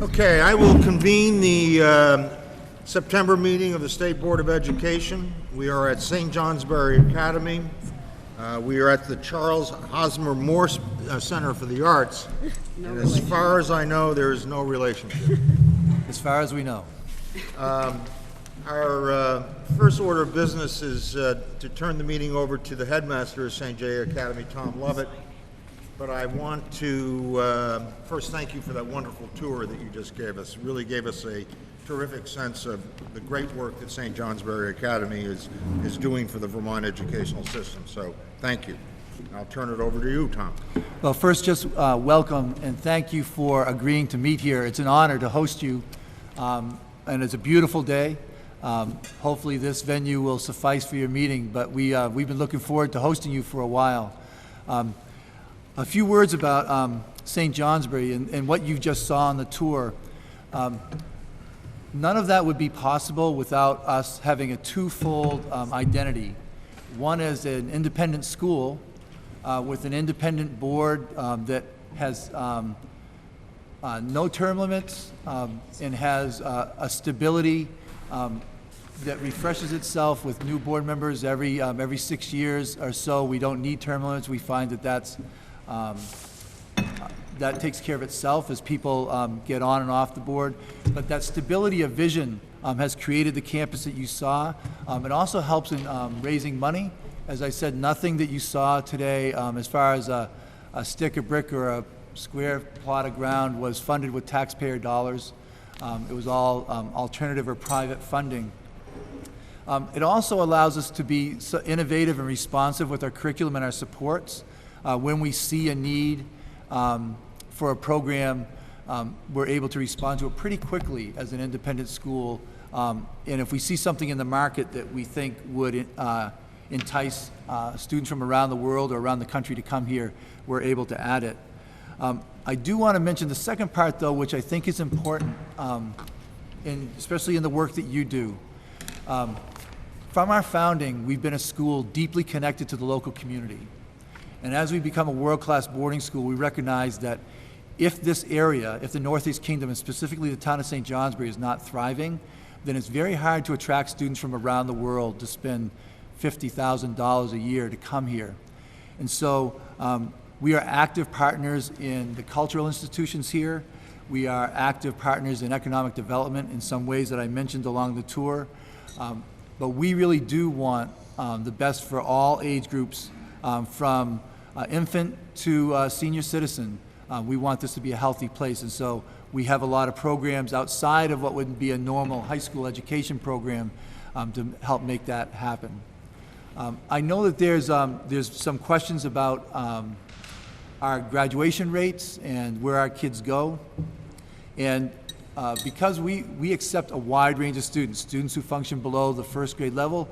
Okay, I will convene the September meeting of the State Board of Education. We are at St. Johnsbury Academy. We are at the Charles Hosmer Morse Center for the Arts. And as far as I know, there is no relationship. As far as we know. Our first order of business is to turn the meeting over to the headmaster of St. J. Academy, Tom Lovett. But I want to first thank you for that wonderful tour that you just gave us. It really gave us a terrific sense of the great work that St. Johnsbury Academy is doing for the Vermont educational system. So thank you. I'll turn it over to you, Tom. Well, first, just welcome and thank you for agreeing to meet here. It's an honor to host you, and it's a beautiful day. Hopefully this venue will suffice for your meeting, but we've been looking forward to hosting you for a while. A few words about St. Johnsbury and what you just saw on the tour. None of that would be possible without us having a twofold identity. One is an independent school with an independent board that has no term limits and has a stability that refreshes itself with new board members every 6 years or so. We don't need term limits. We find that that takes care of itself as people get on and off the board. But that stability of vision has created the campus that you saw. It also helps in raising money. As I said, nothing that you saw today as far as a stick of brick or a square plot of ground was funded with taxpayer dollars. It was all alternative or private funding. It also allows us to be so innovative and responsive with our curriculum and our supports. When we see a need for a program, we're able to respond to it pretty quickly as an independent school. And if we see something in the market that we think would entice students from around the world or around the country to come here, we're able to add it. I do want to mention the second part, though, which I think is important, especially in the work that you do. From our founding, we've been a school deeply connected to the local community. And as we become a world-class boarding school, we recognize that if this area, if the Northeast Kingdom, and specifically the town of St. Johnsbury, is not thriving, then it's very hard to attract students from around the world to spend $50,000 a year to come here. And so we are active partners in the cultural institutions here. We are active partners in economic development in some ways that I mentioned along the tour. But we really do want the best for all age groups, from infant to senior citizen. We want this to be a healthy place, and so we have a lot of programs outside of what would be a normal high school education program to help make that happen. I know that there's some questions about our graduation rates and where our kids go, and because we accept a wide range of students who function below the first grade level,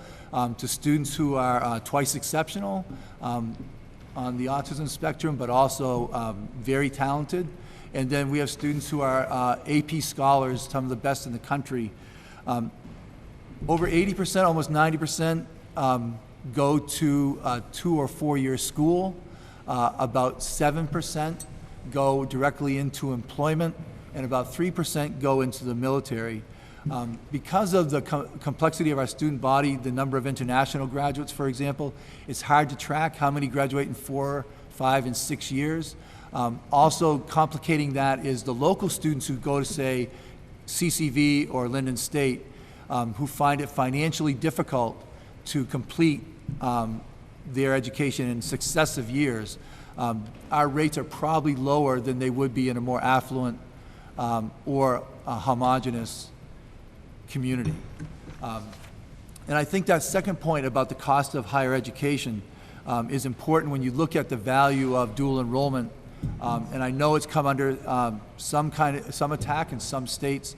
to students who are twice exceptional on the autism spectrum, but also very talented. And then we have students who are AP scholars, some of the best in the country. Over 80%, almost 90%, go to a 2 or 4 year school. About 7% go directly into employment, and about 3% go into the military. Because of the complexity of our student body, the number of international graduates, for example, it's hard to track how many graduate in 4, 5, and 6 years. Also complicating that is the local students who go to, say, CCV or Linden State, who find it financially difficult to complete their education in successive years. Our rates are probably lower than they would be in a more affluent or a homogeneous community. And I think that second point about the cost of higher education is important when you look at the value of dual enrollment. And I know it's come under some attack in some states,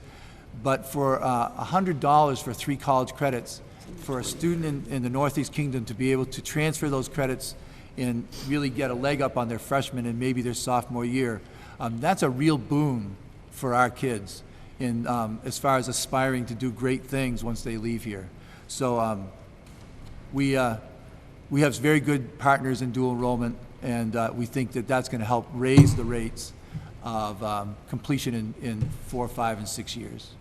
but for $100 for 3 college credits, for a student in the Northeast Kingdom to be able to transfer those credits and really get a leg up on their freshman and maybe their sophomore year, that's a real boon for our kids in as far as aspiring to do great things once they leave here. So we have very good partners in dual enrollment, and we think that that's going to help raise the rates of completion in 4, 5, and 6 years.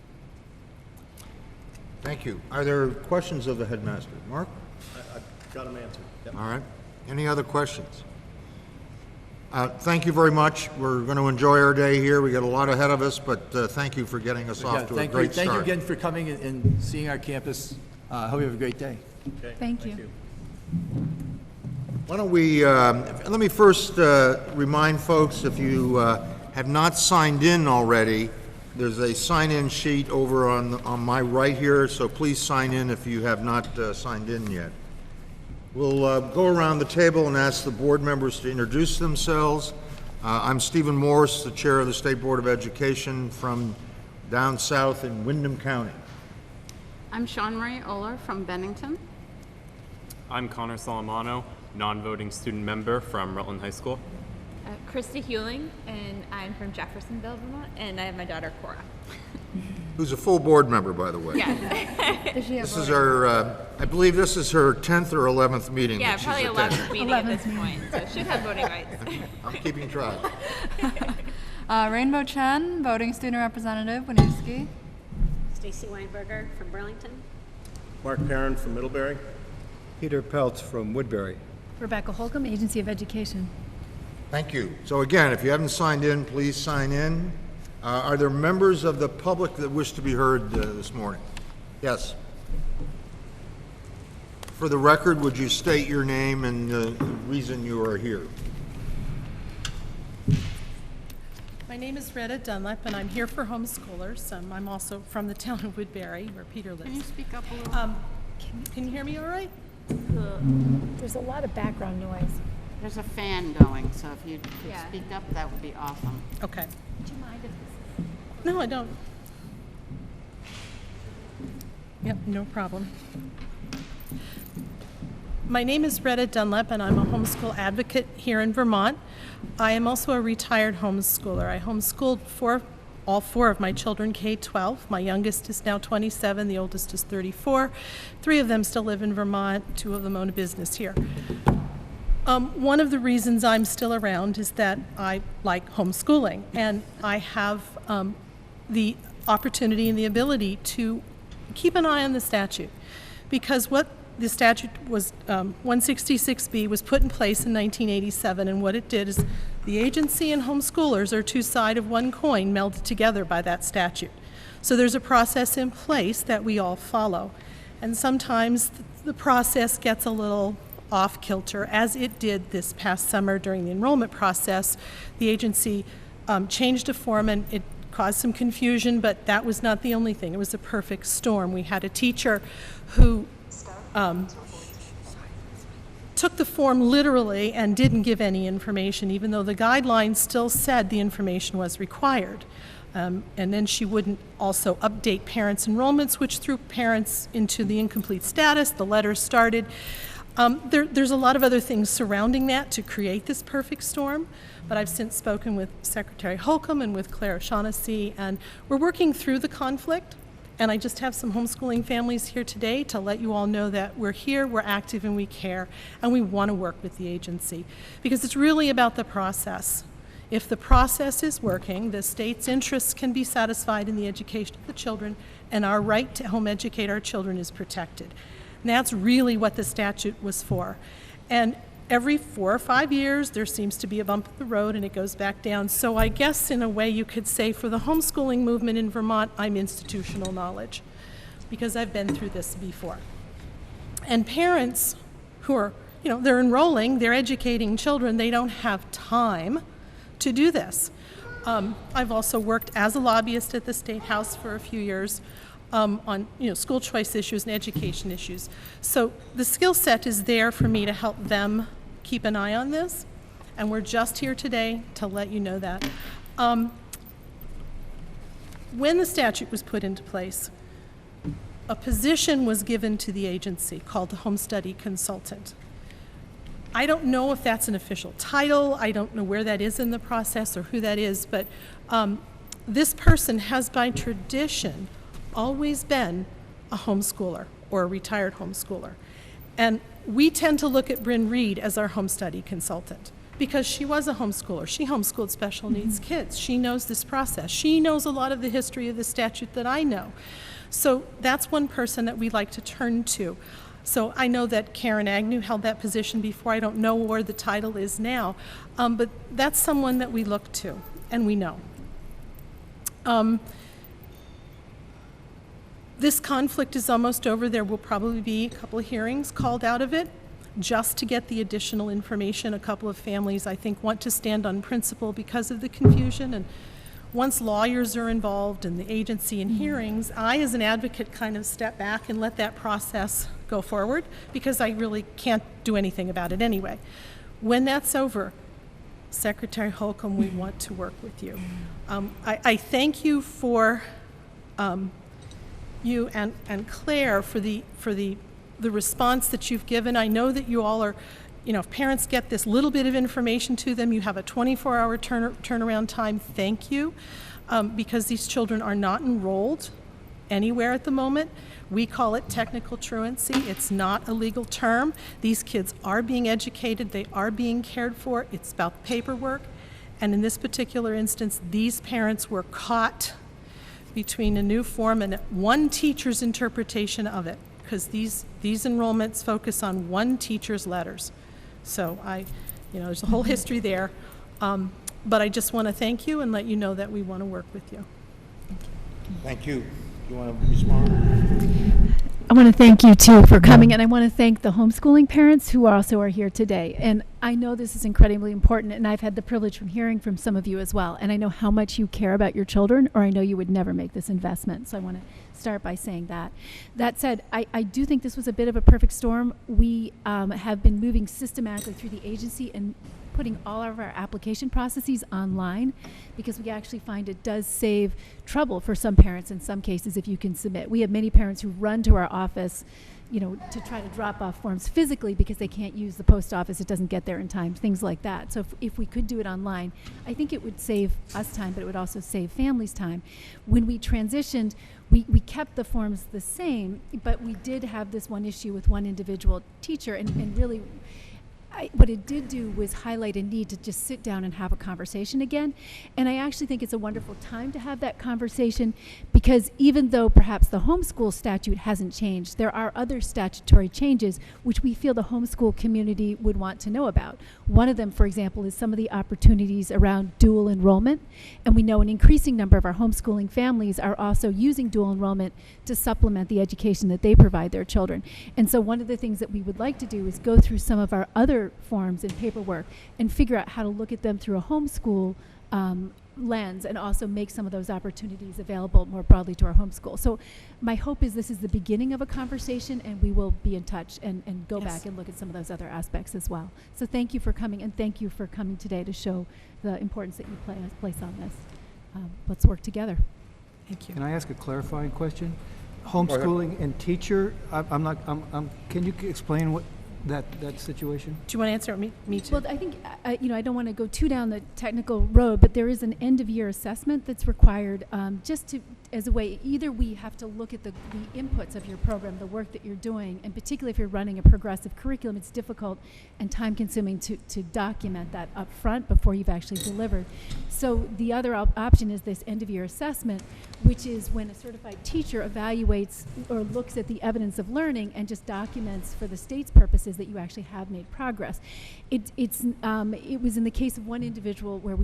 Thank you. Are there questions of the headmaster? Mark? I've got them answered. Yep. All right. Any other questions? Thank you very much. We're going to enjoy our day here. We got a lot ahead of us, but thank you for getting us off to a great start. Thank you again for coming and seeing our campus. I hope you have a great day. Okay. Thank you. Why don't we, let me first remind folks, if you have not signed in already, there's a sign-in sheet over on my right here, so please sign in if you have not signed in yet. We'll go around the table and ask the board members to introduce themselves. I'm Stephen Morse, the chair of the State Board of Education from down south in Windham County. I'm Sean Marie Oler from Bennington. I'm Connor Salamano, non-voting student member from Rutland High School. Krista Hewling, and I'm from Jeffersonville, Vermont, and I have my daughter, Cora. Who's a full board member, by the way. Yeah. This is her, I believe this is her 10th or 11th meeting Yeah, that she's probably attended. 11th meeting at this point, so should have voting rights. I'm keeping track. Rainbow Chen, voting student representative, Winooski. Stacy Weinberger from Burlington. Mark Perrin from Middlebury. Peter Peltz from Woodbury. Rebecca Holcomb, Agency of Education. Thank you. So again, if you haven't signed in, please sign in. Are there members of the public that wish to be heard this morning? Yes. For the record, would you state your name and the reason you are here? My name is Retta Dunlap, and I'm here for homeschoolers. I'm also from the town of Woodbury, where Peter lives. Can you speak up a little? Can you hear me all right? There's a lot of background noise. There's a fan going, so if you could Yeah. speak up, that would be awesome. Okay. Do you mind if this? No, I don't. Yep, no problem. My name is Retta Dunlap, and I'm a homeschool advocate here in Vermont. I am also a retired homeschooler. I homeschooled all four of my children K-12. My youngest is now 27, the oldest is 34. 3 of them still live in Vermont, 2 of them own a business here. One of the reasons I'm still around is that I like homeschooling, and I have the opportunity and the ability to keep an eye on the statute, because what the statute was, 166B, was put in place in 1987, and what it did is the agency and homeschoolers are 2 sides of one coin melded together by that statute. So there's a process in place that we all follow, and sometimes the process gets a little off kilter, as it did this past summer during the enrollment process. The agency changed a form, and it caused some confusion, but that was not the only thing. It was a perfect storm. We had a teacher who took the form literally and didn't give any information, even though the guidelines still said the information was required. And then she wouldn't also update parents' enrollments, which threw parents into the incomplete status. The letters started. There's a lot of other things surrounding that to create this perfect storm, but I've since spoken with Secretary Holcomb and with Claire O'Shaughnessy, and we're working through the conflict. And I just have some homeschooling families here today to let you all know that we're here, we're active, and we care, and we want to work with the agency, because it's really about the process. If the process is working, the state's interests can be satisfied in the education of the children, and our right to home educate our children is protected. And that's really what the statute was for. And every 4 or 5 years, there seems to be a bump in the road, and it goes back down. So I guess in a way you could say for the homeschooling movement in Vermont, I'm institutional knowledge, because I've been through this before. And parents who are, they're enrolling, they're educating children, they don't have time to do this. I've also worked as a lobbyist at the State House for a few years on school choice issues and education issues. So the skill set is there for me to help them keep an eye on this, and we're just here today to let you know that. When the statute was put into place, a position was given to the agency called the Home Study Consultant. I don't know if that's an official title. I don't know where that is in the process or who that is, but this person has by tradition always been a homeschooler or a retired homeschooler. And we tend to look at Bryn Reed as our home study consultant. because she was a homeschooler. She homeschooled special needs kids. She knows this process. She knows a lot of the history of the statute that I know. So that's one person that we like to turn to. So I know that Karen Agnew held that position before. I don't know where the title is now, but that's someone that we look to and we know. This conflict is almost over. There will probably be a couple of hearings called out of it just to get the additional information. A couple of families, I think, want to stand on principle because of the confusion. And once lawyers are involved and the agency in hearings, I, as an advocate, kind of step back and let that process go forward because I really can't do anything about it anyway. When that's over, Secretary Holcomb, we want to work with you. I thank you for you and Claire for the response that you've given. I know that you all are, if parents get this little bit of information to them, you have a 24-hour turnaround time. Thank you, because these children are not enrolled anywhere at the moment. We call it technical truancy. It's not a legal term. These kids are being educated. They are being cared for. It's about the paperwork. And in this particular instance, these parents were caught between a new form and one teacher's interpretation of it, because these enrollments focus on one teacher's letters. So there's a whole history there. But I just want to thank you and let you know that we want to work with you. Thank you. You want to respond? I want to thank you too for coming, and I want to thank the homeschooling parents who also are here today. And I know this is incredibly important, and I've had the privilege from hearing from some of you as well. And I know how much you care about your children, or I know you would never make this investment. So I want to start by saying that. That said, I do think this was a bit of a perfect storm. We have been moving systematically through the agency and putting all of our application processes online, because we actually find it does save trouble for some parents in some cases if you can submit. We have many parents who run to our office, to try to drop off forms physically because they can't use the post office, it doesn't get there in time, things like that. So if we could do it online, I think it would save us time, but it would also save families time. When we transitioned, we kept the forms the same, but we did have this one issue with one individual teacher, and really what it did do was highlight a need to just sit down and have a conversation again. And I actually think it's a wonderful time to have that conversation, because even though perhaps the homeschool statute hasn't changed, there are other statutory changes which we feel the homeschool community would want to know about. One of them, for example, is some of the opportunities around dual enrollment. And we know an increasing number of our homeschooling families are also using dual enrollment to supplement the education that they provide their children. And so one of the things that we would like to do is go through some of our other forms and paperwork and figure out how to look at them through a homeschool lens, and also make some of those opportunities available more broadly to our homeschool. So my hope is this is the beginning of a conversation, and we will be in touch and go back and look at some of those other aspects as well. So thank you for coming, and thank you for coming today to show the importance that you place on this. Let's work together. Thank you. Can I ask a clarifying question? Homeschooling and teacher, can you explain what that situation? Do you want to answer me too? Well, I think, I don't want to go too down the technical road, but there is an end-of-year assessment that's required just to, as a way, either we have to look at the inputs of your program, the work that you're doing, and particularly if you're running a progressive curriculum, it's difficult and time-consuming to document that up front before you've actually delivered. So the other option is this end-of-year assessment, which is when a certified teacher evaluates or looks at the evidence of learning and just documents for the state's purposes that you actually have made progress. It was in the case of one individual where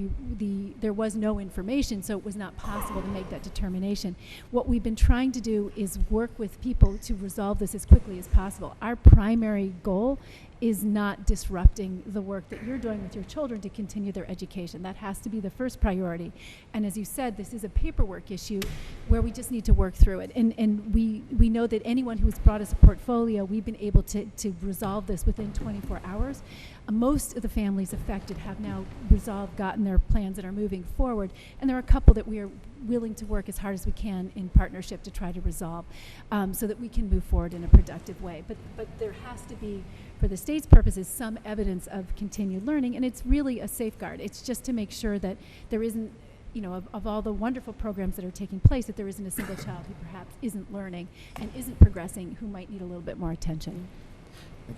there was no information, so it was not possible to make that determination. What we've been trying to do is work with people to resolve this as quickly as possible. Our primary goal is not disrupting the work that you're doing with your children to continue their education. That has to be the first priority. And as you said, this is a paperwork issue where we just need to work through it. And we know that anyone who's brought us a portfolio, we've been able to resolve this within 24 hours. Most of the families affected have now gotten their plans and are moving forward. And there are a couple that we are willing to work as hard as we can in partnership to try to resolve so that we can move forward in a productive way. But there has to be, for the state's purposes, some evidence of continued learning, and it's really a safeguard. It's just to make sure that there isn't, of all the wonderful programs that are taking place, that there isn't a single child who perhaps isn't learning and isn't progressing, who might need a little bit more attention.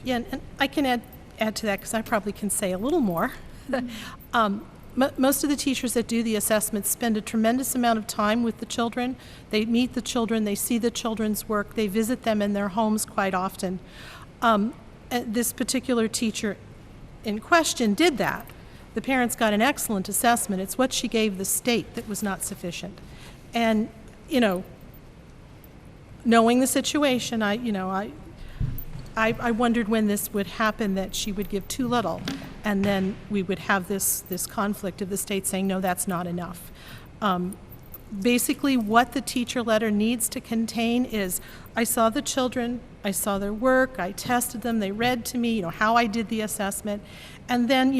Yeah, and I can add to that, because I probably can say a little more Most of the teachers that do the assessments spend a tremendous amount of time with the children. They meet the children, they see the children's work, they visit them in their homes quite often. This particular teacher in question did that. The parents got an excellent assessment. It's what she gave the state that was not sufficient. And, knowing the situation, I wondered when this would happen, that she would give too little, and then we would have this conflict of the state saying, no, that's not enough. Basically, what the teacher letter needs to contain is, I saw the children, I saw their work, I tested them, they read to me, how I did the assessment, and then,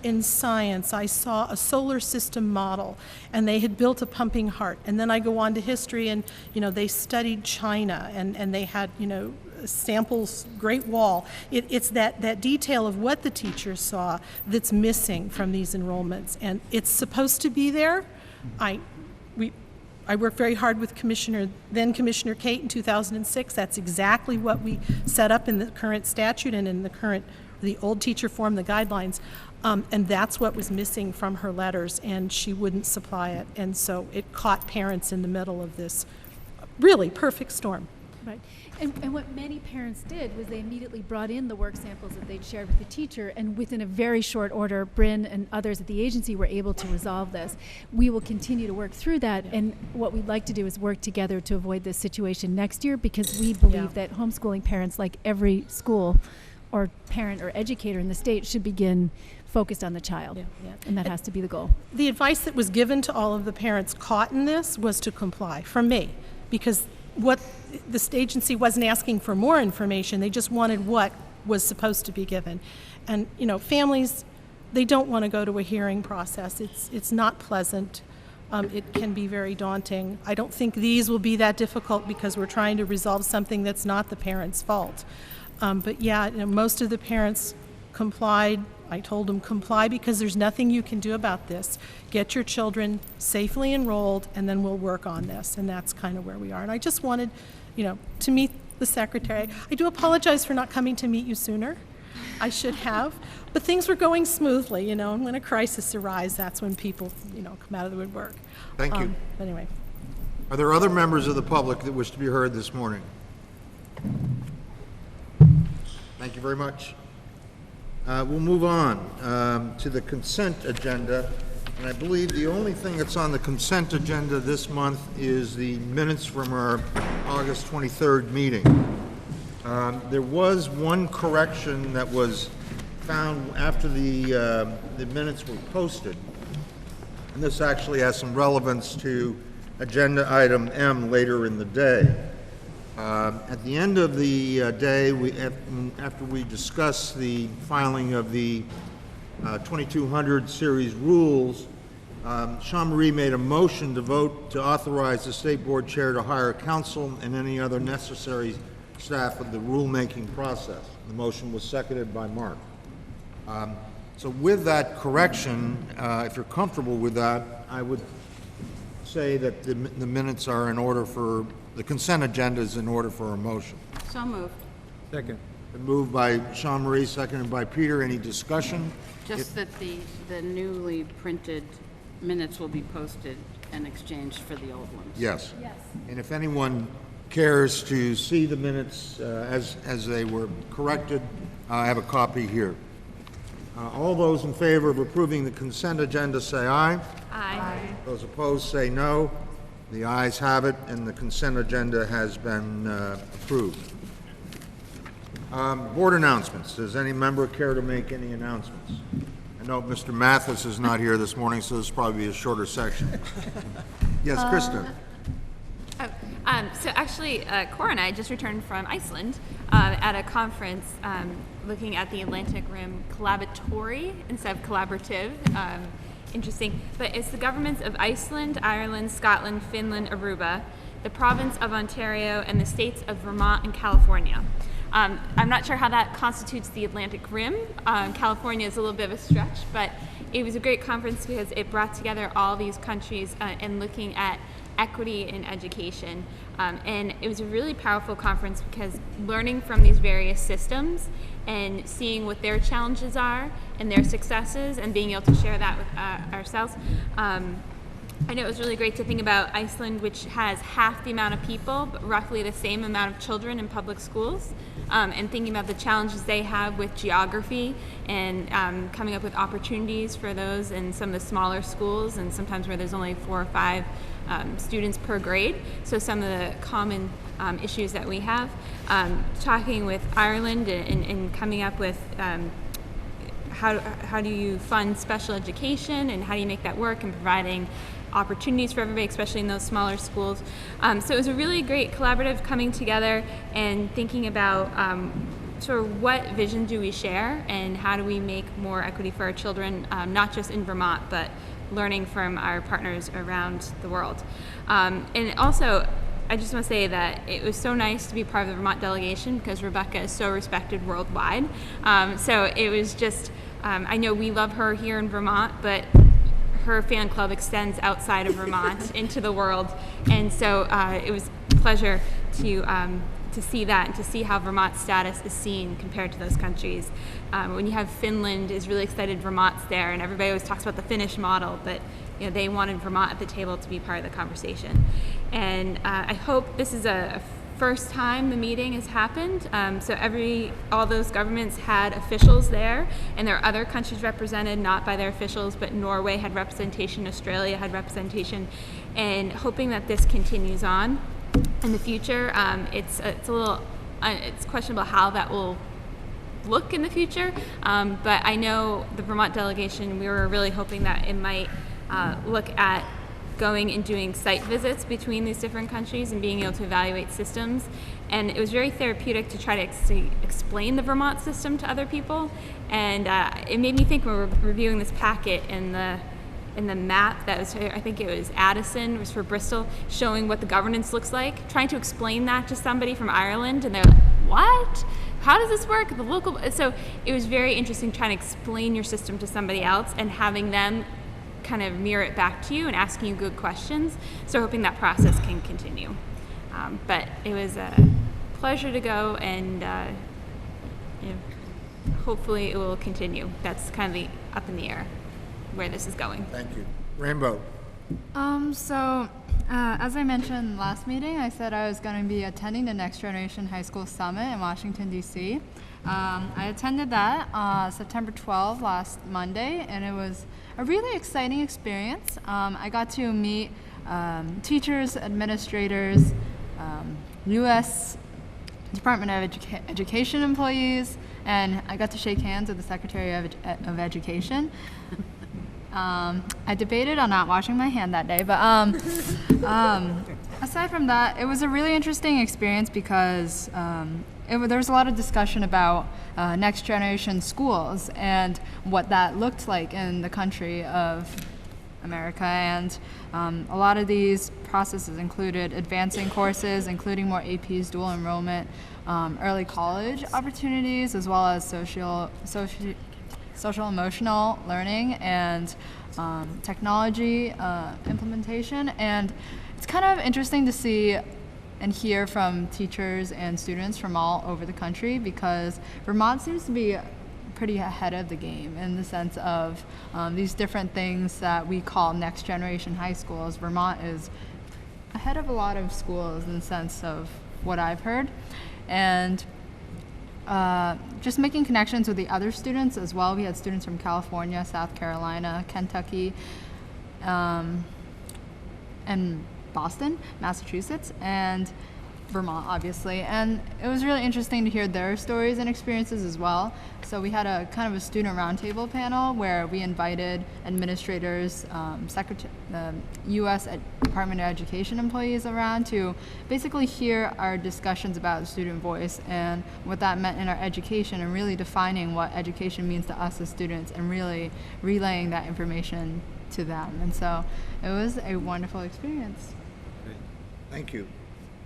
in science, I saw a solar system model, and they had built a pumping heart, and then I go on to history, and, they studied China, and they had, samples, Great Wall. It's that detail of what the teachers saw that's missing from these enrollments, and it's supposed to be there. I worked very hard with then Commissioner Kate in 2006. That's exactly what we set up in the current statute and in the old teacher form, the guidelines, and that's what was missing from her letters, and she wouldn't supply it, and so it caught parents in the middle of this really perfect storm. Right. And what many parents did was they immediately brought in the work samples that they'd shared with the teacher, and within a very short order, Bryn and others at the agency were able to resolve this. We will continue to work through that, and what we'd like to do is work together to avoid this situation next year, because we believe that homeschooling parents, like every school or parent or educator in the state, should begin focused on the child, and that has to be the goal. The advice that was given to all of the parents caught in this was to comply, from me, because what this agency wasn't asking for more information, they just wanted what was supposed to be given. And families, they don't want to go to a hearing process. It's not pleasant. It can be very daunting. I don't think these will be that difficult because we're trying to resolve something that's not the parents' fault. But yeah, most of the parents complied. I told them, comply, because there's nothing you can do about this. Get your children safely enrolled, and then we'll work on this. And that's kind of where we are. And I just wanted, to meet the secretary. I do apologize for not coming to meet you sooner. I should have. But things were going smoothly, and when a crisis arises, that's when people, come out of the woodwork. Thank you. Anyway. Are there other members of the public that wish to be heard this morning? Thank you very much. We'll move on to the consent agenda, and I believe the only thing that's on the consent agenda this month is the minutes from our August 23rd meeting. There was one correction that was found after the minutes were posted, and this actually has some relevance to agenda item M later in the day. At the end of the day, after we discuss the filing of the 2200 series rules, Sean Marie made a motion to vote to authorize the State Board Chair to hire counsel and any other necessary staff of the rulemaking process. The motion was seconded by Mark. So with that correction, if you're comfortable with that, I would say that the minutes are in order for the consent agenda is in order for a motion. So moved. Second. Been moved by Sean Marie, seconded by Peter. Any discussion? Just that the newly printed minutes will be posted and exchanged for the old ones. Yes. Yes. And if anyone cares to see the minutes as they were corrected, I have a copy here. All those in favor of approving the consent agenda say aye. Aye. Those opposed say no. The ayes have it, and the consent agenda has been approved. Board announcements. Does any member care to make any announcements? I know Mr. Mathis is not here this morning, so this will probably be a shorter section. Yes, Krista. So actually, Cora and I just returned from Iceland at a conference looking at the Atlantic Rim collaboratory instead of collaborative. Interesting, but it's the governments of Iceland, Ireland, Scotland, Finland, Aruba, the province of Ontario, and the states of Vermont and California. I'm not sure how that constitutes the Atlantic Rim. California is a little bit of a stretch, but it was a great conference because it brought together all these countries and looking at equity in education. And it was a really powerful conference because learning from these various systems and seeing what their challenges are and their successes and being able to share that with ourselves. I know it was really great to think about Iceland, which has half the amount of people, but roughly the same amount of children in public schools, and thinking about the challenges they have with geography and coming up with opportunities for those in some of the smaller schools and sometimes where there's only 4 or 5 students per grade. So some of the common issues that we have. Talking with Ireland and coming up with how do you fund special education and how do you make that work and providing opportunities for everybody, especially in those smaller schools. So it was a really great collaborative coming together and thinking about sort of what vision do we share and how do we make more equity for our children, not just in Vermont, but learning from our partners around the world. And also, I just want to say that it was so nice to be part of the Vermont delegation because Rebecca is so respected worldwide. So it was just, I know we love her here in Vermont, but her fan club extends outside of Vermont into the world. And so it was a pleasure to see that and to see how Vermont's status is seen compared to those countries. When you have Finland is really excited Vermont's there, and everybody always talks about the Finnish model, but they wanted Vermont at the table to be part of the conversation. And I hope this is a first time the meeting has happened. So all those governments had officials there, and there are other countries represented, not by their officials, but Norway had representation, Australia had representation, and hoping that this continues on in the future. It's questionable how that will look in the future, but I know the Vermont delegation, we were really hoping that it might look at going and doing site visits between these different countries and being able to evaluate systems. And it was very therapeutic to try to explain the Vermont system to other people. And it made me think when we were reviewing this packet in the map that was, I think it was Addison, it was for Bristol, showing what the governance looks like, trying to explain that to somebody from Ireland, and they're like, what? How does this work? So it was very interesting trying to explain your system to somebody else and having them kind of mirror it back to you and asking you good questions. So hoping that process can continue. But it was a pleasure to go, and hopefully it will continue. That's kind of the up in the air where this is going. Thank you. Rainbow. As I mentioned last meeting, I said I was going to be attending the Next Generation High School Summit in Washington, D.C. I attended that September 12th, last Monday, and it was a really exciting experience. I got to meet teachers, administrators, U.S. Department of Education employees, and I got to shake hands with the Secretary of Education. I debated on not washing my hand that day, but aside from that, it was a really interesting experience because there was a lot of discussion about next generation schools and what that looked like in the country of America. And a lot of these processes included advancing courses, including more APs, dual enrollment, early college opportunities, as well as social emotional learning and technology implementation. And it's kind of interesting to see and hear from teachers and students from all over the country, because Vermont seems to be pretty ahead of the game in the sense of these different things that we call next generation high schools. Vermont is ahead of a lot of schools in the sense of what I've heard. And just making connections with the other students as well. We had students from California, South Carolina, Kentucky, and Boston, Massachusetts, and Vermont, obviously. And it was really interesting to hear their stories and experiences as well. So we had a kind of a student roundtable panel where we invited administrators, the U.S. Department of Education employees around to basically hear our discussions about student voice and what that meant in our education, and really defining what education means to us as students and really relaying that information to them. And so it was a wonderful experience. Thank you.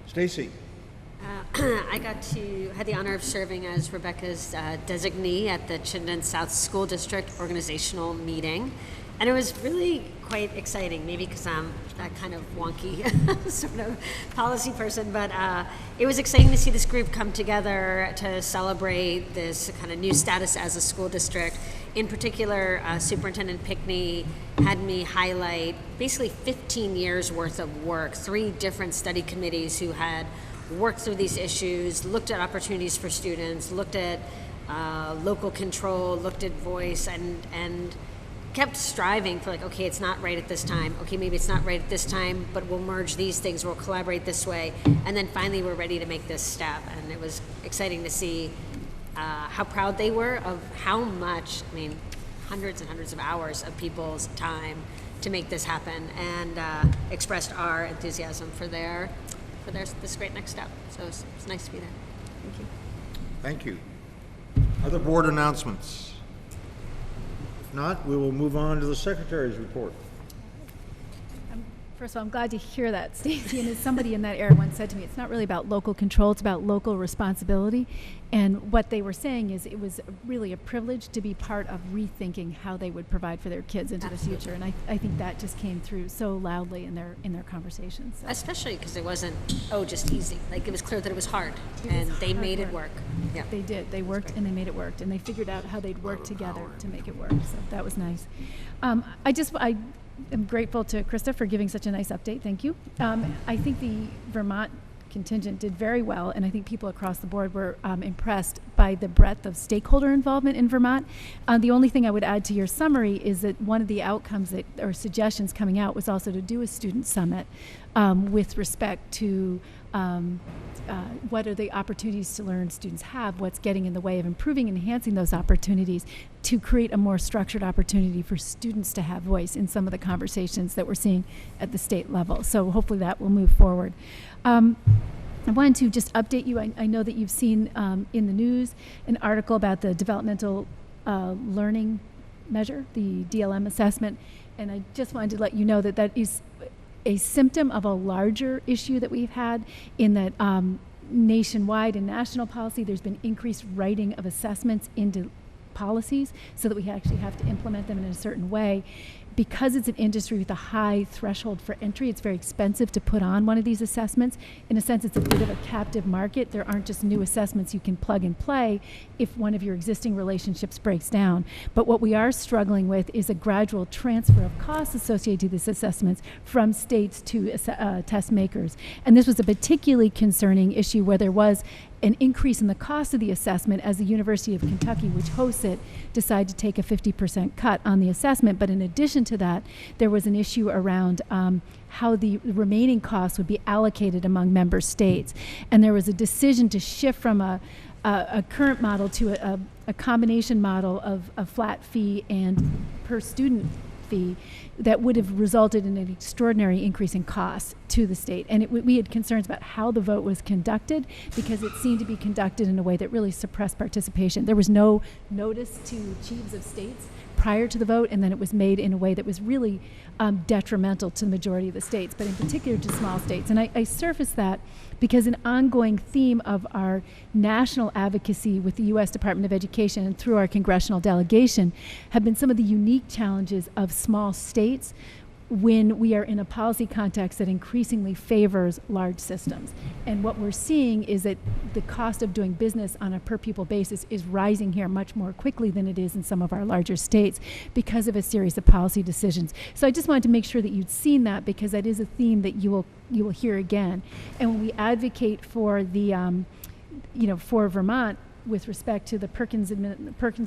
Stacy. I had the honor of serving as Rebecca's designee at the Chittenden South School District organizational meeting. And it was really quite exciting, maybe because I'm that kind of wonky sort of policy person, but it was exciting to see this group come together to celebrate this kind of new status as a school district. In particular, Superintendent Pickney had me highlight basically 15 years worth of work, 3 different study committees who had worked through these issues, looked at opportunities for students, looked at local control, looked at voice, and kept striving for like, okay, it's not right at this time. Okay, maybe it's not right at this time, but we'll merge these things, we'll collaborate this way. And then finally we're ready to make this step. And it was exciting to see how proud they were of how much, I mean, hundreds and hundreds of hours of people's time to make this happen, and expressed our enthusiasm for this great next step. So it's nice to be there. Thank you. Thank you. Other board announcements? If not, we will move on to the secretary's report. First of all, I'm glad to hear that, Stacy. And as somebody in that area once said to me, it's not really about local control, it's about local responsibility. And what they were saying is it was really a privilege to be part of rethinking how they would provide for their kids into the future. And I think that just came through so loudly in their conversations. So. Especially because it wasn't, just easy. Like, it was clear that it was hard, and they made it work. Yeah. They did. They worked and they made it work. And they figured out how they'd work together to make it work. So that was nice. I'm grateful to Krista for giving such a nice update. Thank you. I think the Vermont contingent did very well, and I think people across the board were impressed by the breadth of stakeholder involvement in Vermont. The only thing I would add to your summary is that one of the outcomes or suggestions coming out was also to do a student summit with respect to what are the opportunities to learn students have, what's getting in the way of improving and enhancing those opportunities to create a more structured opportunity for students to have voice in some of the conversations that we're seeing at the state level. So hopefully that will move forward. I wanted to just update you. I know that you've seen in the news an article about the developmental learning measure, the DLM assessment, and I just wanted to let you know that that is a symptom of a larger issue that we've had in that nationwide and national policy, there's been increased writing of assessments into policies so that we actually have to implement them in a certain way. Because it's an industry with a high threshold for entry, it's very expensive to put on one of these assessments. In a sense, it's a bit of a captive market. There aren't just new assessments you can plug and play if one of your existing relationships breaks down. But what we are struggling with is a gradual transfer of costs associated with these assessments from states to test makers. And this was a particularly concerning issue where there was an increase in the cost of the assessment as the University of Kentucky, which hosts it, decided to take a 50% cut on the assessment. But in addition to that, there was an issue around how the remaining costs would be allocated among member states. And there was a decision to shift from a current model to a combination model of a flat fee and per student fee that would have resulted in an extraordinary increase in costs to the state. And we had concerns about how the vote was conducted because it seemed to be conducted in a way that really suppressed participation. There was no notice to chiefs of states prior to the vote, and then it was made in a way that was really detrimental to the majority of the states, but in particular to small states. And I surfaced that because an ongoing theme of our national advocacy with the U.S. Department of Education and through our congressional delegation have been some of the unique challenges of small states when we are in a policy context that increasingly favors large systems. And what we're seeing is that the cost of doing business on a per pupil basis is rising here much more quickly than it is in some of our larger states because of a series of policy decisions. So I just wanted to make sure that you'd seen that because that is a theme that you will hear again. And when we advocate for the, for Vermont, with respect to the Perkins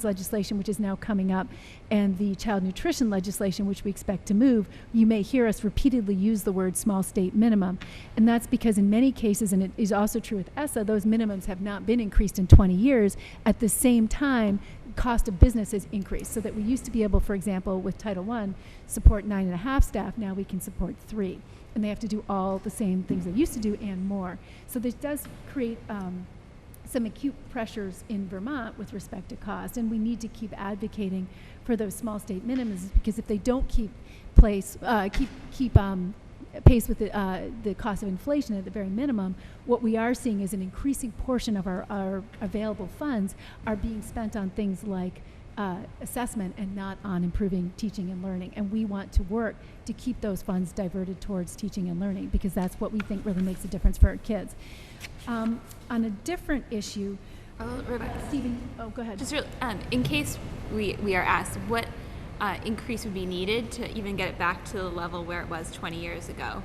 legislation, which is now coming up, and the child nutrition legislation, which we expect to move, you may hear us repeatedly use the word small state minimum. And that's because in many cases, and it is also true with ESSA, those minimums have not been increased in 20 years. At the same time, cost of business has increased, so that we used to be able, for example, with Title I, support 9.5 staff. Now we can support 3. And they have to do all the same things they used to do and more. So this does create some acute pressures in Vermont with respect to cost, and we need to keep advocating for those small state minimums because if they don't keep pace with the cost of inflation at the very minimum, what we are seeing is an increasing portion of our available funds are being spent on things like assessment and not on improving teaching and learning. And we want to work to keep those funds diverted towards teaching and learning, because that's what we think really makes a difference for our kids. On a different issue, Rebecca, Stephen, oh, go ahead. just in case we are asked, what increase would be needed to even get it back to the level where it was 20 years ago?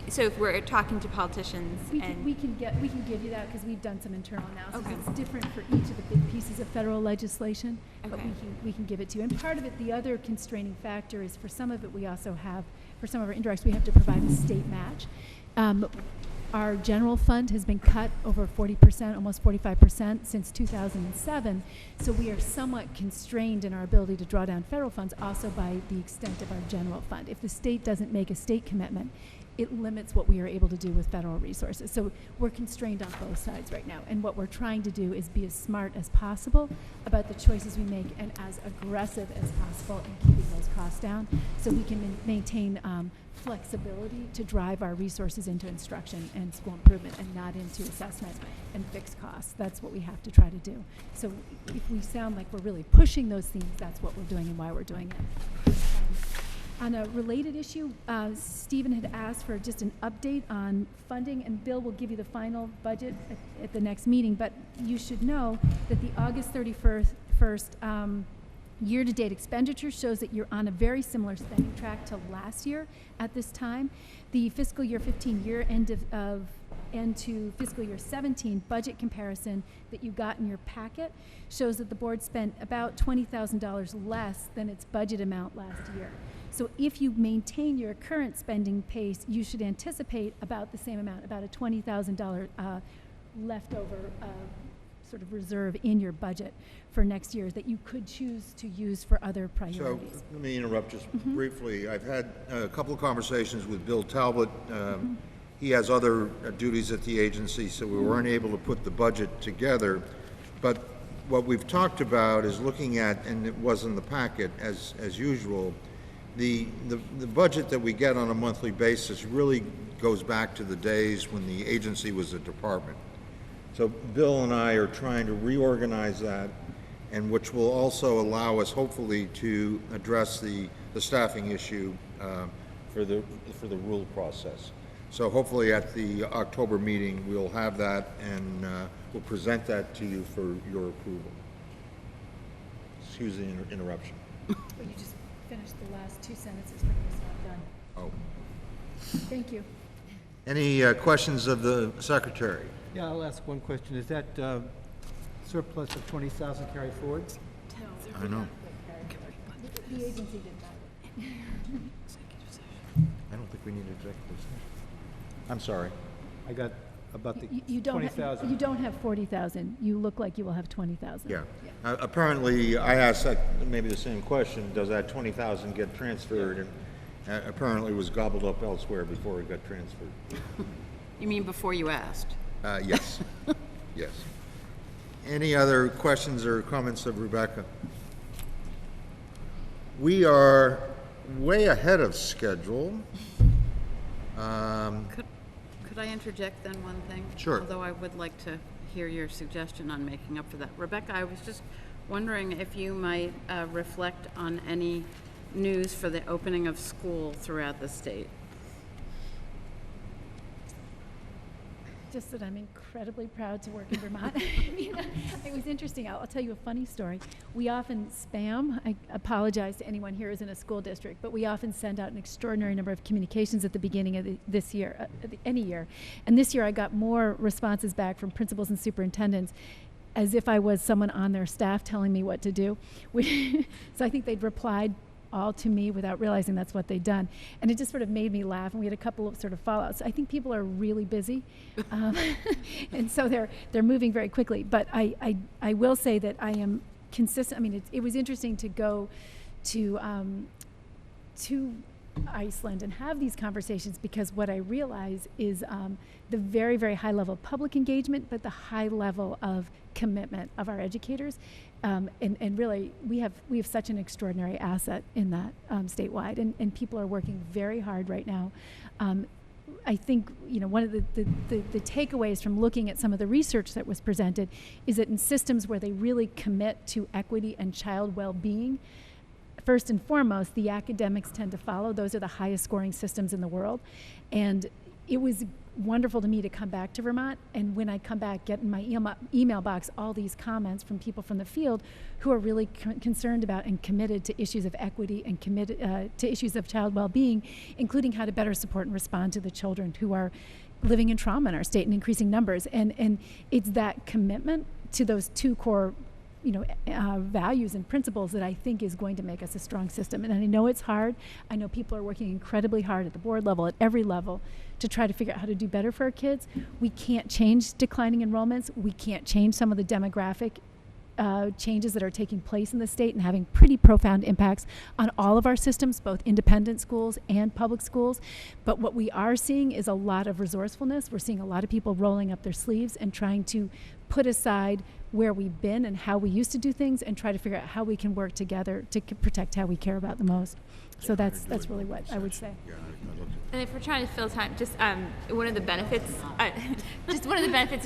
So if we're talking to politicians, We can give you that because we've done some internal analysis. Okay. It's different for each of the big pieces of federal legislation, but Okay. we can give it to you. And part of it, the other constraining factor is for some of it we also have, for some of our indirects, we have to provide a state match. Our general fund has been cut over 40%, almost 45% since 2007. So we are somewhat constrained in our ability to draw down federal funds also by the extent of our general fund. If the state doesn't make a state commitment, it limits what we are able to do with federal resources. So we're constrained on both sides right now. And what we're trying to do is be as smart as possible about the choices we make and as aggressive as possible in keeping those costs down so we can maintain flexibility to drive our resources into instruction and school improvement and not into assessment and fixed costs. That's what we have to try to do. So if we sound like we're really pushing those themes, that's what we're doing and why we're doing it. On a related issue, Stephen had asked for just an update on funding, and Bill will give you the final budget at the next meeting, but you should know that the August 31st year-to-date expenditure shows that you're on a very similar spending track to last year at this time. The fiscal year 15 year end to fiscal year 17 budget comparison that you got in your packet shows that the board spent about $20,000 less than its budget amount last year. So if you maintain your current spending pace, you should anticipate about the same amount, about a $20,000 leftover sort of reserve in your budget for next year that you could choose to use for other priorities. So let me interrupt just briefly. I've had a couple of conversations with Bill Talbot. He has other duties at the agency, so we weren't able to put the budget together. But what we've talked about is looking at, and it was in the packet as usual, the budget that we get on a monthly basis really goes back to the days when the agency was a department. So Bill and I are trying to reorganize that, and which will also allow us hopefully to address the staffing issue for the rule process. So hopefully at the October meeting we'll have that, and we'll present that to you for your approval. Excuse the interruption. But you just finished the last two sentences when you was not done. Oh. Thank you. Any questions of the secretary? Yeah, I'll ask one question. Is that surplus of 20,000 carried forward? I know. The agency did not. I don't think we need executive session. I'm sorry. I got about the You don't 20,000. you don't have 40,000. You look like you will have 20,000. Yeah. Apparently, I asked that, maybe the same question, does that 20,000 get transferred? And apparently it was gobbled up elsewhere before it got transferred. You mean before you asked? Yes, yes. Any other questions or comments of Rebecca? We are way ahead of schedule. Could I interject then one thing? Sure. Although I would like to hear your suggestion on making up for that. Rebecca, I was just wondering if you might reflect on any news for the opening of school throughout the state. Just that I'm incredibly proud to work in Vermont. It was interesting. I'll tell you a funny story. We often spam. I apologize to anyone here who's in a school district, but we often send out an extraordinary number of communications at the beginning of this year, any year. And this year I got more responses back from principals and superintendents as if I was someone on their staff telling me what to do. So I think they'd replied all to me without realizing that's what they'd done. And it just sort of made me laugh, and we had a couple of sort of fallouts. I think people are really busy, and so they're moving very quickly. But I will say that I am consistent. I mean, it was interesting to go to Iceland and have these conversations, because what I realize is the very, very high level of public engagement, but the high level of commitment of our educators. And really, we have such an extraordinary asset in that statewide, and people are working very hard right now. I think, you know, one of the takeaways from looking at some of the research that was presented is that in systems where they really commit to equity and child well-being, first and foremost, the academics tend to follow. Those are the highest scoring systems in the world. And it was wonderful to me to come back to Vermont, and when I come back, get in my email box all these comments from people from the field who are really concerned about and committed to issues of equity and committed to issues of child well-being, including how to better support and respond to the children who are living in trauma in our state in increasing numbers. And it's that commitment to those two core values and principles that I think is going to make us a strong system. And I know it's hard. I know people are working incredibly hard at the board level, at every level, to try to figure out how to do better for our kids. We can't change declining enrollments. We can't change some of the demographic changes that are taking place in the state and having pretty profound impacts on all of our systems, both independent schools and public schools. But what we are seeing is a lot of resourcefulness. We're seeing a lot of people rolling up their sleeves and trying to put aside where we've been and how we used to do things and try to figure out how we can work together to protect how we care about the most. So that's really what I would say. And if we're trying to fill time, just one of the benefits,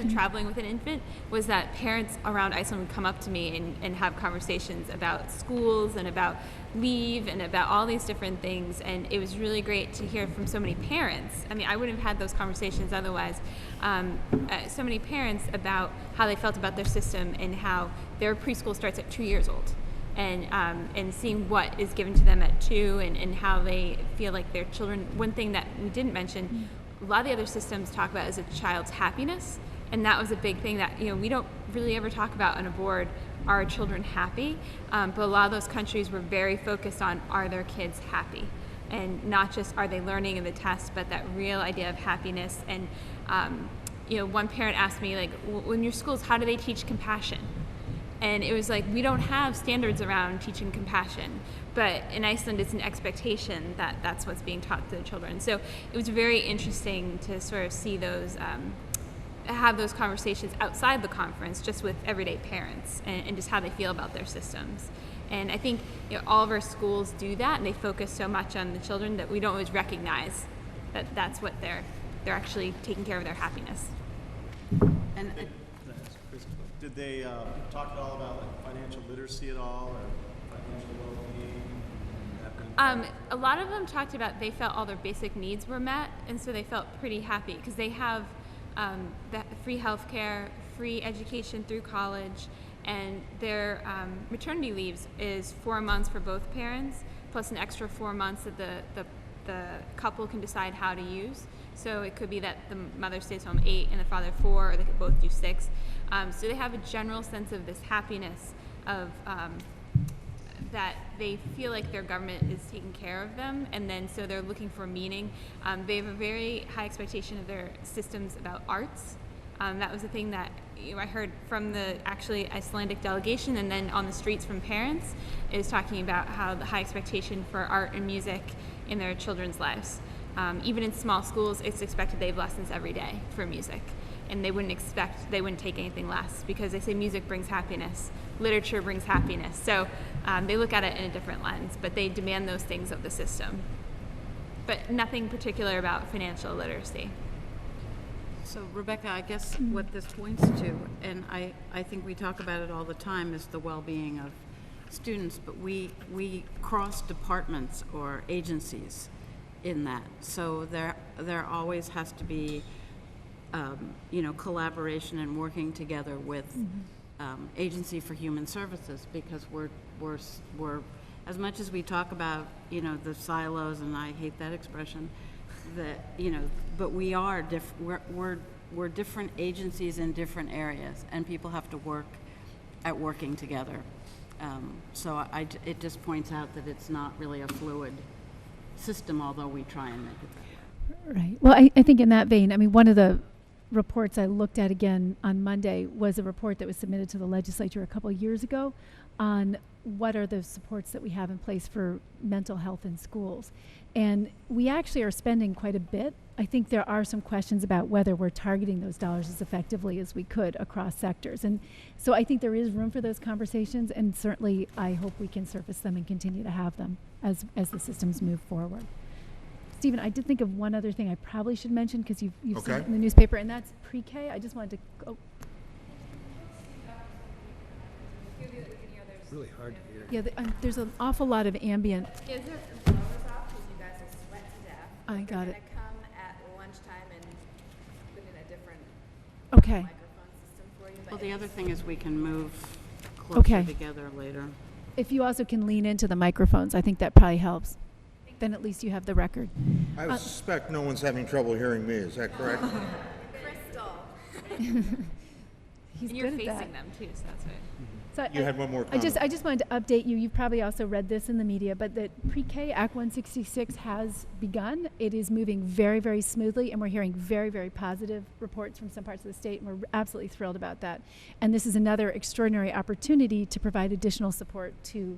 of traveling with an infant was that parents around Iceland would come up to me and have conversations about schools and about leave and about all these different things. And it was really great to hear from so many parents. I mean, I wouldn't have had those conversations otherwise. So many parents about how they felt about their system and how their preschool starts at 2 years old. And seeing what is given to them at 2 and how they feel like their children. One thing that we didn't mention, a lot of the other systems talk about is a child's happiness, and that was a big thing that we don't really ever talk about on a board. Are children happy? But a lot of those countries were very focused on, are their kids happy? And not just are they learning in the test, but that real idea of happiness. And one parent asked me, like, in your schools, how do they teach compassion? And it was like, we don't have standards around teaching compassion, but in Iceland it's an expectation that that's what's being taught to the children. So it was very interesting to sort of see those, have those conversations outside the conference, just with everyday parents and just how they feel about their systems. And I think all of our schools do that, and they focus so much on the children that we don't always recognize that that's what they're actually taking care of their happiness. And Did they talk at all about like financial literacy at all, or financial well-being? A lot of them talked about they felt all their basic needs were met, and so they felt pretty happy because they have that free healthcare, free education through college, and their maternity leaves is 4 months for both parents, plus an extra 4 months that the couple can decide how to use. So it could be that the mother stays home 8 and the father 4, or they could both do 6. So they have a general sense of this happiness of that they feel like their government is taking care of them, and then so they're looking for meaning. They have a very high expectation of their systems about arts. That was the thing that I heard from the actually Icelandic delegation, and then on the streets from parents, is talking about how the high expectation for art and music in their children's lives. Even in small schools, it's expected they have lessons every day for music. And they wouldn't take anything less, because they say music brings happiness, literature brings happiness. So they look at it in a different lens, but they demand those things of the system. But nothing particular about financial literacy. so Rebecca, I guess what this points to, and I think we talk about it all the time, is the well-being of students, but we cross departments or agencies in that. So there always has to be collaboration and working together with Agency for Human Services, because we're as much as we talk about the silos, and I hate that expression, that but we are we're different agencies in different areas, and people have to work at working together. So it just points out that it's not really a fluid system, although we try and make it that way. Right. Well, I think in that vein, I mean, one of the reports I looked at again on Monday was a report that was submitted to the legislature a couple of years ago on what are the supports that we have in place for mental health in schools. And we actually are spending quite a bit. I think there are some questions about whether we're targeting those dollars as effectively as we could across sectors. And so I think there is room for those conversations, and certainly I hope we can surface them and continue to have them as the systems move forward. Stephen, I did think of one other thing I probably should mention, because you've seen it in the newspaper, and that's pre-K. I just wanted to go. Really hard to hear. Yeah, there's an awful lot of ambient. Is there blowers off because you guys will sweat to death? I got it. They're gonna come at lunchtime and put in a different Okay. microphone system for you. But Well, the other thing is we can move Okay. closer together later. If you also can lean into the microphones, I think that probably helps. Then at least you have the record. I suspect no one's having trouble hearing me, is that correct? Crystal. He's And you're good at facing that. them too, so that's right. So You had one more I just comment. wanted to update you. You've probably also read this in the media, but that Pre-K Act 166 has begun. It is moving very, very smoothly, and we're hearing very, very positive reports from some parts of the state, and we're absolutely thrilled about that. And this is another extraordinary opportunity to provide additional support to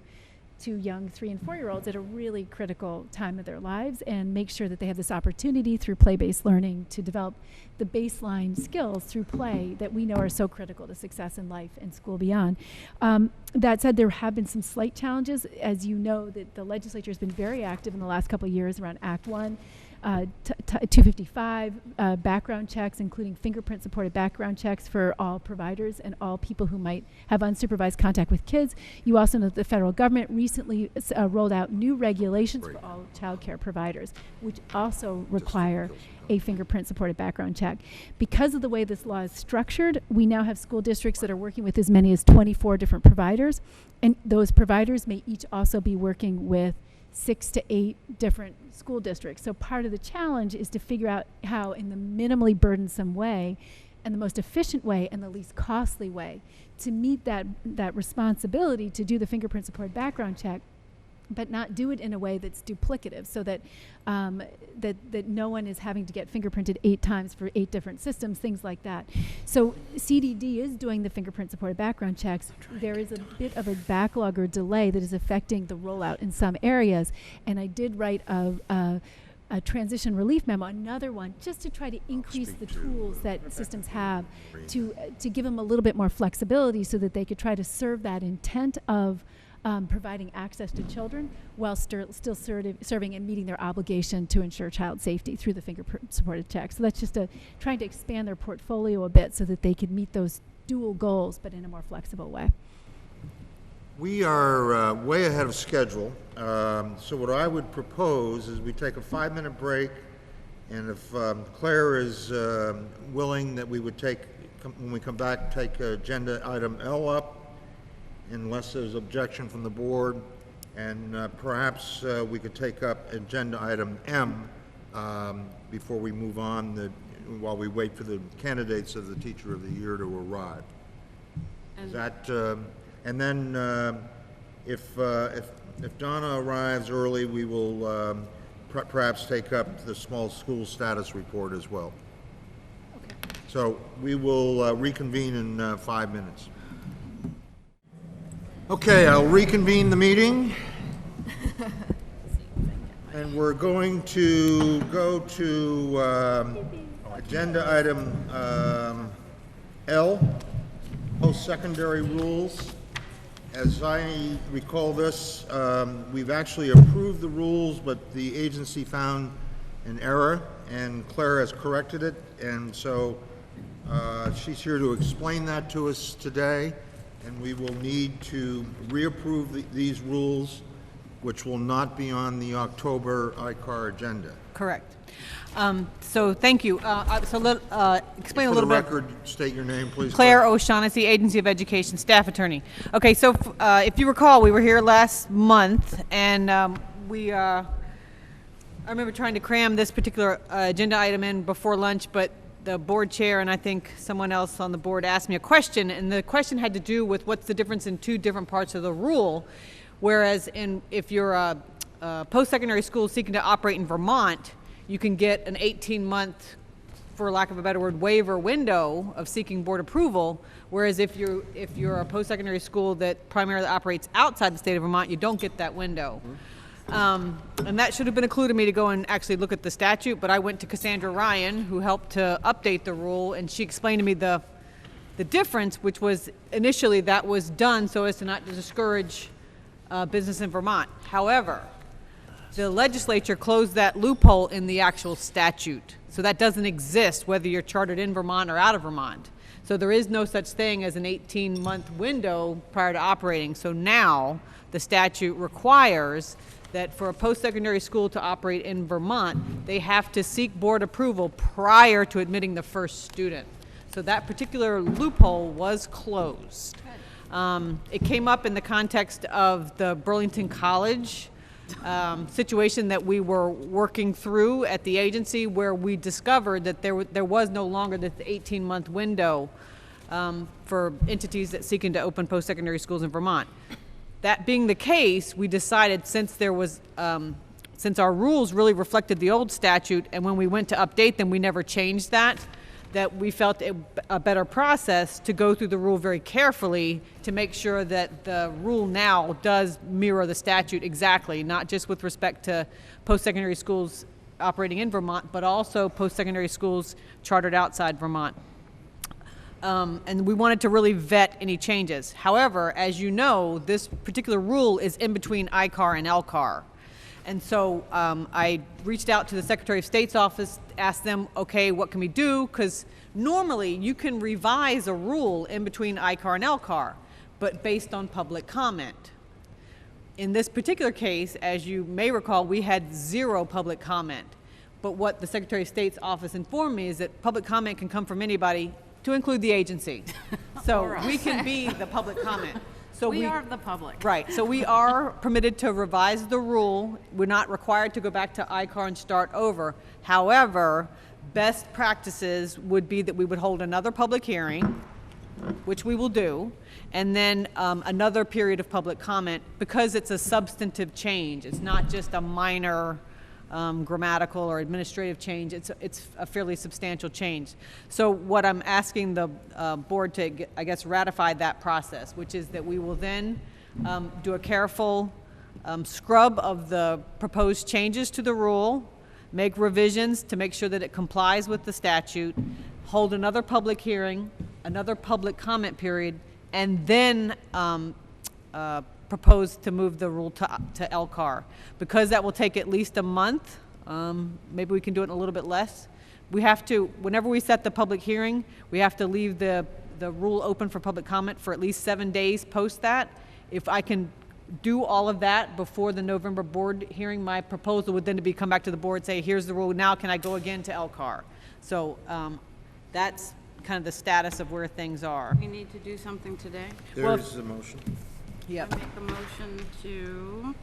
young 3- and 4-year-olds at a really critical time of their lives, and make sure that they have this opportunity through play-based learning to develop the baseline skills through play that we know are so critical to success in life and school beyond. That said, there have been some slight challenges. As you know, that the legislature has been very active in the last couple of years around Act 1. 255 background checks, including fingerprint supported background checks for all providers and all people who might have unsupervised contact with kids. You also know that the federal government recently rolled out new regulations for all child care providers, which also require a fingerprint supported background check. Because of the way this law is structured, we now have school districts that are working with as many as 24 different providers, and those providers may each also be working with 6 to 8 different school districts. So part of the challenge is to figure out how, in the minimally burdensome way and the most efficient way and the least costly way, to meet that responsibility to do the fingerprint supported background check, but not do it in a way that's duplicative, so that that no one is having to get fingerprinted 8 times for 8 different systems, things like that. So CDD is doing the fingerprint supported background checks. There is a bit of a backlog or delay that is affecting the rollout in some areas, and I did write a transition relief memo, another one, just to try to increase the tools that systems have to give them a little bit more flexibility, so that they could try to serve that intent of providing access to children while still serving and meeting their obligation to ensure child safety through the fingerprint supported check. So that's just trying to expand their portfolio a bit so that they could meet those dual goals, but in a more flexible way. We are way ahead of schedule, so what I would propose is we take a 5-minute break, and if Claire is willing, that we would when we come back, take agenda item L up, unless there's objection from the board, and perhaps we could take up agenda item M before we move on, while we wait for the candidates of the Teacher of the Year to arrive. Is that, and then if Donna arrives early, we will perhaps take up the small school status report as well. Okay. So we will reconvene in 5 minutes. Okay, I'll reconvene the meeting. And we're going to go to agenda item L, post-secondary rules. As I recall this, we've actually approved the rules, but the agency found an error, and Claire has corrected it, and so she's here to explain that to us today. And we will need to reapprove these rules, which will not be on the October ICAR agenda. Correct. So thank you. So let explain a little bit. For the record, state your name, please. Claire O'Shaughnessy, Agency of Education Staff Attorney. Okay, so if you recall, we were here last month, and I remember trying to cram this particular agenda item in before lunch, but the board chair and I think someone else on the board asked me a question, and the question had to do with what's the difference in 2 different parts of the rule. Whereas if you're a post-secondary school seeking to operate in Vermont, you can get an 18-month for lack of a better word, waiver window of seeking board approval, whereas if you're a post-secondary school that primarily operates outside the state of Vermont, you don't get that window. And that should have been a clue to me to go and actually look at the statute, but I went to Cassandra Ryan, who helped to update the rule, and she explained to me the difference, which was initially that was done so as to not discourage business in Vermont. However, the legislature closed that loophole in the actual statute. So that doesn't exist whether you're chartered in Vermont or out of Vermont. So there is no such thing as an 18-month window prior to operating. So now the statute requires that for a post-secondary school to operate in Vermont, they have to seek board approval prior to admitting the first student. So that particular loophole was closed. It came up in the context of the Burlington College situation that we were working through at the agency, where we discovered that there was no longer this 18-month window for entities that seeking to open post-secondary schools in Vermont. That being the case, we decided, since our rules really reflected the old statute, and when we went to update them, we never changed that we felt a better process to go through the rule very carefully to make sure that the rule now does mirror the statute exactly, not just with respect to post-secondary schools operating in Vermont, but also post-secondary schools chartered outside Vermont. And we wanted to really vet any changes. However, as you know, this particular rule is in between ICAR and LCAR. And so I reached out to the Secretary of State's office, asked them, okay, what can we do? Because normally you can revise a rule in between ICAR and LCAR, but based on public comment. In this particular case, as you may recall, we had 0 public comment. But what the Secretary of State's office informed me is that public comment can come from anybody, to include the agency. So we can be the public comment. So we are the public. Right, so we are permitted to revise the rule. We're not required to go back to ICAR and start over. However, best practices would be that we would hold another public hearing, which we will do, and then another period of public comment, because it's a substantive change. It's not just a minor grammatical or administrative change. It's a fairly substantial change. So what I'm asking the board to, I guess, ratify that process, which is that we will then do a careful scrub of the proposed changes to the rule, make revisions to make sure that it complies with the statute, hold another public hearing, another public comment period, and then propose to move the rule to LCAR. Because that will take at least a month, maybe we can do it in a little bit less. We have to, whenever we set the public hearing, we have to leave the rule open for public comment for at least 7 days post that. If I can do all of that before the November board hearing, my proposal would then be come back to the board, say, here's the rule, now can I go again to LCAR? So that's kind of the status of where things are. We need to do something today. There is a motion. Yep. I make a motion to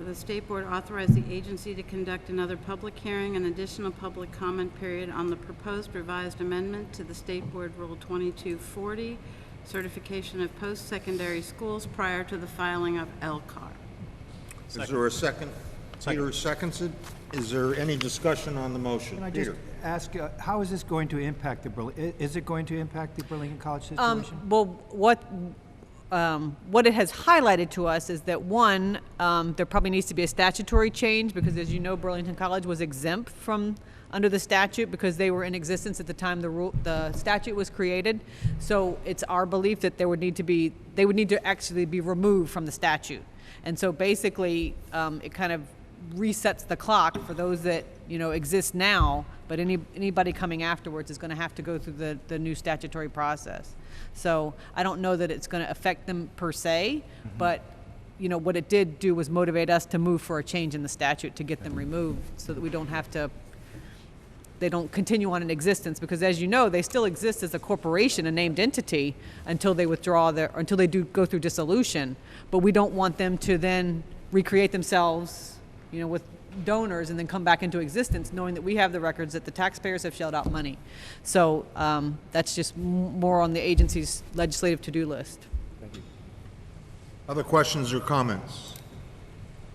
the state board authorize the agency to conduct another public hearing and additional public comment period on the proposed revised amendment to the state board rule 2240, certification of post-secondary schools prior to the filing of LCAR. Is there a second? Peter seconds it. Is there any discussion on the motion? Can I just Peter? ask, how is this going to impact the is it going to impact the Burlington College situation? Well, what it has highlighted to us is that, one, there probably needs to be a statutory change, because, as you know, Burlington College was exempt from under the statute because they were in existence at the time the statute was created. So it's our belief that they would need to actually be removed from the statute. And so basically, it kind of resets the clock for those that exist now, but anybody coming afterwards is going to have to go through the new statutory process. So I don't know that it's going to affect them per se, but what it did do was motivate us to move for a change in the statute to get them removed, so that we don't have to. They don't continue on in existence, because, as you know, they still exist as a corporation, a named entity, until they until they do go through dissolution. But we don't want them to then recreate themselves, with donors, and then come back into existence, knowing that we have the records that the taxpayers have shelled out money. So that's just more on the agency's legislative to-do list. Thank you. Other questions or comments?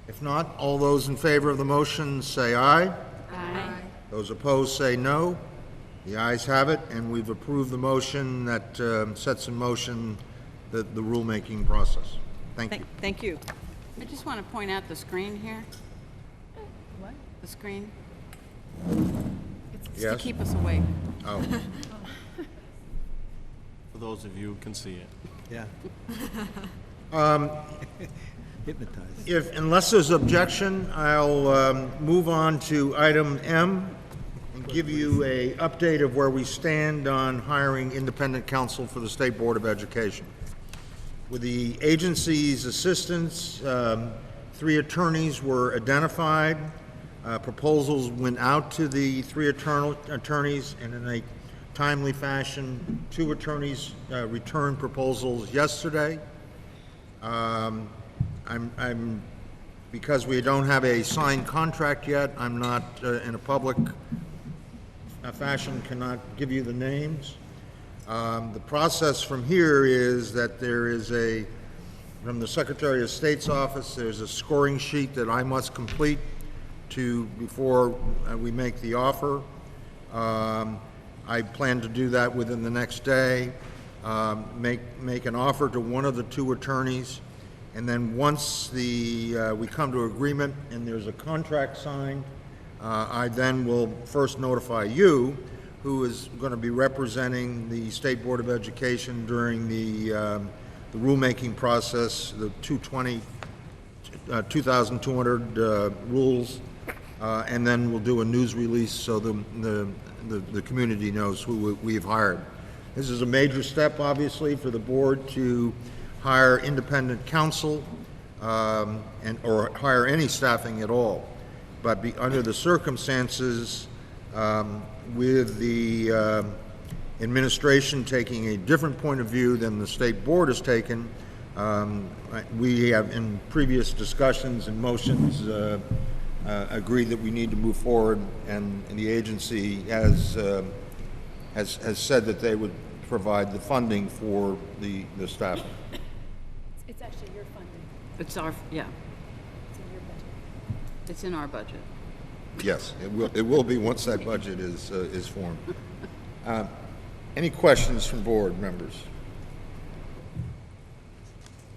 If not, all those in favor of the motion say aye. Aye. Those opposed say no. The ayes have it, and we've approved the motion that sets in motion the rulemaking process. Thank you. Thank you. I just want to point out the screen here. What? The screen. It's to Yes? keep us awake. Oh, For those of you who can see it. Yeah. Hypnotized. unless there's objection, I'll move on to item M and give you a update of where we stand on hiring independent counsel for the State Board of Education. With the agency's assistance, 3 attorneys were identified. Proposals went out to the 3 attorneys, and in a timely fashion, 2 attorneys returned proposals yesterday. Because we don't have a signed contract yet, I'm not in a public fashion, cannot give you the names. The process from here is that there is from the Secretary of State's office, there's a scoring sheet that I must complete before we make the offer. I plan to do that within the next day, make an offer to one of the 2 attorneys, and then once we come to agreement and there's a contract signed, I then will first notify you, who is going to be representing the State Board of Education during the rulemaking process, the 2,200 rules, and then we'll do a news release so the community knows who we've hired. This is a major step, obviously, for the board to hire independent counsel or hire any staffing at all. But under the circumstances, with the administration taking a different point of view than the State Board has taken, we have, in previous discussions and motions, agreed that we need to move forward, and the agency has said that they would provide the funding for the staff. It's actually your funding. It's our, yeah. It's in your budget. It's in our budget. Yes, it will be once that budget is formed. Any questions from board members?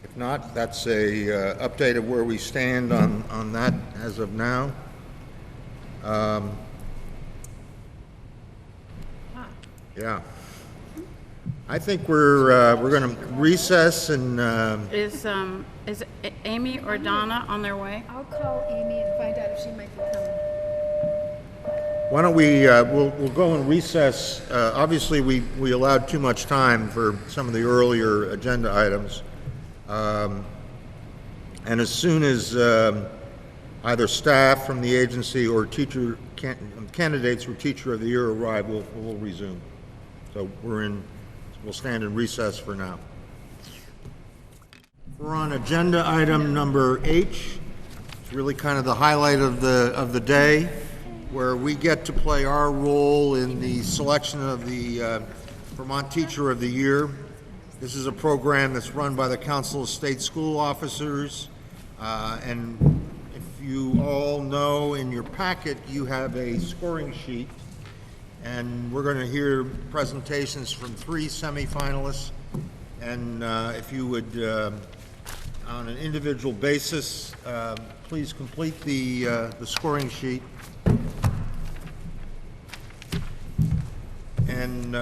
If not, that's a update of where we stand on that as of now. Yeah. I think we're going to recess and Is Amy or Donna on their way? I'll call Amy and find out if she might be coming. why don't we we'll go and recess. Obviously, we allowed too much time for some of the earlier agenda items, and as soon as either staff from the agency or candidates for Teacher of the Year arrive, we'll resume. So we'll stand in recess for now. We're on agenda item number H. It's really kind of the highlight of the day, where we get to play our role in the selection of the Vermont Teacher of the Year. This is a program that's run by the Council of State School Officers, and if you all know, in your packet you have a scoring sheet, and we're going to hear presentations from 3 semifinalists, and if you would, on an individual basis, please complete the scoring sheet. And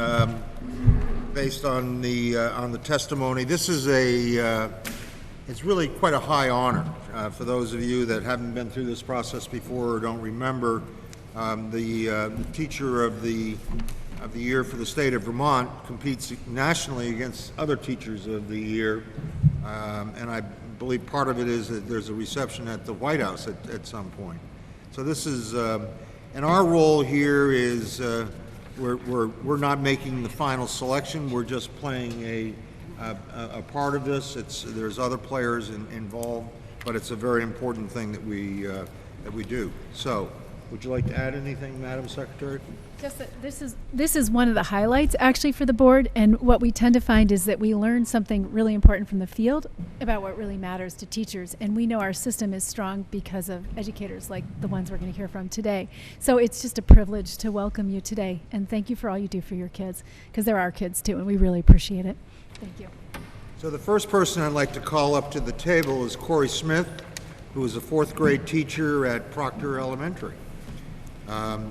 based on the testimony, this is it's really quite a high honor. For those of you that haven't been through this process before or don't remember, the Teacher of the Year for the state of Vermont competes nationally against other Teachers of the Year, and I believe part of it is that there's a reception at the White House at some point. So this is, and our role here is we're not making the final selection. We're just playing a part of this. There's other players involved, but it's a very important thing that we do. So Would you like to add anything, Madam Secretary? Just that this is one of the highlights actually for the board, and what we tend to find is that we learn something really important from the field about what really matters to teachers, and we know our system is strong because of educators like the ones we're going to hear from today. So it's just a privilege to welcome you today, and thank you for all you do for your kids, because they're our kids too, and we really appreciate it. Thank you. So the first person I'd like to call up to the table is Corey Smith, who is a 4th grade teacher at Proctor Elementary.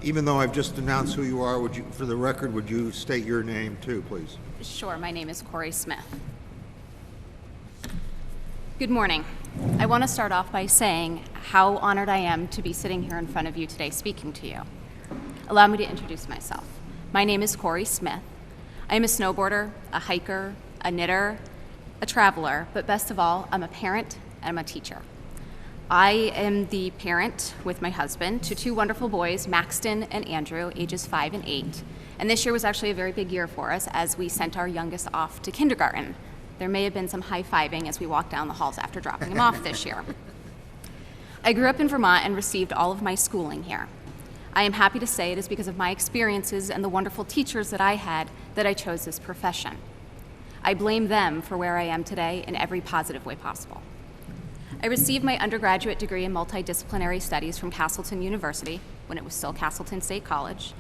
Even though I've just announced who you are, would you, for the record, would you state your name too, please? Sure, my name is Corey Smith. Good morning. I want to start off by saying how honored I am to be sitting here in front of you today speaking to you. Allow me to introduce myself. My name is Corey Smith. I am a snowboarder, a hiker, a knitter, a traveler, but best of all, I'm a parent and I'm a teacher. I am the parent with my husband to 2 wonderful boys, Maxton and Andrew, ages 5 and 8. And this year was actually a very big year for us as we sent our youngest off to kindergarten. There may have been some high-fiving as we walked down the halls after dropping him off this year. I grew up in Vermont and received all of my schooling here. I am happy to say it is because of my experiences and the wonderful teachers that I had that I chose this profession. I blame them for where I am today in every positive way possible. I received my undergraduate degree in multidisciplinary studies from Castleton University, when it was still Castleton State College,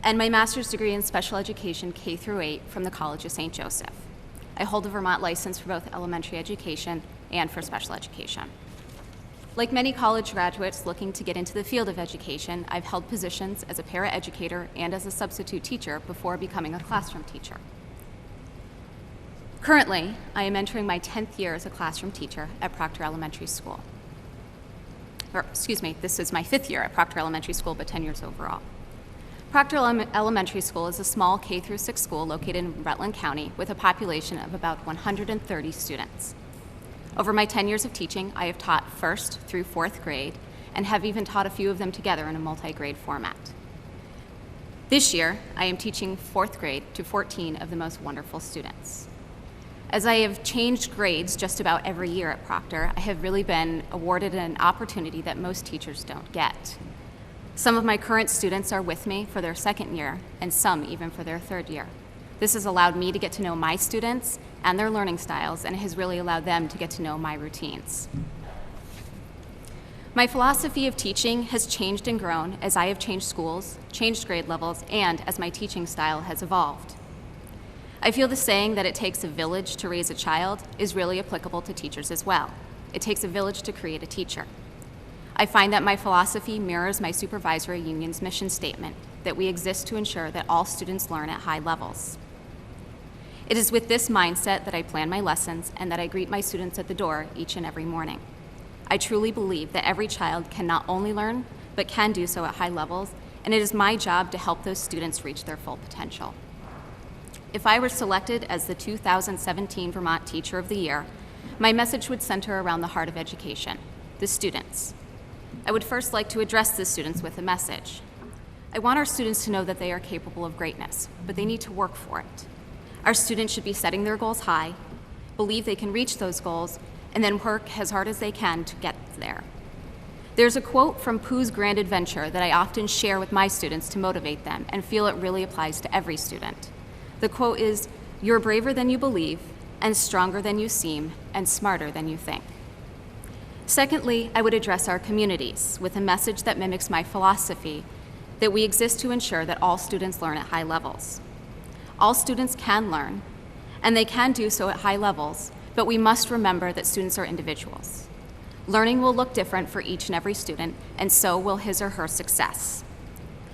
and my master's degree in special education K through 8 from the College of St. Joseph. I hold a Vermont license for both elementary education and for special education. Like many college graduates looking to get into the field of education, I've held positions as a paraeducator and as a substitute teacher before becoming a classroom teacher. Currently, I am entering my 10th year as a classroom teacher at Proctor Elementary School. This is my 5th year at Proctor Elementary School, but 10 years overall. Proctor Elementary School is a small K through 6 school located in Rutland County with a population of about 130 students. Over my 10 years of teaching, I have taught 1st through 4th grade and have even taught a few of them together in a multi-grade format. This year, I am teaching 4th grade to 14 of the most wonderful students. As I have changed grades just about every year at Proctor, I have really been awarded an opportunity that most teachers don't get. Some of my current students are with me for their 2nd year, and some even for their 3rd year. This has allowed me to get to know my students and their learning styles, and it has really allowed them to get to know my routines. My philosophy of teaching has changed and grown as I have changed schools, changed grade levels, and as my teaching style has evolved. I feel the saying that it takes a village to raise a child is really applicable to teachers as well. It takes a village to create a teacher. I find that my philosophy mirrors my supervisory union's mission statement, that we exist to ensure that all students learn at high levels. It is with this mindset that I plan my lessons and that I greet my students at the door each and every morning. I truly believe that every child can not only learn, but can do so at high levels, and it is my job to help those students reach their full potential. If I were selected as the 2017 Vermont Teacher of the Year, my message would center around the heart of education, the students. I would first like to address the students with a message. I want our students to know that they are capable of greatness, but they need to work for it. Our students should be setting their goals high, believe they can reach those goals, and then work as hard as they can to get there. There's a quote from Pooh's Grand Adventure that I often share with my students to motivate them and feel it really applies to every student. The quote is, "You're braver than you believe, and stronger than you seem, and smarter than you think." Secondly, I would address our communities with a message that mimics my philosophy, that we exist to ensure that all students learn at high levels. All students can learn, and they can do so at high levels, but we must remember that students are individuals. Learning will look different for each and every student, and so will his or her success.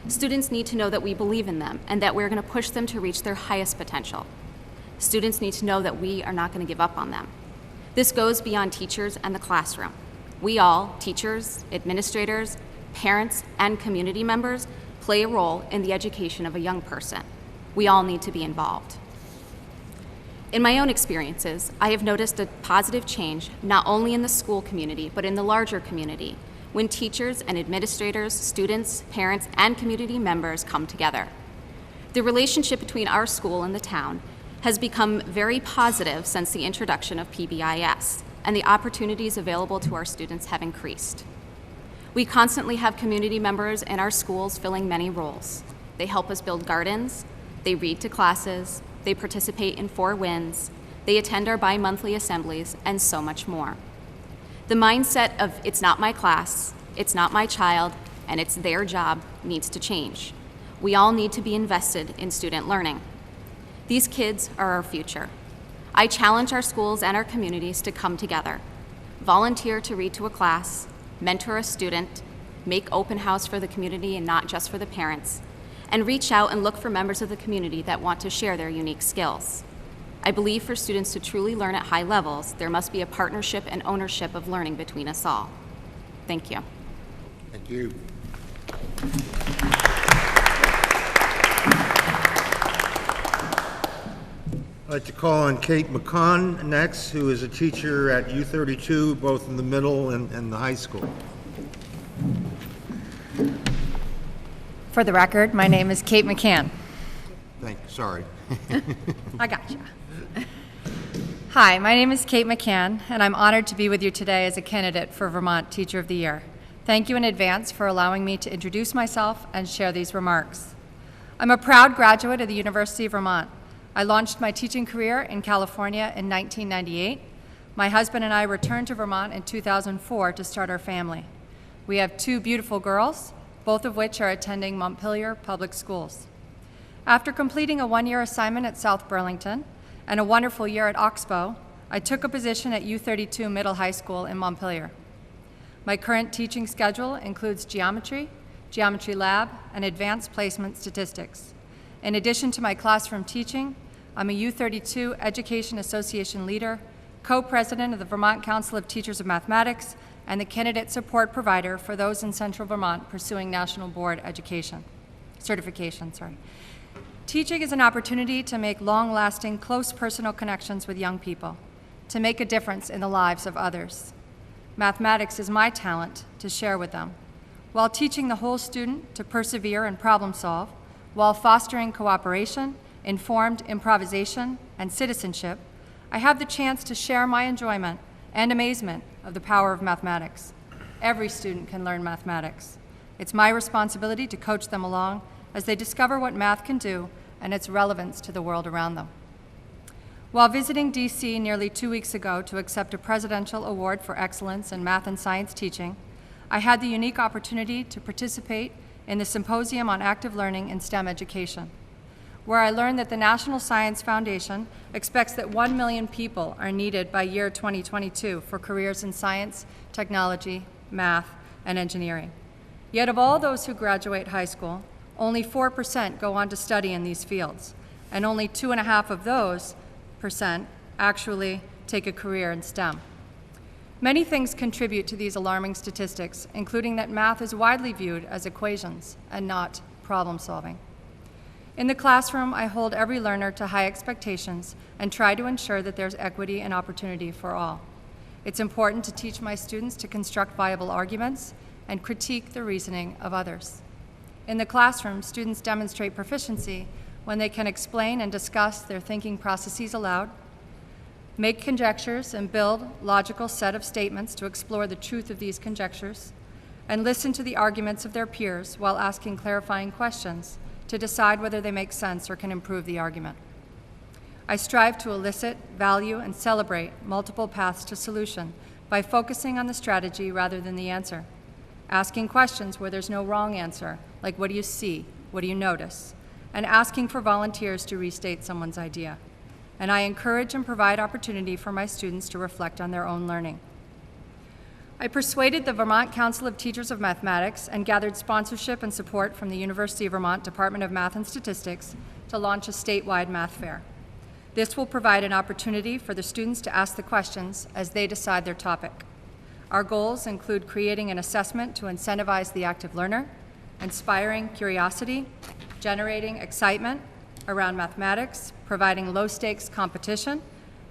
Students need to know that we believe in them and that we're going to push them to reach their highest potential. Students need to know that we are not going to give up on them. This goes beyond teachers and the classroom. We all, teachers, administrators, parents, and community members, play a role in the education of a young person. We all need to be involved. In my own experiences, I have noticed a positive change not only in the school community, but in the larger community, when teachers and administrators, students, parents, and community members come together. The relationship between our school and the town has become very positive since the introduction of PBIS, and the opportunities available to our students have increased. We constantly have community members in our schools filling many roles. They help us build gardens, they read to classes, they participate in 4 Winds, they attend our bi-monthly assemblies, and so much more. The mindset of it's not my class, it's not my child, and it's their job needs to change. We all need to be invested in student learning. These kids are our future. I challenge our schools and our communities to come together, volunteer to read to a class, mentor a student, make open house for the community and not just for the parents, and reach out and look for members of the community that want to share their unique skills. I believe for students to truly learn at high levels, there must be a partnership and ownership of learning between us all. Thank you. Thank you. I'd like to call on Kate McCann next, who is a teacher at U32, both in the middle and the high school. For the record, my name is Kate McCann. Sorry. I gotcha. Hi, my name is Kate McCann, and I'm honored to be with you today as a candidate for Vermont Teacher of the Year. Thank you in advance for allowing me to introduce myself and share these remarks. I'm a proud graduate of the University of Vermont. I launched my teaching career in California in 1998. My husband and I returned to Vermont in 2004 to start our family. We have 2 beautiful girls, both of which are attending Montpelier Public Schools. After completing a 1-year assignment at South Burlington and a wonderful year at Oxbow, I took a position at U32 Middle High School in Montpelier. My current teaching schedule includes geometry, geometry lab, and advanced placement statistics. In addition to my classroom teaching, I'm a U32 Education Association leader, co-president of the Vermont Council of Teachers of Mathematics, and the candidate support provider for those in Central Vermont pursuing National Board certification. Teaching is an opportunity to make long-lasting, close personal connections with young people, to make a difference in the lives of others. Mathematics is my talent to share with them. While teaching the whole student to persevere and problem solve, while fostering cooperation, informed improvisation, and citizenship, I have the chance to share my enjoyment and amazement of the power of mathematics. Every student can learn mathematics. It's my responsibility to coach them along as they discover what math can do and its relevance to the world around them. While visiting DC nearly 2 weeks ago to accept a Presidential Award for Excellence in Math and Science Teaching, I had the unique opportunity to participate in the Symposium on Active Learning in STEM Education, where I learned that the National Science Foundation expects that 1 million people are needed by year 2022 for careers in science, technology, math, and engineering. Yet of all those who graduate high school, only 4% go on to study in these fields, and only 2.5% of those actually take a career in STEM. Many things contribute to these alarming statistics, including that math is widely viewed as equations and not problem solving. In the classroom, I hold every learner to high expectations and try to ensure that there's equity and opportunity for all. It's important to teach my students to construct viable arguments and critique the reasoning of others. In the classroom, students demonstrate proficiency when they can explain and discuss their thinking processes aloud, make conjectures and build logical set of statements to explore the truth of these conjectures, and listen to the arguments of their peers while asking clarifying questions to decide whether they make sense or can improve the argument. I strive to elicit, value, and celebrate multiple paths to solution by focusing on the strategy rather than the answer, asking questions where there's no wrong answer, like what do you see, what do you notice, and asking for volunteers to restate someone's idea. And I encourage and provide opportunity for my students to reflect on their own learning. I persuaded the Vermont Council of Teachers of Mathematics and gathered sponsorship and support from the University of Vermont Department of Math and Statistics to launch a statewide math fair. This will provide an opportunity for the students to ask the questions as they decide their topic. Our goals include creating an assessment to incentivize the active learner, inspiring curiosity, generating excitement around mathematics, providing low-stakes competition,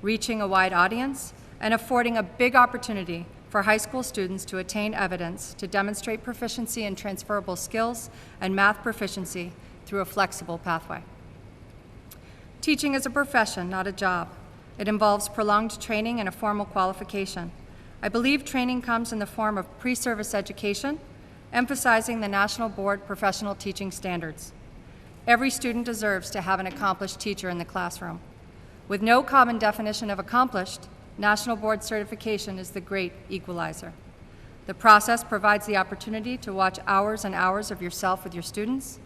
reaching a wide audience, and affording a big opportunity for high school students to attain evidence to demonstrate proficiency in transferable skills and math proficiency through a flexible pathway. Teaching is a profession, not a job. It involves prolonged training and a formal qualification. I believe training comes in the form of pre-service education, emphasizing the National Board Professional Teaching Standards. Every student deserves to have an accomplished teacher in the classroom. With no common definition of accomplished, National Board certification is the great equalizer. The process provides the opportunity to watch hours and hours of yourself with your students,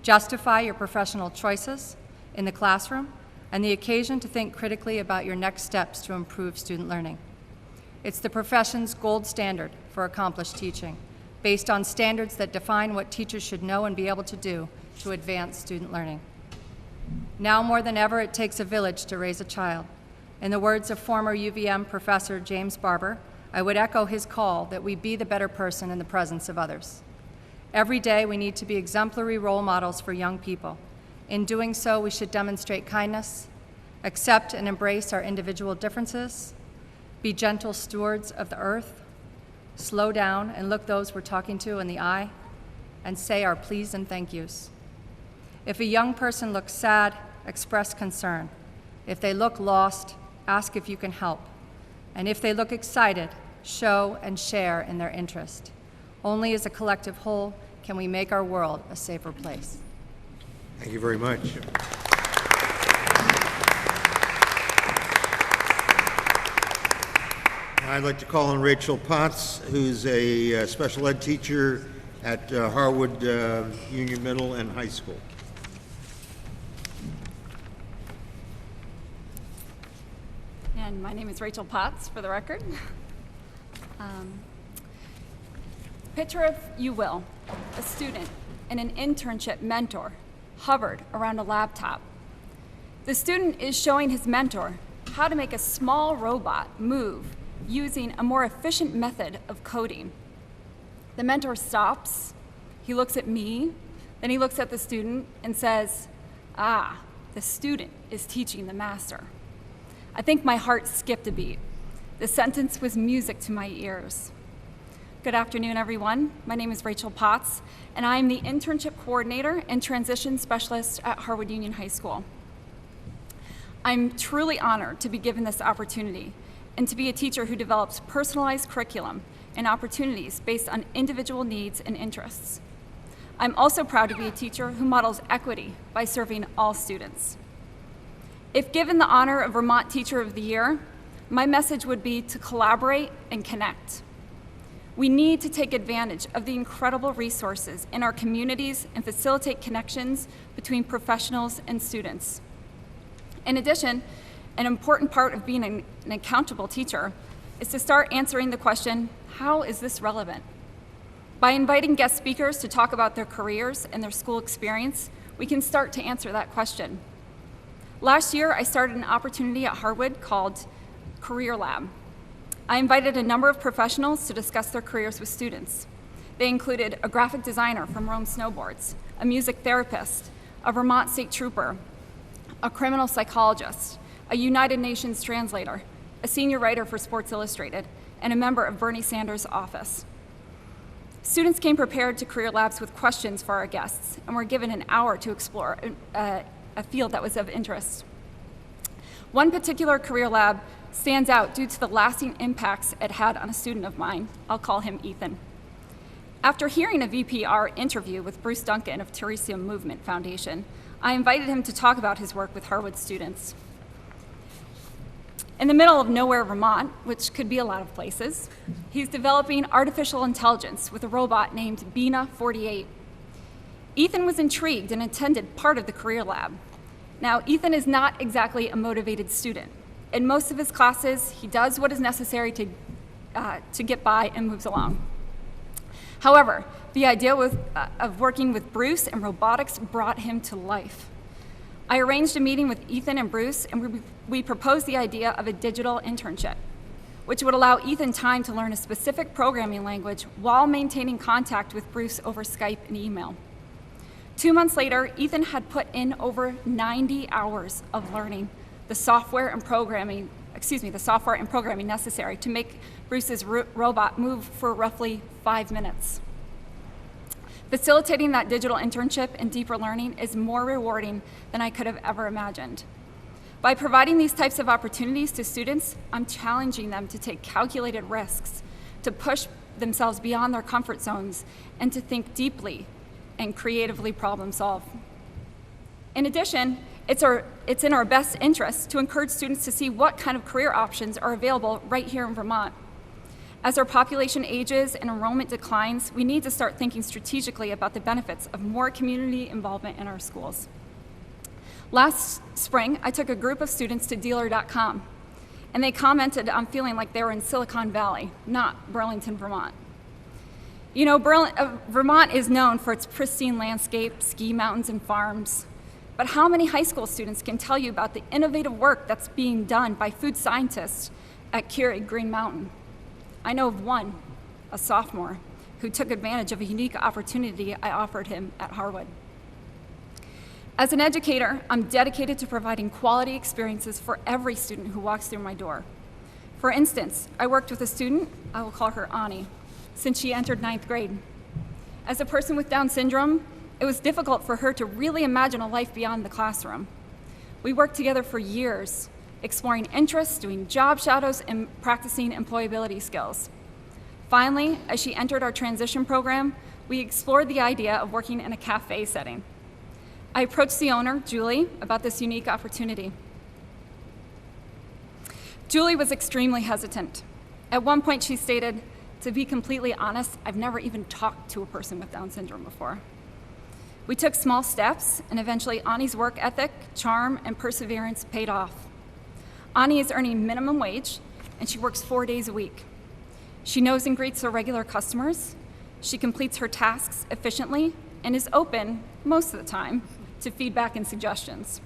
justify your professional choices in the classroom, and the occasion to think critically about your next steps to improve student learning. It's the profession's gold standard for accomplished teaching, based on standards that define what teachers should know and be able to do to advance student learning. Now more than ever, it takes a village to raise a child. In the words of former UVM professor James Barber, I would echo his call that we be the better person in the presence of others. Every day, we need to be exemplary role models for young people. In doing so, we should demonstrate kindness, accept and embrace our individual differences, be gentle stewards of the earth, slow down and look those we're talking to in the eye, and say our please and thank yous. If a young person looks sad, express concern. If they look lost, ask if you can help. And if they look excited, show and share in their interest. Only as a collective whole can we make our world a safer place. Thank you very much. I'd like to call on Rachel Potts, who's a special ed teacher at Harwood Union Middle and High School. And my name is Rachel Potts, for the record. Picture, if you will, a student and an internship mentor hovered around a laptop. The student is showing his mentor how to make a small robot move using a more efficient method of coding. The mentor stops, he looks at me, then he looks at the student and says, "Ah, the student is teaching the master." I think my heart skipped a beat. The sentence was music to my ears. Good afternoon, everyone. My name is Rachel Potts, and I am the internship coordinator and transition specialist at Harwood Union High School. I'm truly honored to be given this opportunity and to be a teacher who develops personalized curriculum and opportunities based on individual needs and interests. I'm also proud to be a teacher who models equity by serving all students. If given the honor of Vermont Teacher of the Year, my message would be to collaborate and connect. We need to take advantage of the incredible resources in our communities and facilitate connections between professionals and students. In addition, an important part of being an accountable teacher is to start answering the question, how is this relevant? By inviting guest speakers to talk about their careers and their school experience, we can start to answer that question. Last year, I started an opportunity at Harwood called Career Lab. I invited a number of professionals to discuss their careers with students. They included a graphic designer from Rome Snowboards, a music therapist, a Vermont State Trooper, a criminal psychologist, a United Nations translator, a senior writer for Sports Illustrated, and a member of Bernie Sanders' office. Students came prepared to Career Labs with questions for our guests and were given an hour to explore a field that was of interest. One particular Career Lab stands out due to the lasting impacts it had on a student of mine. I'll call him Ethan. After hearing a VPR interview with Bruce Duncan of Teresium Movement Foundation, I invited him to talk about his work with Harwood students. In the middle of nowhere, Vermont, which could be a lot of places, he's developing artificial intelligence with a robot named Bina 48. Ethan was intrigued and attended part of the Career Lab. Now, Ethan is not exactly a motivated student. In most of his classes, he does what is necessary to get by and moves along. However, the idea of working with Bruce and robotics brought him to life. I arranged a meeting with Ethan and Bruce, and we proposed the idea of a digital internship, which would allow Ethan time to learn a specific programming language while maintaining contact with Bruce over Skype and email. 2 months later, Ethan had put in over 90 hours of learning the software and programming necessary to make Bruce's robot move for roughly 5 minutes. Facilitating that digital internship and deeper learning is more rewarding than I could have ever imagined. By providing these types of opportunities to students, I'm challenging them to take calculated risks, to push themselves beyond their comfort zones and to think deeply and creatively problem solve. In addition, it's in our best interest to encourage students to see what kind of career options are available right here in Vermont. As our population ages and enrollment declines, we need to start thinking strategically about the benefits of more community involvement in our schools. Last spring, I took a group of students to dealer.com, and they commented on feeling like they were in Silicon Valley, not Burlington, Vermont. You know, Vermont is known for its pristine landscape, ski mountains, and farms. But how many high school students can tell you about the innovative work that's being done by food scientists at Keurig Green Mountain? I know of one, a sophomore, who took advantage of a unique opportunity I offered him at Harwood. As an educator, I'm dedicated to providing quality experiences for every student who walks through my door. For instance, I worked with a student, I will call her Ani, since she entered 9th grade. As a person with Down syndrome, it was difficult for her to really imagine a life beyond the classroom. We worked together for years, exploring interests, doing job shadows, and practicing employability skills. Finally, as she entered our transition program, we explored the idea of working in a cafe setting. I approached the owner, Julie, about this unique opportunity. Julie was extremely hesitant. At one point, she stated, "To be completely honest, I've never even talked to a person with Down syndrome before." We took small steps, and eventually Ani's work ethic, charm, and perseverance paid off. Ani is earning minimum wage, and she works 4 days a week. She knows and greets her regular customers. She completes her tasks efficiently and is open, most of the time, to feedback and suggestions.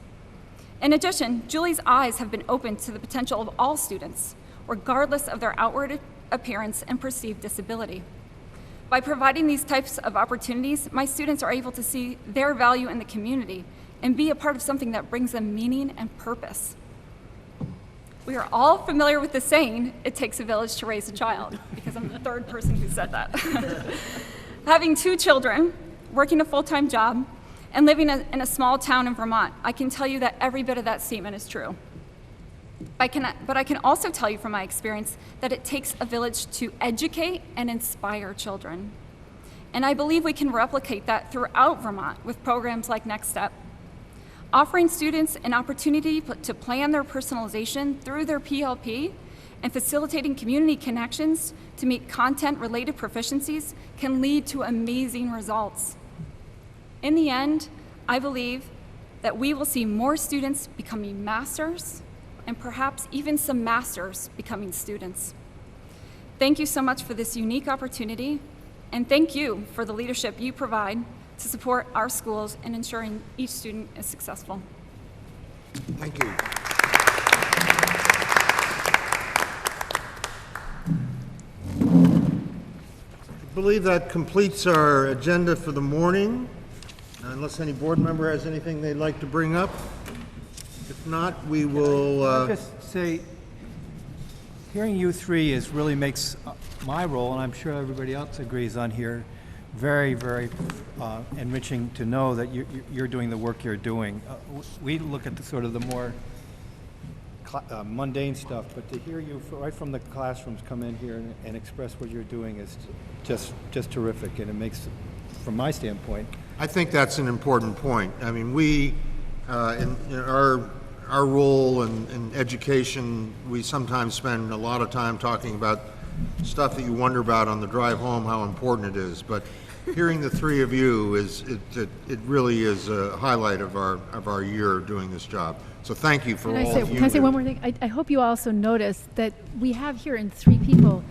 In addition, Julie's eyes have been opened to the potential of all students, regardless of their outward appearance and perceived disability. By providing these types of opportunities, my students are able to see their value in the community and be a part of something that brings them meaning and purpose. We are all familiar with the saying, "It takes a village to raise a child," because I'm the third person who said that. Having 2 children, working a full-time job, and living in a small town in Vermont, I can tell you that every bit of that statement is true. But I can also tell you from my experience that it takes a village to educate and inspire children. And I believe we can replicate that throughout Vermont with programs like Next Step. Offering students an opportunity to plan their personalization through their PLP and facilitating community connections to meet content-related proficiencies can lead to amazing results. In the end, I believe that we will see more students becoming masters and perhaps even some masters becoming students. Thank you so much for this unique opportunity, and thank you for the leadership you provide to support our schools in ensuring each student is successful. Thank you. I believe that completes our agenda for the morning. Unless any board member has anything they'd like to bring up. If not, we will... I'll just say, hearing you three really makes my role, and I'm sure everybody else agrees on here, very, very enriching to know that you're doing the work you're doing. We look at the sort of the more mundane stuff, but to hear you right from the classrooms come in here and express what you're doing is just terrific, and it makes, from my standpoint... I think that's an important point. I mean, we, in our role in education, we sometimes spend a lot of time talking about stuff that you wonder about on the drive home, how important it is. But hearing the three of you it really is a highlight of our year doing this job. So thank you for all of you. Can I say one more thing? I hope you also notice that we have here in 3 people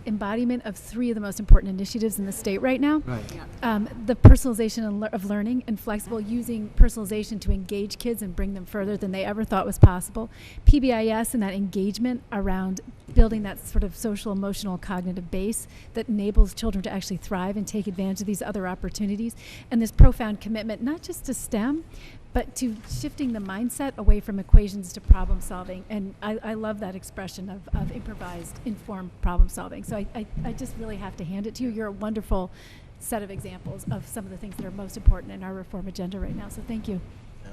embodiment of 3 of the most important initiatives in the state right now. Right. The personalization of learning and flexible using personalization to engage kids and bring them further than they ever thought was possible. PBIS and that engagement around building that sort of social, emotional, cognitive base that enables children to actually thrive and take advantage of these other opportunities. And this profound commitment, not just to STEM, but to shifting the mindset away from equations to problem solving. And I love that expression of improvised, informed problem solving. So I just really have to hand it to you. You're a wonderful set of examples of some of the things that are most important in our reform agenda right now. So thank you. Yeah,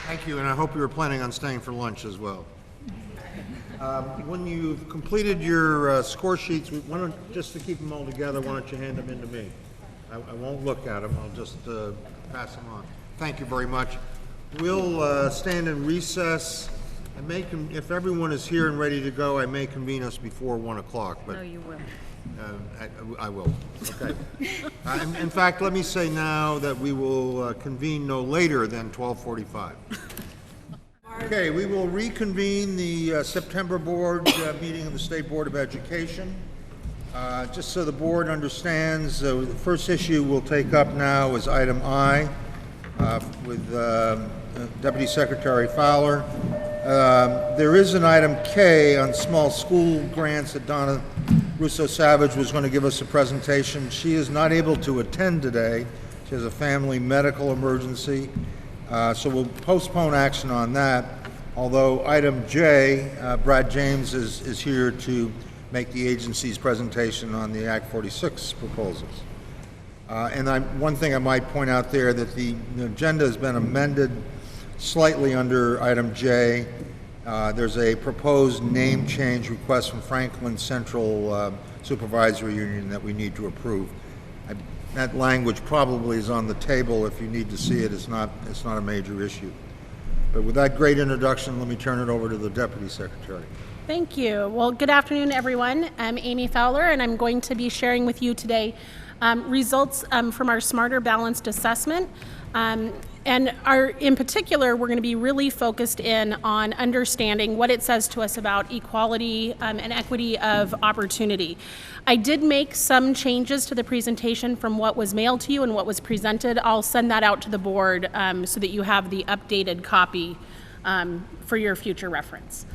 thank you. Thank you, and I hope you were planning on staying for lunch as well. When you've completed your score sheets, just to keep them all together, why don't you hand them in to me? I won't look at them, I'll just pass them on. Thank you very much. We'll stand in recess. If everyone is here and ready to go, I may convene us before 1 o'clock, but... No, you will. I will, okay. In fact, let me say now that we will convene no later than 12:45. Okay, we will reconvene the September board meeting of the State Board of Education. Just so the board understands, the first issue we'll take up now is item I with Deputy Secretary Fowler. There is an item K on small school grants that Donna Russo-Savage was going to give us a presentation. She is not able to attend today. She has a family medical emergency. So we'll postpone action on that. Although item J, Brad James is here to make the agency's presentation on the Act 46 proposals. And one thing I might point out there that the agenda has been amended slightly under item J. There's a proposed name change request from Franklin Central Supervisory Union that we need to approve. That language probably is on the table if you need to see it. It's not a major issue. But with that great introduction, let me turn it over to the Deputy Secretary. Thank you. Well, good afternoon, everyone. I'm Amy Fowler, and I'm going to be sharing with you today results from our Smarter Balanced Assessment. In particular, we're going to be really focused in on understanding what it says to us about equality and equity of opportunity. I did make some changes to the presentation from what was mailed to you and what was presented. I'll send that out to the board so that you have the updated copy for your future reference.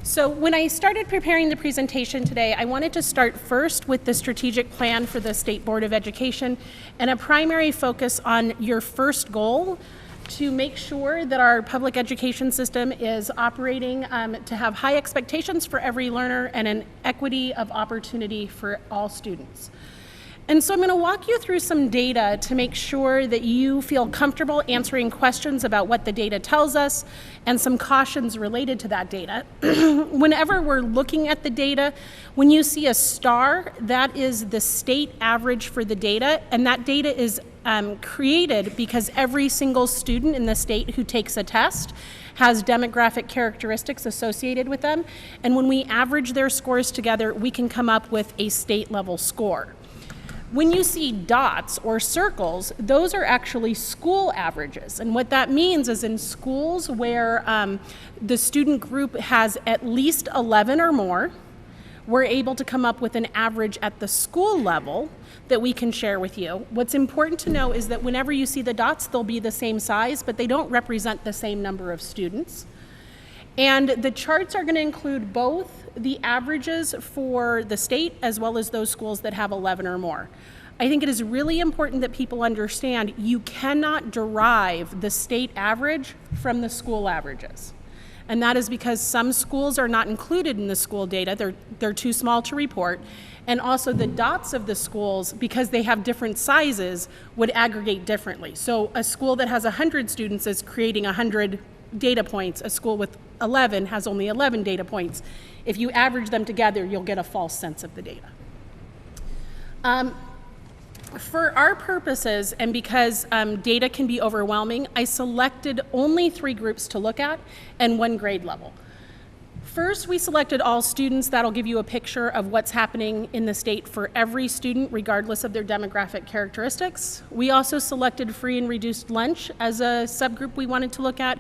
So when I started preparing the presentation today, I wanted to start first with the strategic plan for the State Board of Education and a primary focus on your first goal to make sure that our public education system is operating to have high expectations for every learner and an equity of opportunity for all students. And so I'm going to walk you through some data to make sure that you feel comfortable answering questions about what the data tells us and some cautions related to that data. Whenever we're looking at the data, when you see a star, that is the state average for the data, and that data is created because every single student in the state who takes a test has demographic characteristics associated with them, and when we average their scores together, we can come up with a state level score. When you see dots or circles, those are actually school averages. And what that means is in schools where the student group has at least 11 or more, we're able to come up with an average at the school level that we can share with you. What's important to know is that whenever you see the dots, they'll be the same size, but they don't represent the same number of students. And the charts are going to include both the averages for the state as well as those schools that have 11 or more. I think it is really important that people understand you cannot derive the state average from the school averages. And that is because some schools are not included in the school data. They're too small to report. And also the dots of the schools, because they have different sizes, would aggregate differently. So a school that has 100 students is creating 100 data points. A school with 11 has only 11 data points. If you average them together, you'll get a false sense of the data. For our purposes, and because data can be overwhelming, I selected only 3 groups to look at and 1 grade level. First, we selected all students. That'll give you a picture of what's happening in the state for every student, regardless of their demographic characteristics. We also selected free and reduced lunch as a subgroup we wanted to look at,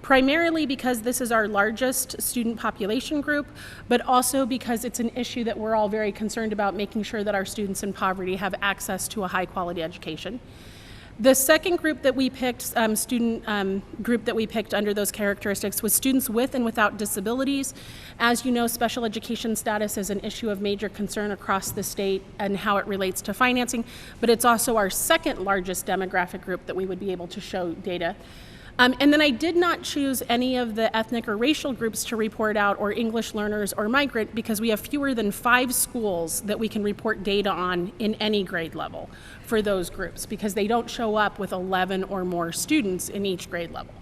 primarily because this is our largest student population group, but also because it's an issue that we're all very concerned about, making sure that our students in poverty have access to a high quality education. The second group that we picked, group that we picked under those characteristics was students with and without disabilities. As you know, special education status is an issue of major concern across the state and how it relates to financing, but it's also our second largest demographic group that we would be able to show data. And then I did not choose any of the ethnic or racial groups to report out, or English learners or migrant, because we have fewer than 5 schools that we can report data on in any grade level for those groups, because they don't show up with 11 or more students in each grade level.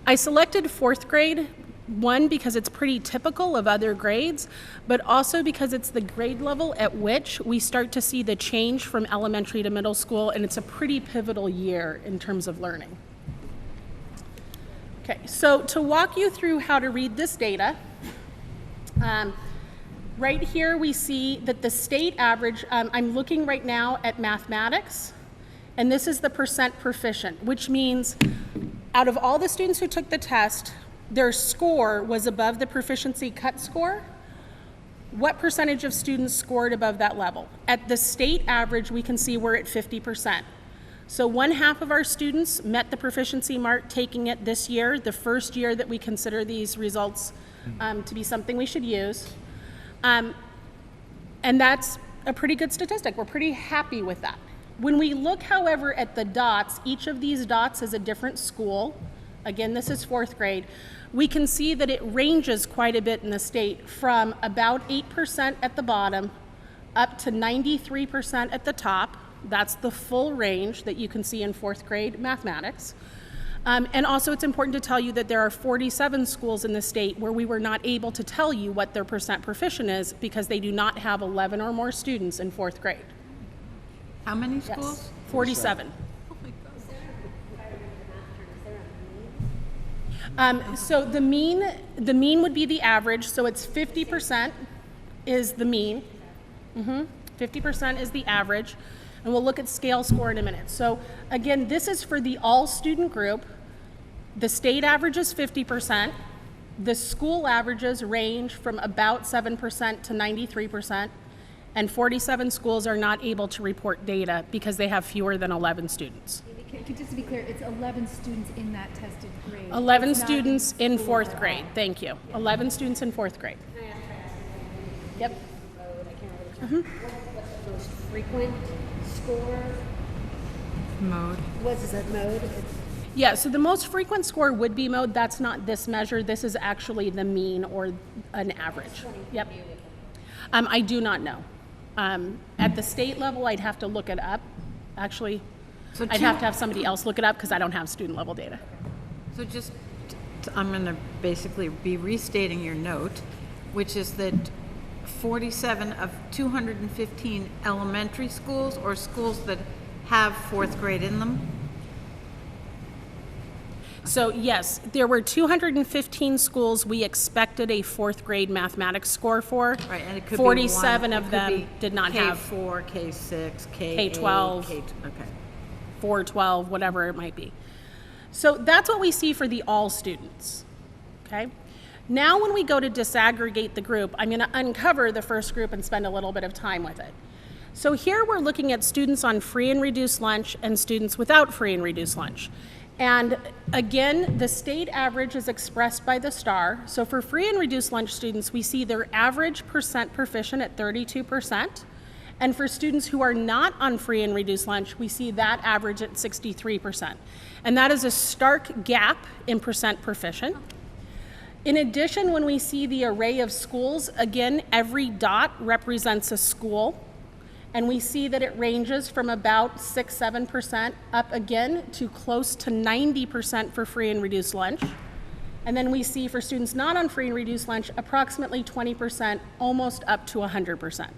I selected fourth grade, one, because it's pretty typical of other grades, but also because it's the grade level at which we start to see the change from elementary to middle school, and it's a pretty pivotal year in terms of learning. Okay, so to walk you through how to read this data, right here we see that the state average, I'm looking right now at mathematics, and this is the percent proficient, which means out of all the students who took the test, their score was above the proficiency cut score. What percentage of students scored above that level? At the state average, we can see we're at 50%. So 1/2 of our students met the proficiency mark taking it this year, the first year that we consider these results to be something we should use. And that's a pretty good statistic. We're pretty happy with that. When we look, however, at the dots, each of these dots is a different school. Again, this is fourth grade. We can see that it ranges quite a bit in the state from about 8% at the bottom up to 93% at the top. That's the full range that you can see in fourth grade mathematics. And also it's important to tell you that there are 47 schools in the state where we were not able to tell you what their percent proficient is because they do not have 11 or more students in fourth grade. How many schools? Yes, 47. So the mean would be the average, so it's 50% is the mean. 50% is the average, and we'll look at scale score in a minute. So again, this is for the all student group. The state average is 50%. The school averages range from about 7% to 93%, and 47 schools are not able to report data because they have fewer than 11 students. Just to be clear, it's 11 students in that tested grade. 11 students in fourth grade, thank you. 11 students in fourth grade. Yep. What's the most frequent score? Mode. What is that mode? Yeah, so the most frequent score would be mode. That's not this measure. This is actually the mean or an average. Yep. I do not know. At the state level, I'd have to look it up. Actually, So I'd have to have somebody else look it up because I don't have student level data. So just, I'm going to basically be restating your note, which is that 47 of 215 elementary schools or schools that have fourth grade in them? So yes, there were 215 schools we expected a fourth grade mathematics score for. Right, and it could 47 be of them did not have K4, K6, K8, K12. okay. 412, whatever it might be. So that's what we see for the all students, okay? Now when we go to disaggregate the group, I'm gonna uncover the first group and spend a little bit of time with it. So here we're looking at students on free and reduced lunch and students without free and reduced lunch. And again, the state average is expressed by the star. So for free and reduced lunch students, we see their average percent proficient at 32%. And for students who are not on free and reduced lunch, we see that average at 63%. And that is a stark gap in percent proficient. In addition, when we see the array of schools, again, every dot represents a school. And we see that it ranges from about 6-7% up again to close to 90% for free and reduced lunch. And then we see for students not on free and reduced lunch, approximately 20%, almost up to 100%.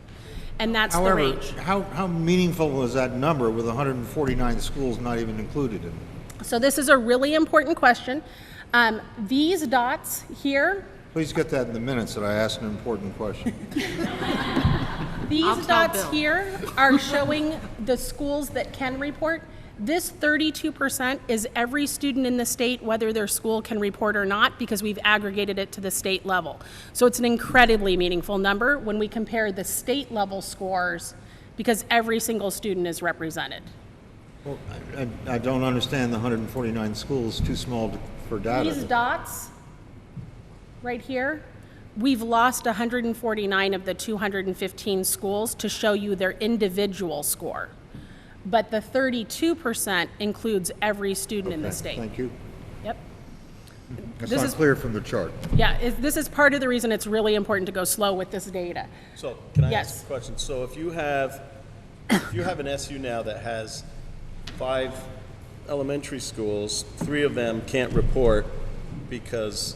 And that's the range. How meaningful was that number with 149 schools not even included in it? So this is a really important question. These dots here. Please get that in the minutes that I asked an important question. These dots here are showing the schools that can report. This 32% is every student in the state, whether their school can report or not, because we've aggregated it to the state level. So it's an incredibly meaningful number when we compare the state level scores, because every single student is represented. Well, I don't understand the 149 schools, too small for data. These dots right here, we've lost 149 of the 215 schools to show you their individual score. But the 32% includes every student in the state. Thank you. Yep. That's not clear from the chart. Yeah, this is part of the reason it's really important to go slow with this data. So can I Yes. ask a question? So if you have an SU now that has 5 elementary schools, 3 of them can't report, because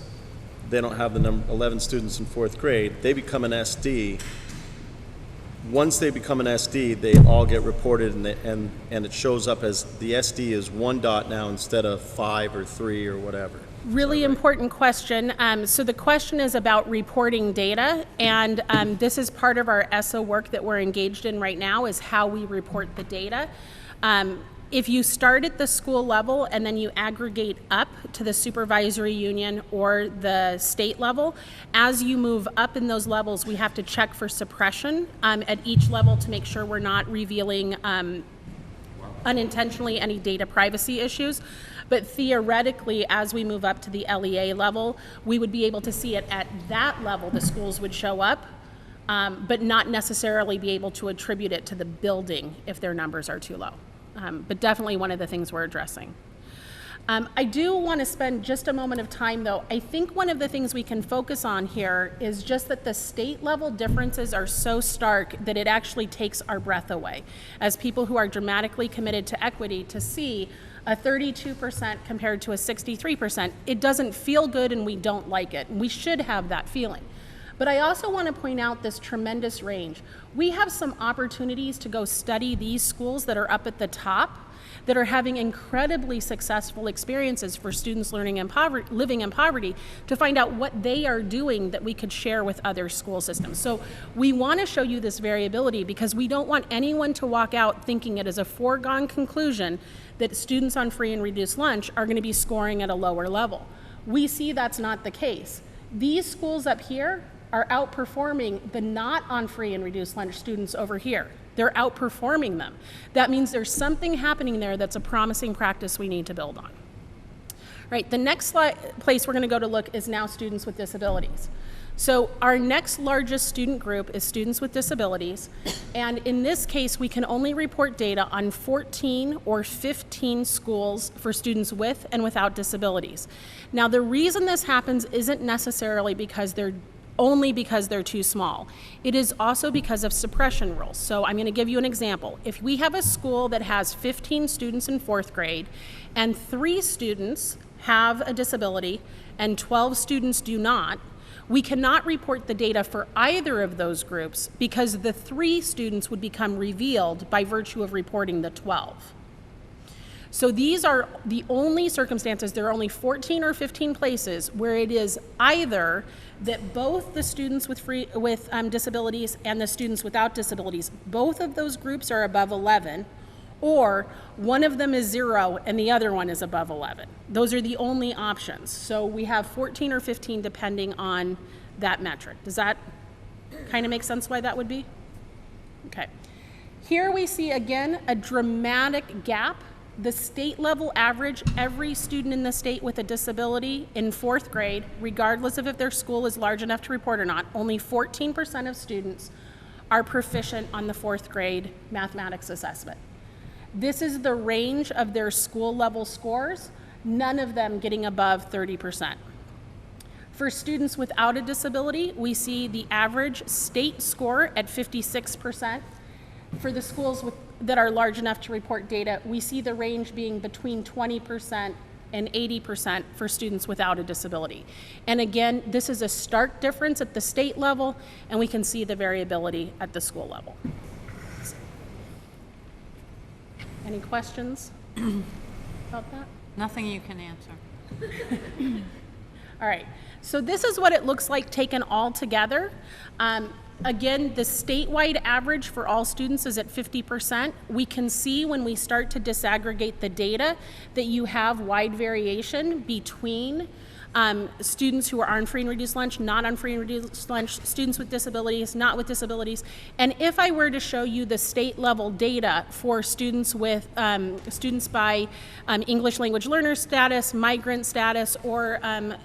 they don't have the number 11 students in 4th grade. They become an SD. Once they become an SD, they all get reported, and it shows up as the SD is 1 dot now instead of 5 or 3 or whatever. Really important question. So the question is about reporting data, and this is part of our ESSA work that we're engaged in right now, is how we report the data. If you start at the school level and then you aggregate up to the supervisory union or the state level, as you move up in those levels, we have to check for suppression at each level to make sure we're not revealing unintentionally any data privacy issues. But theoretically, as we move up to the LEA level, we would be able to see it at that level. The schools would show up, but not necessarily be able to attribute it to the building if their numbers are too low. But definitely one of the things we're addressing. I do want to spend just a moment of time, though. I think one of the things we can focus on here is just that the state level differences are so stark that it actually takes our breath away. As people who are dramatically committed to equity, to see a 32% compared to a 63%, it doesn't feel good and we don't like it. We should have that feeling. But I also want to point out this tremendous range. We have some opportunities to go study these schools that are up at the top, that are having incredibly successful experiences for students living in poverty, to find out what they are doing that we could share with other school systems. So we want to show you this variability because we don't want anyone to walk out thinking it is a foregone conclusion that students on free and reduced lunch are going to be scoring at a lower level. We see that's not the case. These schools up here are outperforming the not on free and reduced lunch students over here. They're outperforming them. That means there's something happening there that's a promising practice we need to build on. Right, the next place we're going to go to look is now students with disabilities. So our next largest student group is students with disabilities, and in this case we can only report data on 14 or 15 schools for students with and without disabilities. Now the reason this happens isn't necessarily because they're too small. It is also because of suppression rules. So I'm going to give you an example. If we have a school that has 15 students in 4th grade and 3 students have a disability and 12 students do not, we cannot report the data for either of those groups because the 3 students would become revealed by virtue of reporting the 12. So these are the only circumstances, there are only 14 or 15 places where it is either that both the students with disabilities and the students without disabilities, both of those groups are above 11, or one of them is 0 and the other one is above 11. Those are the only options. So we have 14 or 15 depending on that metric. Does that kind of make sense why that would be? Okay. Here we see again a dramatic gap. The state level average, every student in the state with a disability in 4th grade, regardless of if their school is large enough to report or not, only 14% of students are proficient on the 4th grade mathematics assessment. This is the range of their school level scores, none of them getting above 30%. For students without a disability, we see the average state score at 56%. For the schools that are large enough to report data, we see the range being between 20% and 80% for students without a disability. And again, this is a stark difference at the state level, and we can see the variability at the school level. Any questions about that? Nothing you can answer. All right, so this is what it looks like taken all together. Again, the statewide average for all students is at 50%. We can see when we start to disaggregate the data that you have wide variation between students who are on free and reduced lunch, not on free and reduced lunch, students with disabilities, not with disabilities. And if I were to show you the state level data for students with students by English language learner status, migrant status, or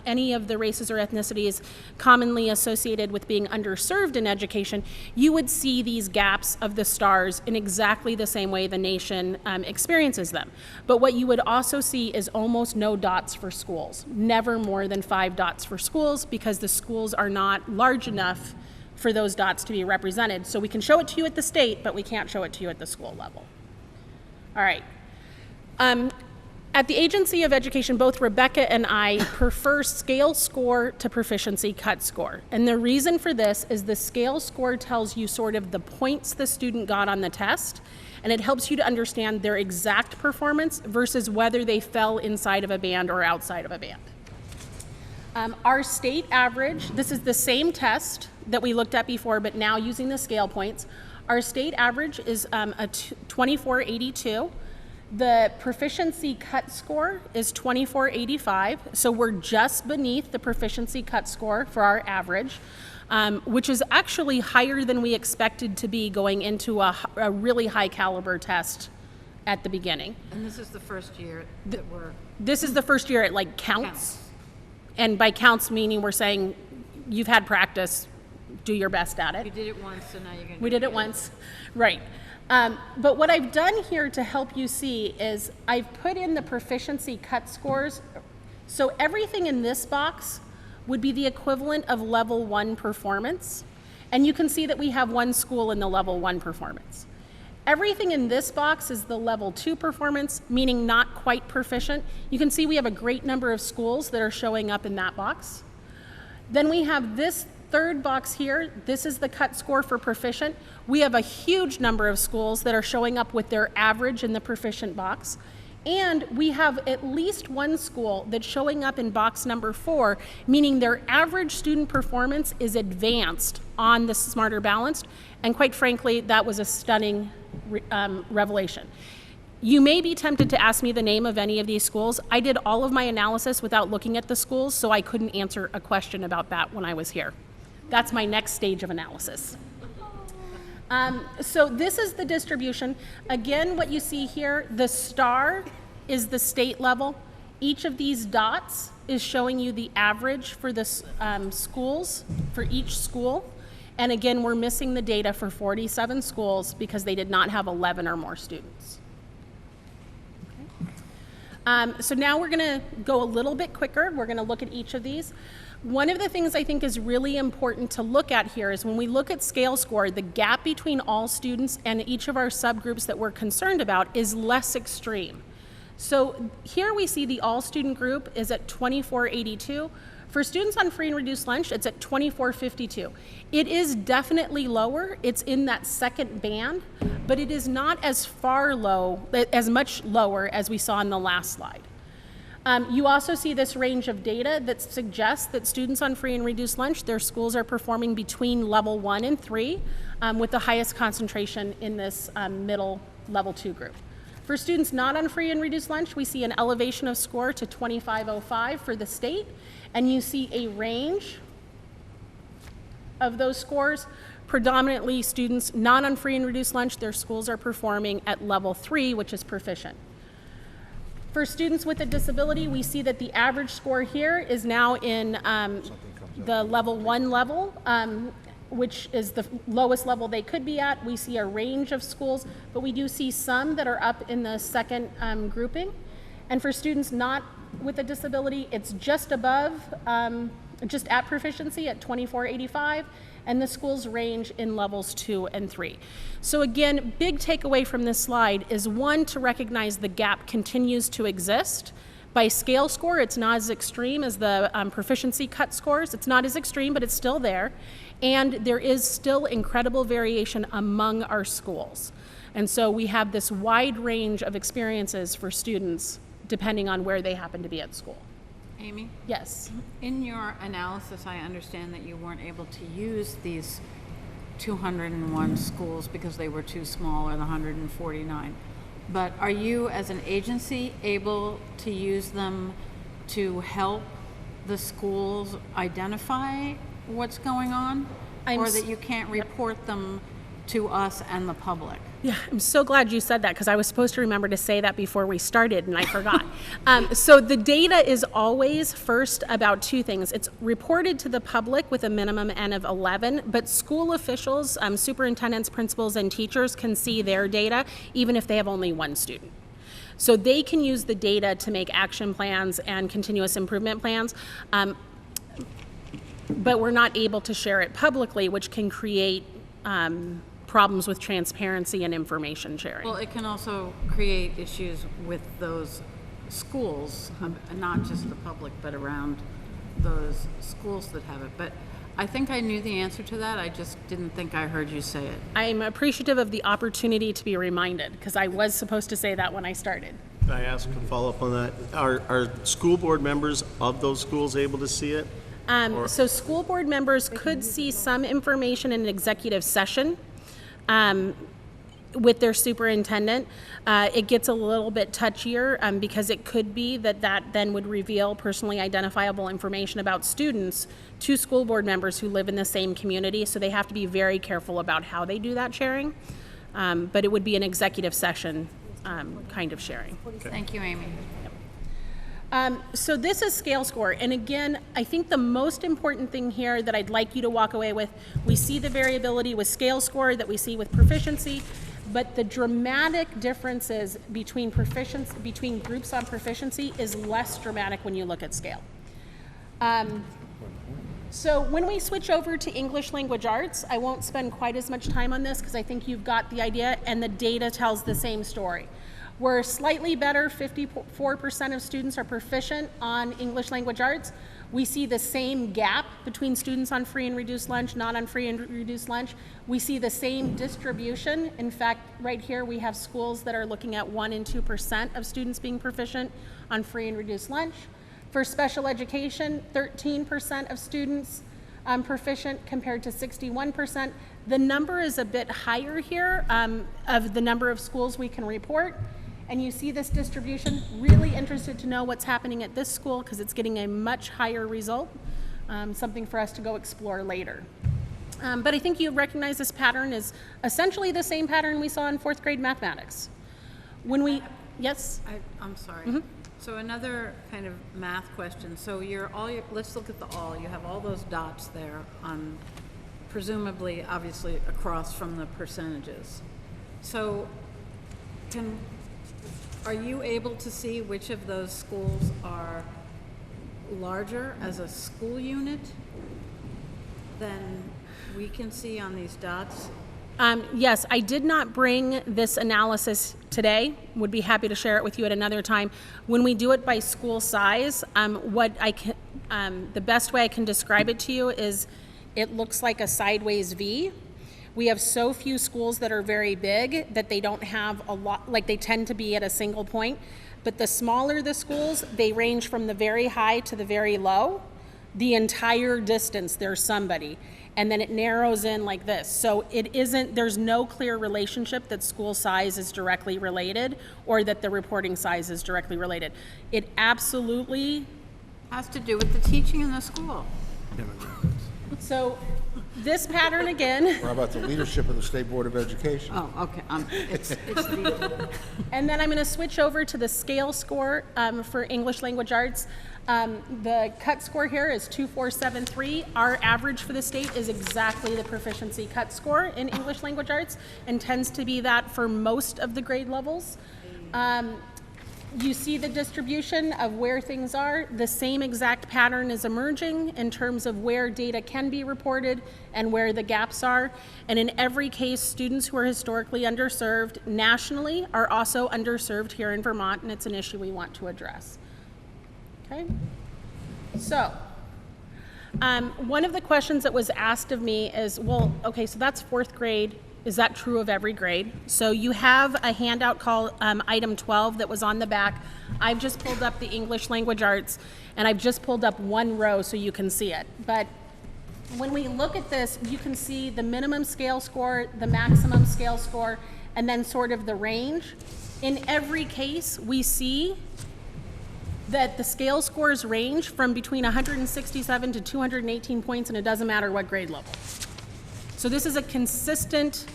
any of the races or ethnicities commonly associated with being underserved in education, you would see these gaps of the stars in exactly the same way the nation experiences them. But what you would also see is almost no dots for schools, never more than 5 dots for schools, because the schools are not large enough for those dots to be represented. So we can show it to you at the state, but we can't show it to you at the school level. All right. At the Agency of Education, both Rebecca and I prefer scale score to proficiency cut score. And the reason for this is the scale score tells you sort of the points the student got on the test, and it helps you to understand their exact performance versus whether they fell inside of a band or outside of a band. Our state average, this is the same test that we looked at before, but now using the scale points. Our state average is a 2482. The proficiency cut score is 2485, so we're just beneath the proficiency cut score for our average, which is actually higher than we expected to be going into a really high caliber test at the beginning. And this is the first year that we're... This is the first year it like counts. And by counts meaning we're saying you've had practice, do your best at it. You did it once, so now you're going to We did it once, right. But what I've done here to help you see is I've put in the proficiency cut scores. So everything in this box would be the equivalent of level 1 performance. And you can see that we have one school in the level 1 performance. Everything in this box is the level 2 performance, meaning not quite proficient. You can see we have a great number of schools that are showing up in that box. Then we have this third box here. This is the cut score for proficient. We have a huge number of schools that are showing up with their average in the proficient box. And we have at least one school that's showing up in box number 4, meaning their average student performance is advanced on the Smarter Balanced. And quite frankly, that was a stunning revelation. You may be tempted to ask me the name of any of these schools. I did all of my analysis without looking at the schools, so I couldn't answer a question about that when I was here. That's my next stage of analysis. So this is the distribution. Again, what you see here, the star is the state level. Each of these dots is showing you the average for the schools, for each school. And again, we're missing the data for 47 schools because they did not have 11 or more students. So now we're going to go a little bit quicker. We're going to look at each of these. One of the things I think is really important to look at here is when we look at scale score, the gap between all students and each of our subgroups that we're concerned about is less extreme. So here we see the all student group is at 2482. For students on free and reduced lunch, it's at 2452. It is definitely lower. It's in that second band, but it is not as much lower as we saw in the last slide. You also see this range of data that suggests that students on free and reduced lunch, their schools are performing between level 1 and 3, with the highest concentration in this middle level 2 group. For students not on free and reduced lunch, we see an elevation of score to 2505 for the state, and you see a range of those scores. Predominantly students not on free and reduced lunch, their schools are performing at level 3, which is proficient. For students with a disability, we see that the average score here is now in the level 1 level, which is the lowest level they could be at. We see a range of schools, but we do see some that are up in the second grouping. And for students not with a disability, it's just above, just at proficiency at 2485, and the schools range in levels 2 and 3. So again, big takeaway from this slide is one, to recognize the gap continues to exist. By scale score, it's not as extreme as the proficiency cut scores. It's not as extreme, but it's still there. And there is still incredible variation among our schools. And so we have this wide range of experiences for students depending on where they happen to be at school. Amy? Yes. In your analysis, I understand that you weren't able to use these 201 schools because they were too small, or the 149. But are you, as an agency, able to use them to help the schools identify what's going on? Or that you can't report them to us and the public? Yeah, I'm so glad you said that, because I was supposed to remember to say that before we started and I forgot. So the data is always first about two things. It's reported to the public with a minimum N of 11, but school officials, superintendents, principals, and teachers can see their data even if they have only one student. So they can use the data to make action plans and continuous improvement plans, but we're not able to share it publicly, which can create problems with transparency and information sharing. Well, it can also create issues with those schools, not just the public, but around those schools that have it. But I think I knew the answer to that. I just didn't think I heard you say it. I'm appreciative of the opportunity to be reminded, because I was supposed to say that when I started. Can I ask a follow-up on that? Are school board members of those schools able to see it? So school board members could see some information in an executive session with their superintendent. It gets a little bit touchier because it could be that then would reveal personally identifiable information about students to school board members who live in the same community. So they have to be very careful about how they do that sharing. But it would be an executive session kind of sharing. Thank you, Amy. So this is scale score, and again, I think the most important thing here that I'd like you to walk away with, we see the variability with scale score that we see with proficiency, but the dramatic differences between groups on proficiency is less dramatic when you look at scale. So when we switch over to English language arts, I won't spend quite as much time on this because I think you've got the idea, and the data tells the same story. We're slightly better, 54% of students are proficient on English language arts. We see the same gap between students on free and reduced lunch, not on free and reduced lunch. We see the same distribution. In fact, right here we have schools that are looking at 1% and 2% of students being proficient on free and reduced lunch. For special education, 13% of students proficient compared to 61%. The number is a bit higher here of the number of schools we can report. And you see this distribution. Really interested to know what's happening at this school because it's getting a much higher result, something for us to go explore later. But I think you recognize this pattern is essentially the same pattern we saw in 4th grade mathematics. When we, yes? I'm sorry. Mm-hmm. So another kind of math question. So let's look at the all. You have all those dots there on, presumably, obviously, across from the percentages. So are you able to see which of those schools are larger as a school unit than we can see on these dots? Yes, I did not bring this analysis today. Would be happy to share it with you at another time. When we do it by school size, the best way I can describe it to you is it looks like a sideways V. We have so few schools that are very big that they don't have a lot, like they tend to be at a single point. But the smaller the schools, they range from the very high to the very low. The entire distance, there's somebody. And then it narrows in like this. So there's no clear relationship that school size is directly related or that the reporting size is directly related. It absolutely has to do with the teaching in the school. So this pattern again. Or how about the leadership of the State Board of Education? Oh, okay. And then I'm going to switch over to the scale score for English language arts. The cut score here is 2473. Our average for the state is exactly the proficiency cut score in English language arts and tends to be that for most of the grade levels. You see the distribution of where things are. The same exact pattern is emerging in terms of where data can be reported and where the gaps are. And in every case, students who are historically underserved nationally are also underserved here in Vermont, and it's an issue we want to address. Okay? So, one of the questions that was asked of me is, well, okay, so that's 4th grade. Is that true of every grade? So you have a handout called item 12 that was on the back. I've just pulled up the English language arts, and I've just pulled up one row so you can see it. But when we look at this, you can see the minimum scale score, the maximum scale score, and then sort of the range. In every case, we see that the scale scores range from between 167 to 218 points, and it doesn't matter what grade level. So this is a consistent,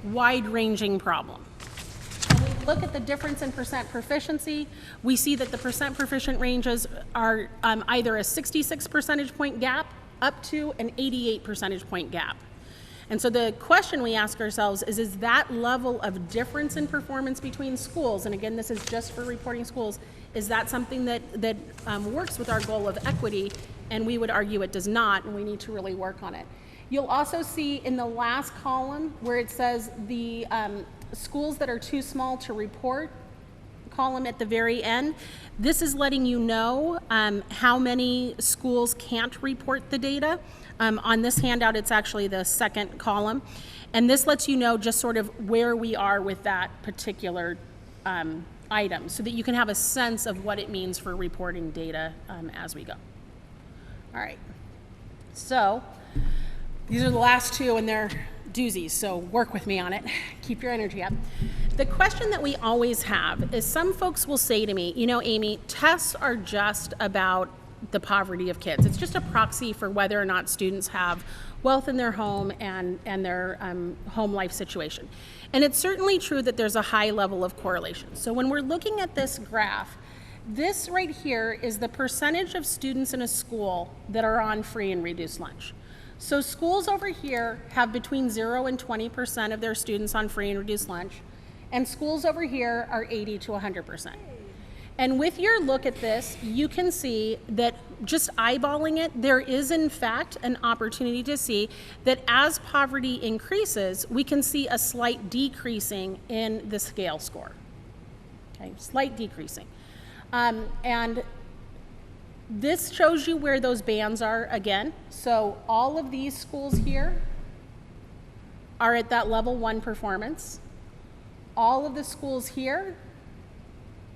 wide-ranging problem. When we look at the difference in percent proficiency, we see that the percent proficient ranges are either a 66 percentage point gap up to an 88 percentage point gap. And so the question we ask ourselves is that level of difference in performance between schools, and again, this is just for reporting schools, is that something that works with our goal of equity? And we would argue it does not, and we need to really work on it. You'll also see in the last column where it says the schools that are too small to report column at the very end, this is letting you know how many schools can't report the data. On this handout, it's actually the second column. And this lets you know just sort of where we are with that particular item, so that you can have a sense of what it means for reporting data as we go. All right. So these are the last two, and they're doozies, so work with me on it. Keep your energy up. The question that we always have is, some folks will say to me, you know, Amy, tests are just about the poverty of kids. It's just a proxy for whether or not students have wealth in their home and their home life situation. And it's certainly true that there's a high level of correlation. So when we're looking at this graph, this right here is the percentage of students in a school that are on free and reduced lunch. So schools over here have between 0 and 20% of their students on free and reduced lunch, and schools over here are 80 to 100%. And with your look at this, you can see that just eyeballing it, there is in fact an opportunity to see that as poverty increases, we can see a slight decreasing in the scale score. Okay, slight decreasing. And this shows you where those bands are again. So all of these schools here are at that level 1 performance. All of the schools here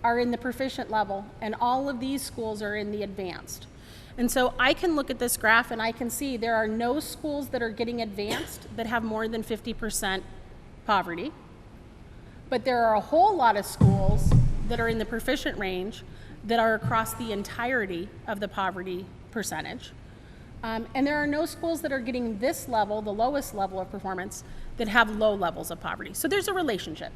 are in the proficient level, and all of these schools are in the advanced. And so I can look at this graph and I can see there are no schools that are getting advanced that have more than 50% poverty, but there are a whole lot of schools that are in the proficient range that are across the entirety of the poverty percentage. And there are no schools that are getting this level, the lowest level of performance, that have low levels of poverty. So there's a relationship.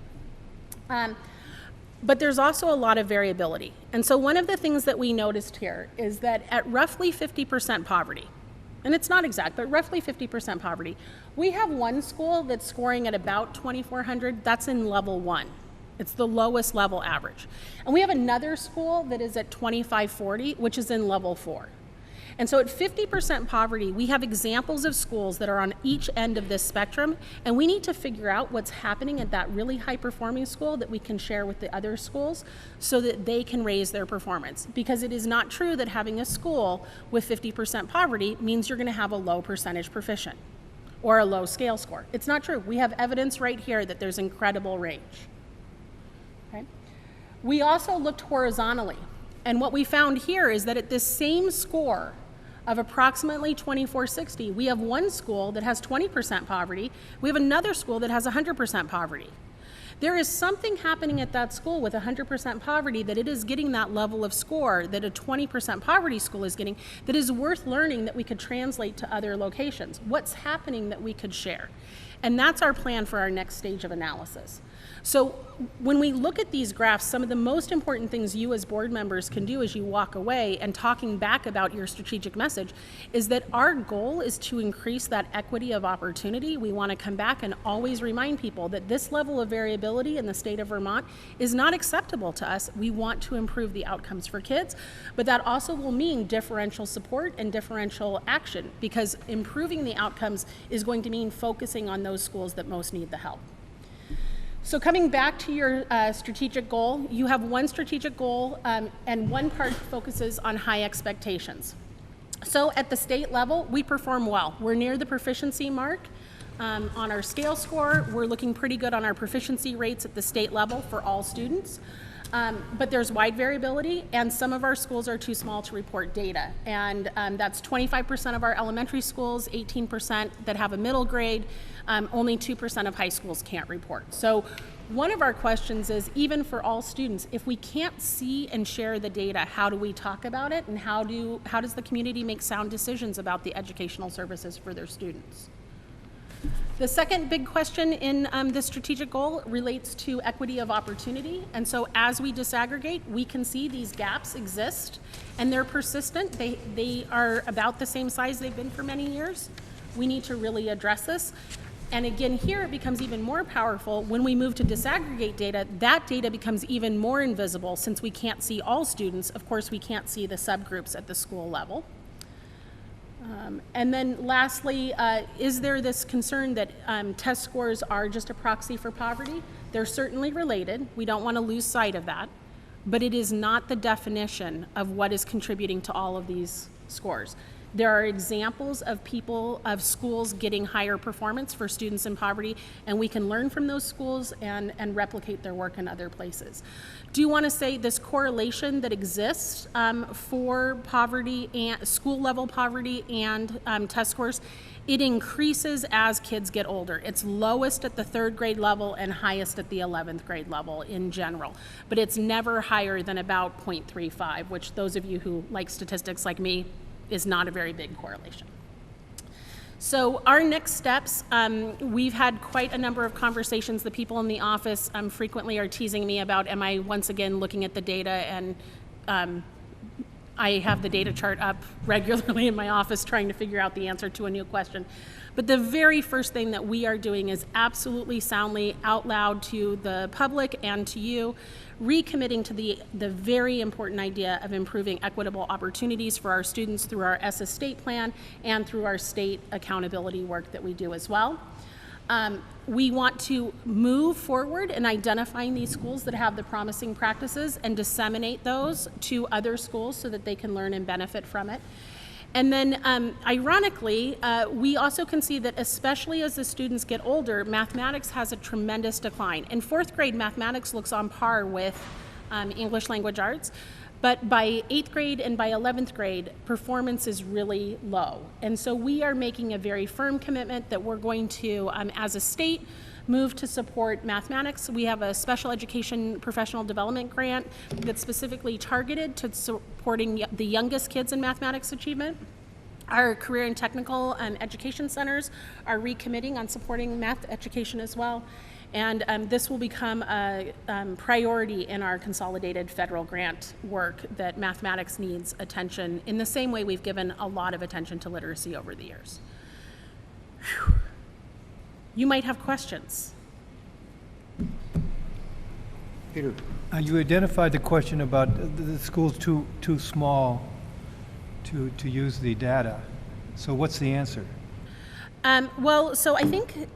But there's also a lot of variability. And so one of the things that we noticed here is that at roughly 50% poverty, and it's not exact, but roughly 50% poverty, we have one school that's scoring at about 2,400. That's in level 1. It's the lowest level average. And we have another school that is at 2,540, which is in level 4. And so at 50% poverty, we have examples of schools that are on each end of this spectrum, and we need to figure out what's happening at that really high-performing school that we can share with the other schools so that they can raise their performance. Because it is not true that having a school with 50% poverty means you're going to have a low percentage proficient or a low scale score. It's not true. We have evidence right here that there's incredible range. Okay? We also looked horizontally, and what we found here is that at this same score of approximately 2,460, we have one school that has 20% poverty. We have another school that has 100% poverty. There is something happening at that school with 100% poverty that it is getting that level of score that a 20% poverty school is getting that is worth learning, that we could translate to other locations. What's happening that we could share? And that's our plan for our next stage of analysis. So when we look at these graphs, some of the most important things you as board members can do as you walk away and talking back about your strategic message is that our goal is to increase that equity of opportunity. We want to come back and always remind people that this level of variability in the state of Vermont is not acceptable to us. We want to improve the outcomes for kids, but that also will mean differential support and differential action, because improving the outcomes is going to mean focusing on those schools that most need the help. So coming back to your strategic goal, you have one strategic goal and one part focuses on high expectations. So at the state level, we perform well. We're near the proficiency mark on our scale score. We're looking pretty good on our proficiency rates at the state level for all students. But there's wide variability, and some of our schools are too small to report data. And that's 25% of our elementary schools, 18% that have a middle grade, only 2% of high schools can't report. So one of our questions is, even for all students, if we can't see and share the data, how do we talk about it, and how does the community make sound decisions about the educational services for their students? The second big question in this strategic goal relates to equity of opportunity. And so as we disaggregate, we can see these gaps exist and they're persistent. They are about the same size they've been for many years. We need to really address this. And again, here it becomes even more powerful when we move to disaggregate data. That data becomes even more invisible since we can't see all students. Of course, we can't see the subgroups at the school level. And then lastly, is there this concern that test scores are just a proxy for poverty? They're certainly related. We don't want to lose sight of that. but it is not the definition of what is contributing to all of these scores. There are examples of schools getting higher performance for students in poverty, and we can learn from those schools and replicate their work in other places. Do you want to say this correlation that exists for poverty and school-level poverty and test scores? It increases as kids get older. It's lowest at the 3rd grade level and highest at the 11th grade level in general, but it's never higher than about 0.35, which those of you who like statistics like me, is not a very big correlation. So our next steps, we've had quite a number of conversations. The people in the office frequently are teasing me about, am I once again looking at the data? And I have the data chart up regularly in my office trying to figure out the answer to a new question. But the very first thing that we are doing is absolutely soundly out loud to the public and to you, recommitting to the very important idea of improving equitable opportunities for our students through our ESSA state plan and through our state accountability work that we do as well. We want to move forward in identifying these schools that have the promising practices and disseminate those to other schools so that they can learn and benefit from it. And then, ironically, we also can see that especially as the students get older, mathematics has a tremendous decline. In 4th grade, mathematics looks on par with English language arts, but by 8th grade and by 11th grade, performance is really low. And so we are making a very firm commitment that we're going to, as a state, move to support mathematics. We have a special education professional development grant that's specifically targeted to supporting the youngest kids in mathematics achievement. Our career and technical education centers are recommitting on supporting math education as well. And this will become a priority in our consolidated federal grant work, that mathematics needs attention in the same way we've given a lot of attention to literacy over the years. Whew. You might have questions. Peter. You identified the question about the school's too small to use the data. So what's the answer? Well, so I think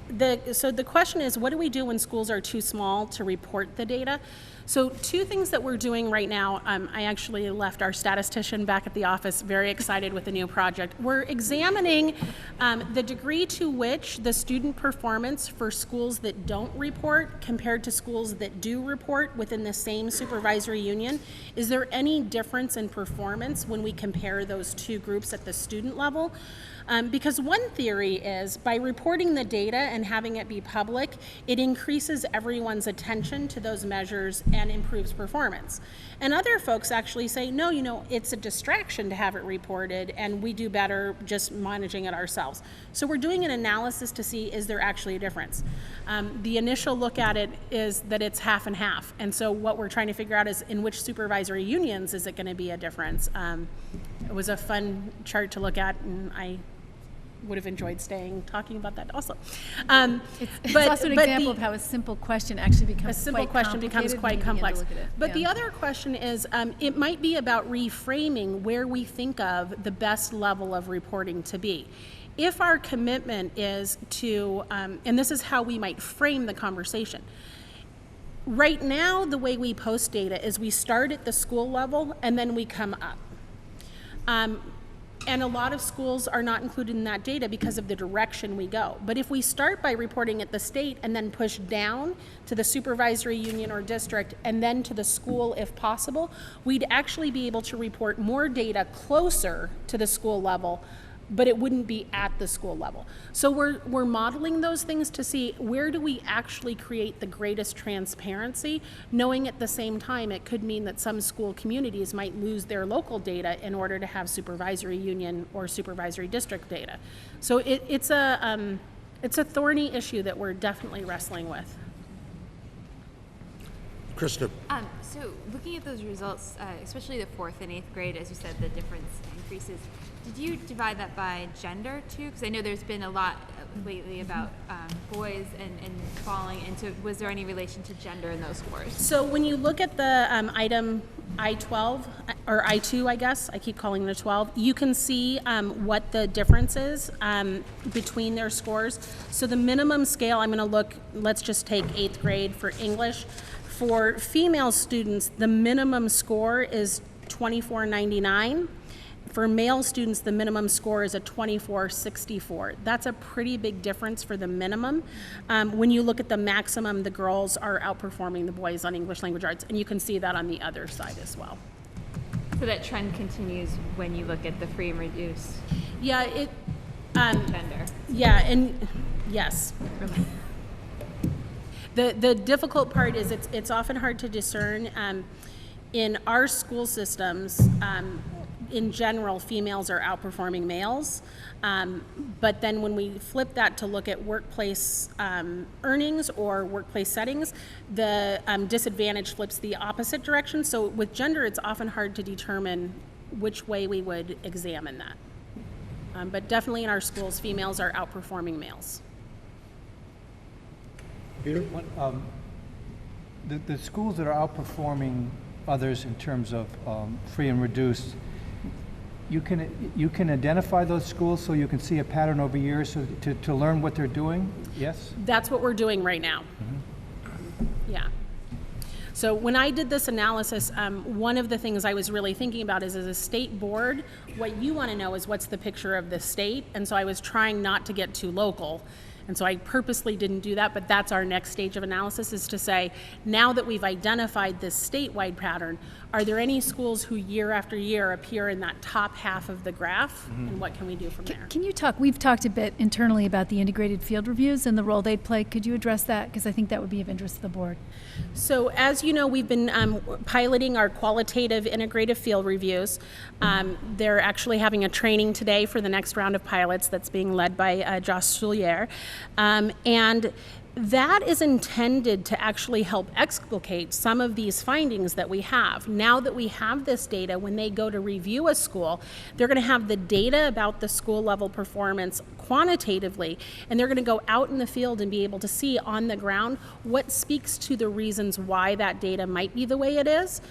the question is, what do we do when schools are too small to report the data? So 2 things that we're doing right now, I actually left our statistician back at the office very excited with the new project. We're examining the degree to which the student performance for schools that don't report compared to schools that do report within the same supervisory union. Is there any difference in performance when we compare those 2 groups at the student level? Because one theory is by reporting the data and having it be public, it increases everyone's attention to those measures and improves performance. And other folks actually say, no, it's a distraction to have it reported, and we do better just managing it ourselves. So we're doing an analysis to see, is there actually a difference? The initial look at it is that it's half and half. And so what we're trying to figure out is in which supervisory unions is it going to be a difference? It was a fun chart to look at, and I would have enjoyed talking about that also. It's also an example of how a simple question actually becomes quite complex. But the other question is, it might be about reframing where we think of the best level of reporting to be. If our commitment is to, and this is how we might frame the conversation. Right now, the way we post data is we start at the school level and then we come up. And a lot of schools are not included in that data because of the direction we go. But if we start by reporting at the state and then push down to the supervisory union or district and then to the school if possible, we'd actually be able to report more data closer to the school level, but it wouldn't be at the school level. So we're modeling those things to see where do we actually create the greatest transparency, knowing at the same time it could mean that some school communities might lose their local data in order to have supervisory union or supervisory district data. So it's a thorny issue that we're definitely wrestling with. Krista. So looking at those results, especially the 4th and 8th grade, as you said, the difference increases. Did you divide that by gender too? Because I know there's been a lot lately about boys and falling into, was there any relation to gender in those scores? So when you look at the item I-12, or I-2, I guess, I keep calling it a 12, you can see what the difference is between their scores. So the minimum scale, I'm going to look, let's just take 8th grade for English. For female students, the minimum score is 24.99. For male students, the minimum score is a 24.64. That's a pretty big difference for the minimum. When you look at the maximum, the girls are outperforming the boys on English language arts, and you can see that on the other side as well. So that trend continues when you look at the free and reduced Yeah, it. gender. Yeah, and yes. The difficult part is it's often hard to discern. In our school systems, in general, females are outperforming males. But then when we flip that to look at workplace earnings or workplace settings, the disadvantage flips the opposite direction. So with gender, it's often hard to determine which way we would examine that. But definitely in our schools, females are outperforming males. Peter? The schools that are outperforming others in terms of free and reduced, you can identify those schools so you can see a pattern over years so to learn what they're doing? Yes? That's what we're doing right now. Yeah. So when I did this analysis, one of the things I was really thinking about is, as a state board, what you want to know is what's the picture of the state, and so I was trying not to get too local. And so I purposely didn't do that, but that's our next stage of analysis, is to say, now that we've identified this statewide pattern, are there any schools who year after year appear in that top half of the graph, and what can we do from there? Can you talk, we've talked a bit internally about the integrated field reviews and the role they'd play. Could you address that? Because I think that would be of interest to the board. So as you know, we've been piloting our qualitative integrative field reviews. They're actually having a training today for the next round of pilots that's being led by Josh Soulier. And that is intended to actually help explicate some of these findings that we have. Now that we have this data, when they go to review a school, they're going to have the data about the school level performance quantitatively, and they're going to go out in the field and be able to see on the ground what speaks to the reasons why that data might be the way it is,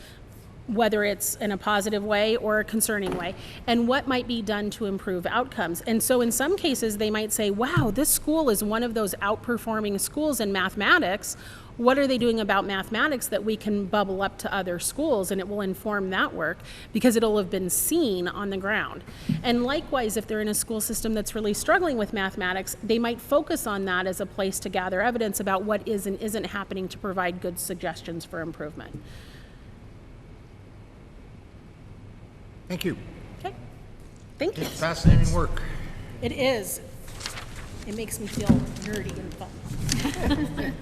whether it's in a positive way or a concerning way, and what might be done to improve outcomes. And so in some cases, they might say, wow, this school is one of those outperforming schools in mathematics. What are they doing about mathematics that we can bubble up to other schools? And it will inform that work because it'll have been seen on the ground. And likewise, if they're in a school system that's really struggling with mathematics, they might focus on that as a place to gather evidence about what is and isn't happening to provide good suggestions for improvement. Thank you. Okay. Thank you. Fascinating work. It is. It makes me feel nerdy and fun.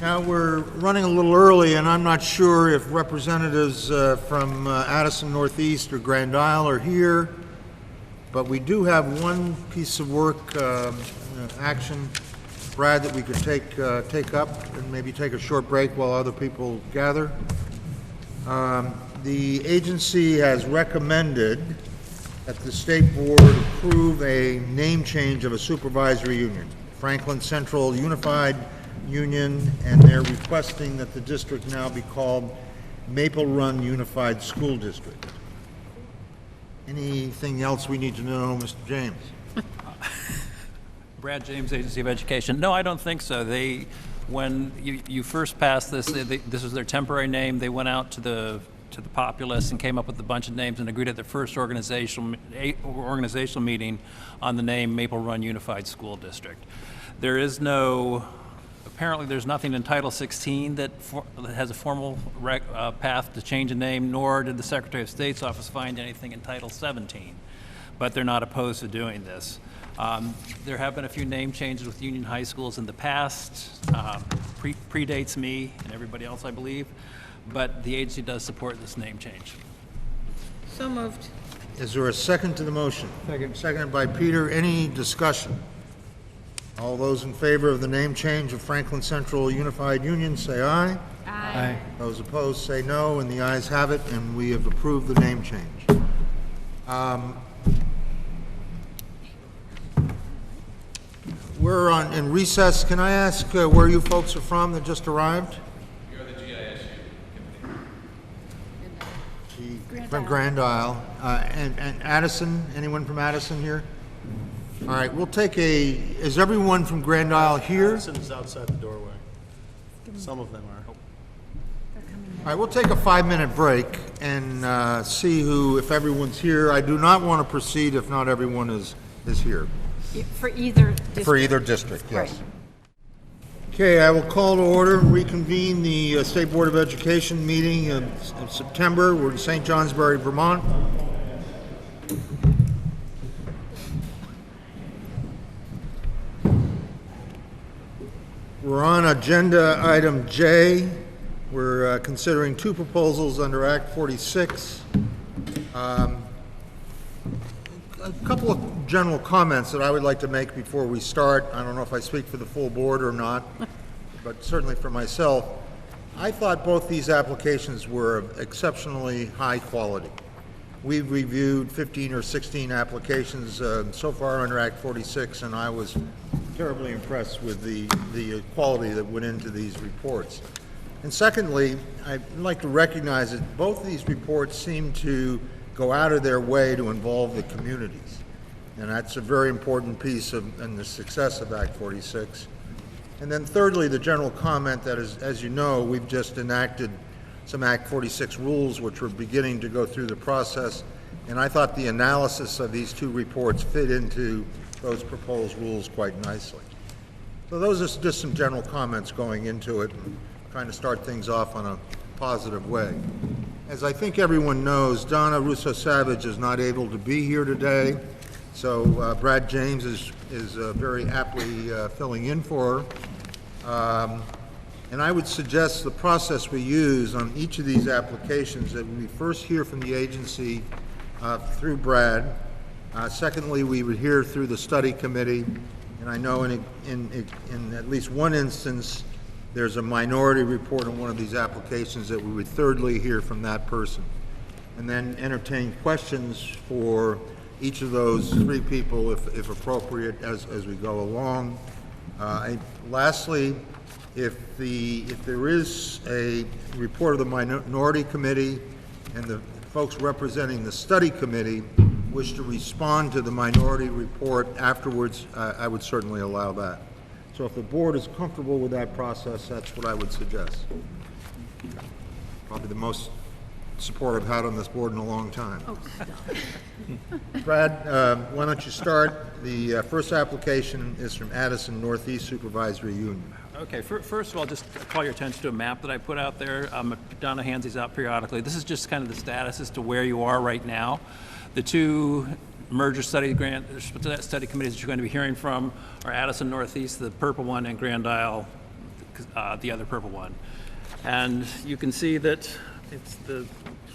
Now, we're running a little early, and I'm not sure if representatives from Addison Northeast or Grand Isle are here, but we do have one piece of work, action, Brad, that we could take up and maybe take a short break while other people gather. The agency has recommended that the state board approve a name change of a supervisory union, Franklin Central Unified Union, and they're requesting that the district now be called Maple Run Unified School District. Anything else we need to know, Mr. James? Brad James, Agency of Education. No, I don't think so. When you first passed this, this was their temporary name. They went out to the populace and came up with a bunch of names and agreed at their first organizational meeting on the name Maple Run Unified School District. There is apparently there's nothing in Title 16 that has a formal path to change a name, nor did the Secretary of State's office find anything in Title 17, but they're not opposed to doing this. There have been a few name changes with Union High Schools in the past, predates me and everybody else, I believe, but the agency does support this name change. So moved. Is there a second to the motion? Second. Seconded by Peter. Any discussion? All those in favor of the name change of Franklin Central Unified Union, say aye. Aye. Those opposed, say no, and the ayes have it, and we have approved the name change. We're in recess. Can I ask where you folks are from that just arrived? We are the GISU committee. From Grand Isle. And Addison, anyone from Addison here? All right, we'll take is everyone from Grand Isle here? Addison's outside the doorway. Some of them are. All right, we'll take a 5-minute break and see if everyone's here. I do not want to proceed if not everyone is here. For either district. For either district, yes. Right. Okay, I will call to order, reconvene the State Board of Education meeting in September. We're in St. Johnsbury, Vermont. We're on agenda item J. We're considering 2 proposals under Act 46. A couple of general comments that I would like to make before we start. I don't know if I speak for the full board or not, but certainly for myself. I thought both these applications were exceptionally high quality. We've reviewed 15 or 16 applications so far under Act 46, and I was terribly impressed with the quality that went into these reports. And secondly, I'd like to recognize that both these reports seem to go out of their way to involve the communities. And that's a very important piece in the success of Act 46. And then thirdly, the general comment that is, as you know, we've just enacted some Act 46 rules which were beginning to go through the process. And I thought the analysis of these 2 reports fit into those proposed rules quite nicely. So those are just some general comments going into it, and trying to start things off on a positive way. As I think everyone knows, Donna Russo-Savage is not able to be here today, so Brad James is very aptly filling in for her. And I would suggest the process we use on each of these applications, that we first hear from the agency through Brad. Secondly, we would hear through the study committee, and I know in at least one instance, there's a minority report on one of these applications that we would thirdly hear from that person. And then entertain questions for each of those 3 people if appropriate as we go along. Lastly, if there is a report of the minority committee and the folks representing the study committee wish to respond to the minority report afterwards, I would certainly allow that. So if the board is comfortable with that process, that's what I would suggest. Probably the most support I've had on this board in a long time. Oh, Brad, why don't you start? The first application is from Addison Northeast Supervisory Union. Okay, first of all, just call your attention to a map that I put out there. Donna hands these out periodically. This is just kind of the status as to where you are right now. The 2 merger study committees that you're going to be hearing from are Addison Northeast, the purple one, and Grand Isle, the other purple one. And you can see that the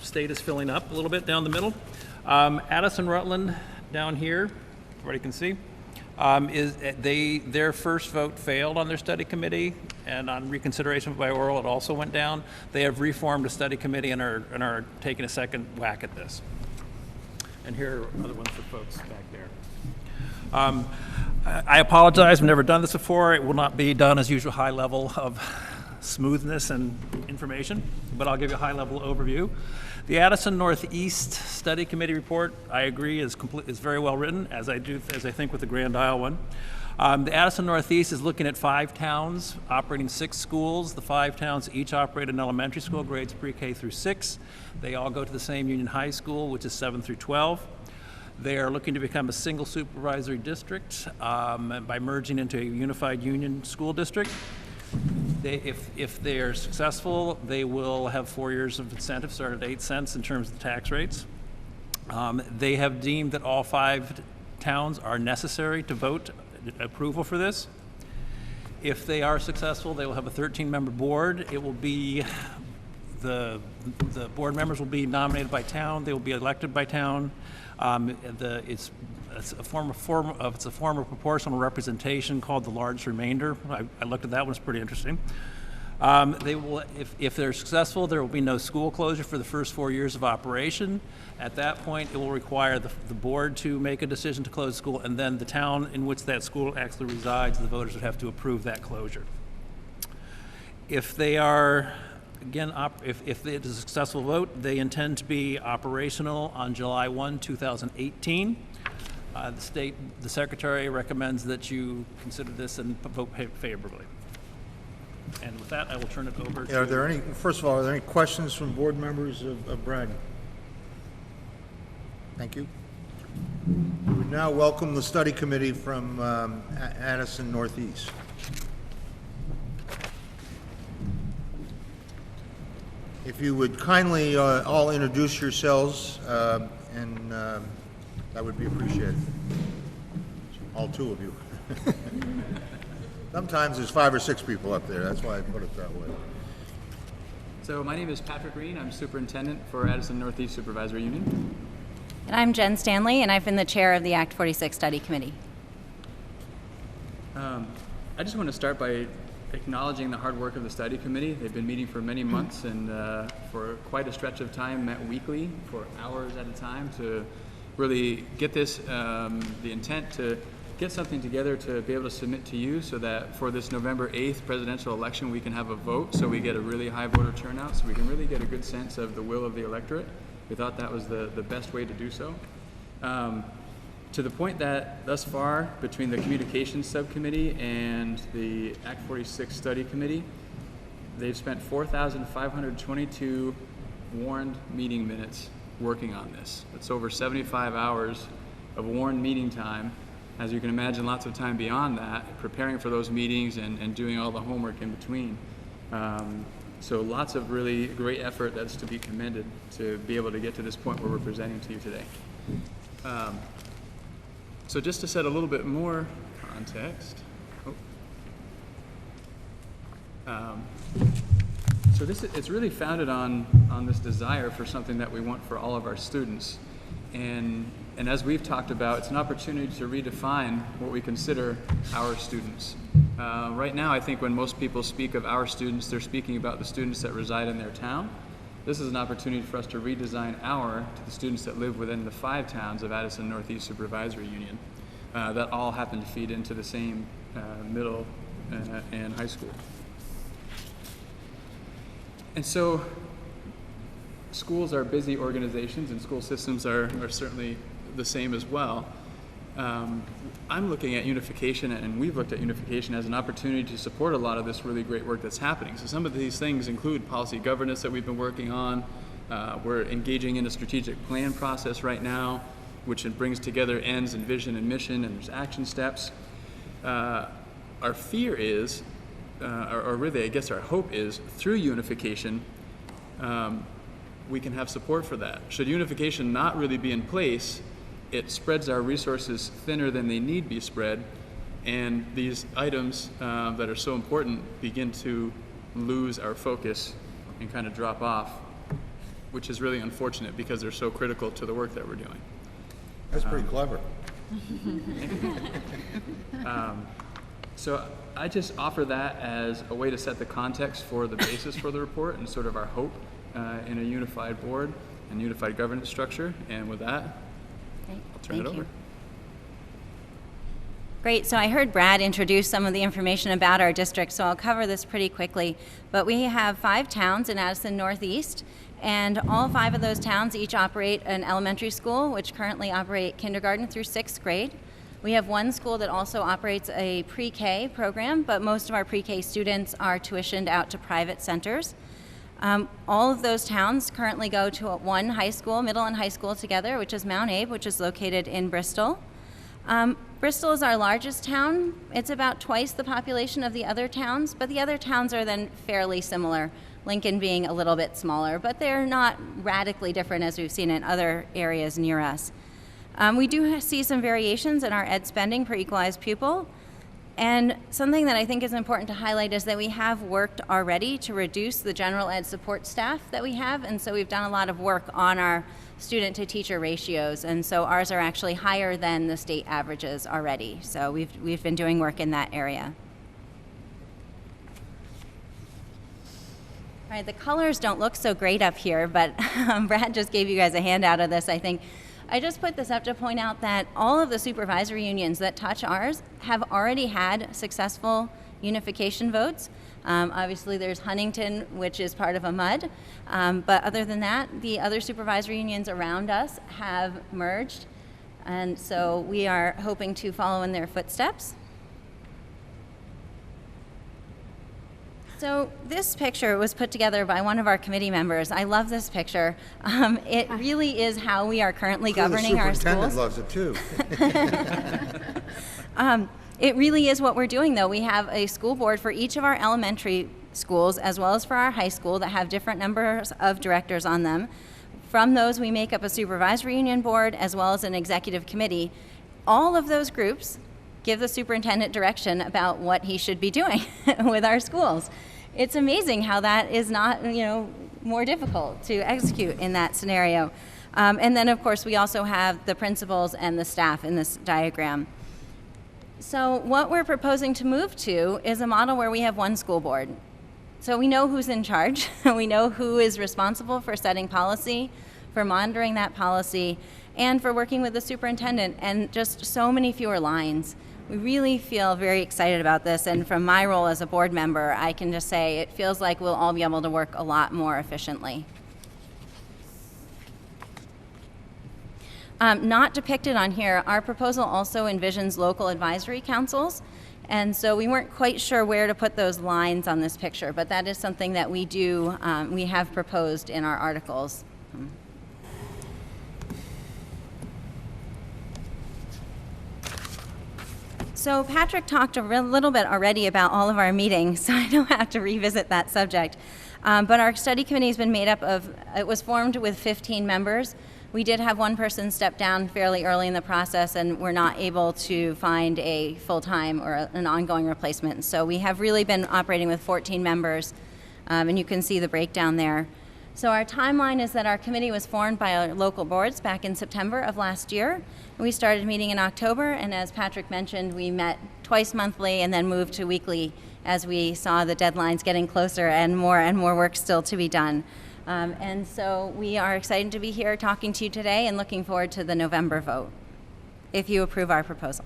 state is filling up a little bit down the middle. Addison Rutland down here, everybody can see, their first vote failed on their study committee, and on reconsideration by oral it also went down. They have reformed a study committee and are taking a second whack at this. And here are other ones for folks back there. I apologize, I've never done this before. It will not be done as usual high level of smoothness and information, but I'll give you a high level overview. The Addison Northeast Study Committee report, I agree, is very well written, as I think with the Grand Isle one. The Addison Northeast is looking at 5 towns operating 6 schools. The 5 towns each operate an elementary school, grades pre-K through 6. They all go to the same Union High School, which is 7 through 12. They are looking to become a single supervisory district by merging into a unified union school district. If they are successful, they will have 4 years of incentive, start at 8 cents in terms of the tax rates. They have deemed that all 5 towns are necessary to vote approval for this. If they are successful, they will have a 13-member board. It will be the board members will be nominated by town. They will be elected by town. It's a form of proportional representation called the large remainder. I looked at that one; it's pretty interesting. They will, if they're successful, there will be no school closure for the first 4 years of operation. At that point, it will require the board to make a decision to close school, and then the town in which that school actually resides, the voters would have to approve that closure. If they are, again, if it is a successful vote, they intend to be operational on July 1, 2018. The secretary recommends that you consider this and vote favorably. And with that, I will turn it over to... Are there any, first of all, are there any questions from board members of Bragg? Thank you. We would now welcome the study committee from Addison Northeast. If you would kindly all introduce yourselves, and that would be appreciated. All two of you. Sometimes there's 5 or 6 people up there. That's why I put it that way. So my name is Patrick Green. I'm superintendent for Addison Northeast Supervisory Union. And I'm Jen Stanley, and I've been the chair of the Act 46 Study Committee. I just want to start by acknowledging the hard work of the study committee. They've been meeting for many months and for quite a stretch of time, met weekly for hours at a time to really get this, the intent to get something together to be able to submit to you so that for this November 8th presidential election we can have a vote, so we get a really high voter turnout, so we can really get a good sense of the will of the electorate. We thought that was the best way to do so. To the point that thus far, between the Communications Subcommittee and the Act 46 Study Committee, they've spent 4,522 warned meeting minutes working on this. That's over 75 hours of warned meeting time. As you can imagine, lots of time beyond that, preparing for those meetings and doing all the homework in between. So lots of really great effort that's to be commended to be able to get to this point where we're presenting to you today. So just to set a little bit more context. So it's really founded on this desire for something that we want for all of our students. And as we've talked about, it's an opportunity to redefine what we consider our students. Right now, I think when most people speak of our students, they're speaking about the students that reside in their town. This is an opportunity for us to redesign our to the students that live within the 5 towns of Addison Northeast Supervisory Union that all happen to feed into the same middle and high school. And so schools are busy organizations, and school systems are certainly the same as well. I'm looking at unification, and we've looked at unification as an opportunity to support a lot of this really great work that's happening. So some of these things include policy governance that we've been working on. We're engaging in a strategic plan process right now, which brings together ends and vision and mission, and there's action steps. Our fear is, or really I guess our hope is, through unification, we can have support for that. Should unification not really be in place, it spreads our resources thinner than they need be spread, and these items that are so important begin to lose our focus and kind of drop off, which is really unfortunate because they're so critical to the work that we're doing. That's pretty clever. So I just offer that as a way to set the context for the basis for the report and sort of our hope in a unified board and unified governance structure. And with that, I'll turn it over. Great, so I heard Brad introduce some of the information about our district, so I'll cover this pretty quickly. But we have 5 towns in Addison Northeast, and all 5 of those towns each operate an elementary school, which currently operate kindergarten through 6th grade. We have 1 school that also operates a pre-K program, but most of our pre-K students are tuitioned out to private centers. All of those towns currently go to one high school, middle and high school together, which is Mount Abe, which is located in Bristol. Bristol is our largest town. It's about twice the population of the other towns, but the other towns are then fairly similar, Lincoln being a little bit smaller, but they're not radically different as we've seen in other areas near us. We do see some variations in our ed spending per equalized pupil. And something that I think is important to highlight is that we have worked already to reduce the general ed support staff that we have, and so we've done a lot of work on our student to teacher ratios, and so ours are actually higher than the state averages already. So we've been doing work in that area. All right, the colors don't look so great up here, but Brad just gave you guys a handout of this, I think. I just put this up to point out that all of the supervisory unions that touch ours have already had successful unification votes. Obviously, there's Huntington, which is part of a MUD, but other than that, the other supervisory unions around us have merged, and so we are hoping to follow in their footsteps. So this picture was put together by one of our committee members. I love this picture. It really is how we are currently governing our schools. The superintendent loves it too. It really is what we're doing, though. We have a school board for each of our elementary schools, as well as for our high school, that have different numbers of directors on them. From those, we make up a supervisory union board, as well as an executive committee. All of those groups give the superintendent direction about what he should be doing with our schools. It's amazing how that is not, more difficult to execute in that scenario. And then, of course, we also have the principals and the staff in this diagram. So what we're proposing to move to is a model where we have one school board. So we know who's in charge. We know who is responsible for setting policy, for monitoring that policy, and for working with the superintendent, and just so many fewer lines. We really feel very excited about this, and from my role as a board member, I can just say it feels like we'll all be able to work a lot more efficiently. Not depicted on here, our proposal also envisions local advisory councils, and so we weren't quite sure where to put those lines on this picture, but that is something that we do, we have proposed in our articles. So Patrick talked a little bit already about all of our meetings, so I don't have to revisit that subject. But our study committee has been made up of, it was formed with 15 members. We did have one person step down fairly early in the process, and we're not able to find a full-time or an ongoing replacement. So we have really been operating with 14 members, and you can see the breakdown there. So our timeline is that our committee was formed by our local boards back in September of last year. We started meeting in October, and as Patrick mentioned, we met twice monthly and then moved to weekly as we saw the deadlines getting closer and more work still to be done. And so we are excited to be here talking to you today and looking forward to the November vote, if you approve our proposal.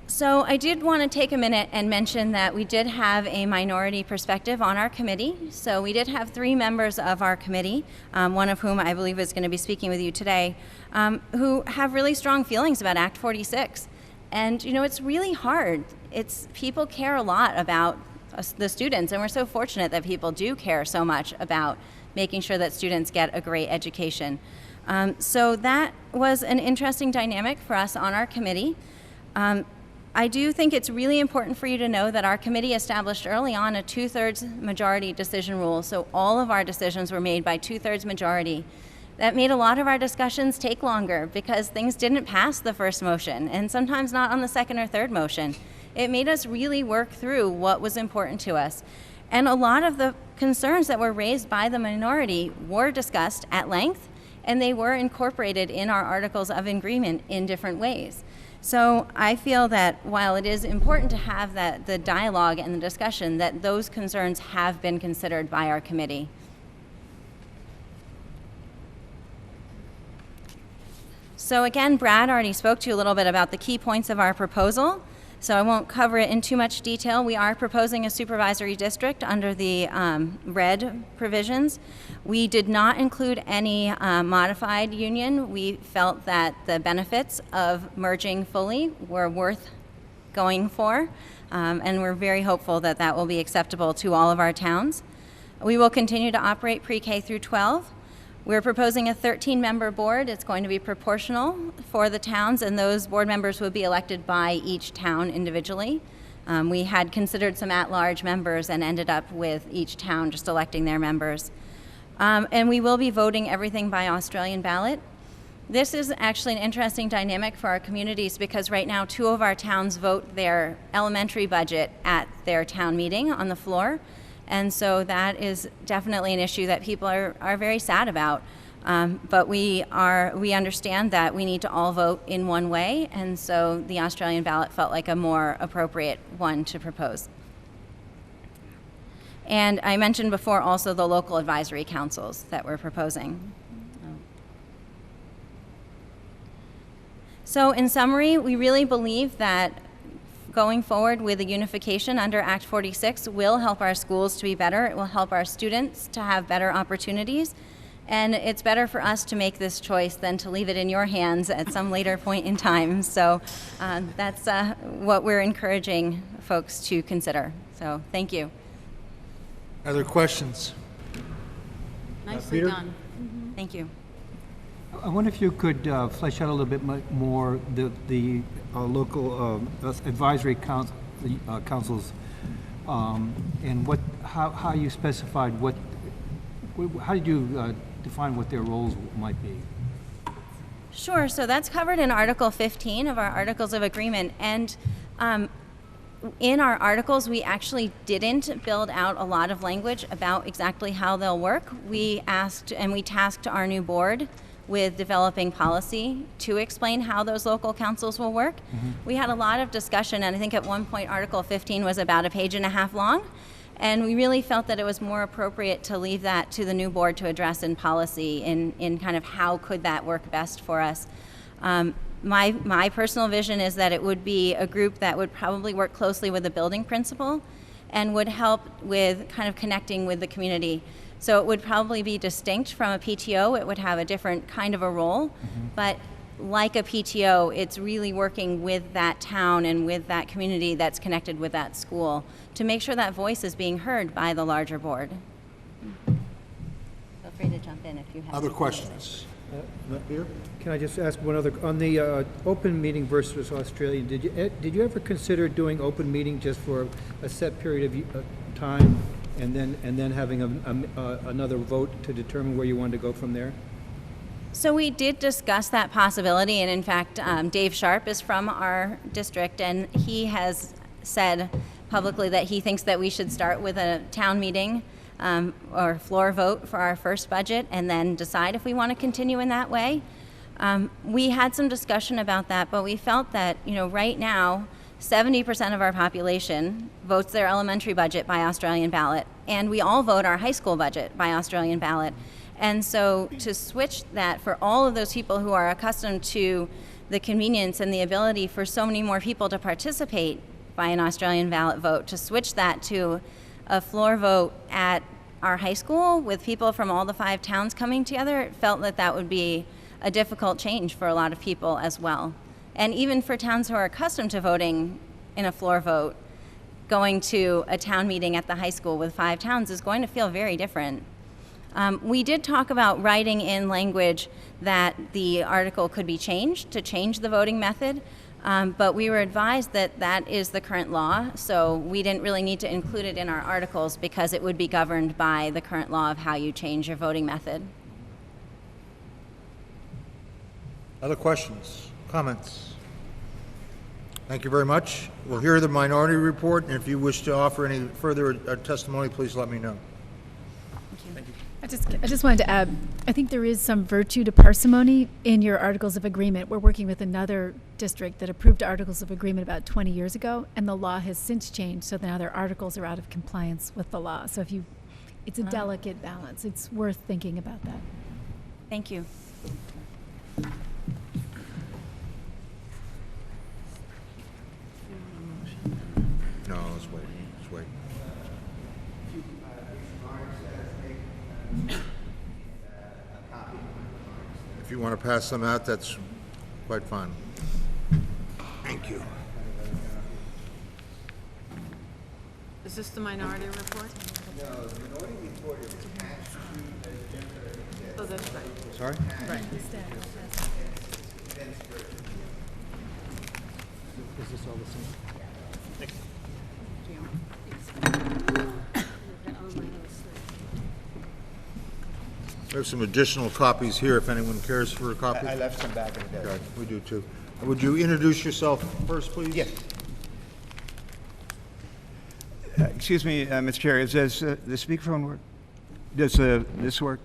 So I did want to take a minute and mention that we did have a minority perspective on our committee. So we did have 3 members of our committee, one of whom I believe is going to be speaking with you today, who have really strong feelings about Act 46. And it's really hard. People care a lot about the students, and we're so fortunate that people do care so much about making sure that students get a great education. So that was an interesting dynamic for us on our committee. I do think it's really important for you to know that our committee established early on a 2/3 majority decision rule, so all of our decisions were made by 2/3 majority. That made a lot of our discussions take longer because things didn't pass the first motion, and sometimes not on the second or third motion. It made us really work through what was important to us. And a lot of the concerns that were raised by the minority were discussed at length, and they were incorporated in our articles of agreement in different ways. So I feel that while it is important to have the dialogue and the discussion, that those concerns have been considered by our committee. So again, Brad already spoke to you a little bit about the key points of our proposal, so I won't cover it in too much detail. We are proposing a supervisory district under the red provisions. We did not include any modified union. We felt that the benefits of merging fully were worth going for, and we're very hopeful that that will be acceptable to all of our towns. We will continue to operate pre-K through 12. We're proposing a 13-member board. It's going to be proportional for the towns, and those board members will be elected by each town individually. We had considered some at-large members and ended up with each town just electing their members. And we will be voting everything by Australian ballot. This is actually an interesting dynamic for our communities because right now 2 of our towns vote their elementary budget at their town meeting on the floor. And so that is definitely an issue that people are very sad about. But we understand that we need to all vote in one way, and so the Australian ballot felt like a more appropriate one to propose. And I mentioned before also the local advisory councils that we're proposing. So in summary, we really believe that going forward with the unification under Act 46 will help our schools to be better. It will help our students to have better opportunities. And it's better for us to make this choice than to leave it in your hands at some later point in time. So that's what we're encouraging folks to consider. So thank you. Other questions? Nicely Peter? done. Thank you. I wonder if you could flesh out a little bit more the local advisory councils and how you specified how did you define what their roles might be? Sure, so that's covered in Article 15 of our Articles of Agreement. And in our articles, we actually didn't build out a lot of language about exactly how they'll work. We asked and we tasked our new board with developing policy to explain how those local councils will work. We had a lot of discussion, and I think at one point Article 15 was about a page and a half long, and we really felt that it was more appropriate to leave that to the new board to address in policy in kind of how could that work best for us. My personal vision is that it would be a group that would probably work closely with the building principal and would help with kind of connecting with the community. So it would probably be distinct from a PTO. It would have a different kind of a role, but like a PTO, it's really working with that town and with that community that's connected with that school to make sure that voice is being heard by the larger board. Feel free to jump in if you have Other anything questions? Peter? Can I just ask one other, on the open meeting versus Australian, did you ever consider doing open meeting just for a set period of time and then having another vote to determine where you wanted to go from there? So we did discuss that possibility, and in fact, Dave Sharp is from our district, and he has said publicly that he thinks that we should start with a town meeting or floor vote for our first budget and then decide if we want to continue in that way. We had some discussion about that, but we felt that, right now, 70% of our population votes their elementary budget by Australian ballot, and we all vote our high school budget by Australian ballot. And so to switch that for all of those people who are accustomed to the convenience and the ability for so many more people to participate by an Australian ballot vote, to switch that to a floor vote at our high school with people from all the 5 towns coming together, it felt that that would be a difficult change for a lot of people as well. And even for towns who are accustomed to voting in a floor vote, going to a town meeting at the high school with 5 towns is going to feel very different. We did talk about writing in language that the article could be changed to change the voting method, but we were advised that that is the current law, so we didn't really need to include it in our articles because it would be governed by the current law of how you change your voting method. Other questions, comments? Thank you very much. We'll hear the minority report, and if you wish to offer any further testimony, please let me know. Thank you. I just wanted to add, I think there is some virtue to parsimony in your Articles of Agreement. We're working with another district that approved Articles of Agreement about 20 years ago, and the law has since changed, so now their articles are out of compliance with the law. So it's a delicate balance. It's worth thinking about that. Thank you. No, let's wait. If you want to pass them out, that's quite fine. Thank you. Is this the minority report? No, the minority report is attached to the agenda. Oh, that's right. Sorry? Right. Is this all the same? We have some additional copies here if anyone cares for a copy. I left some back in the day. Okay, we do too. Would you introduce yourself first, please? Yes. Excuse me, Mr. Chair, does the speakerphone work? Does this work?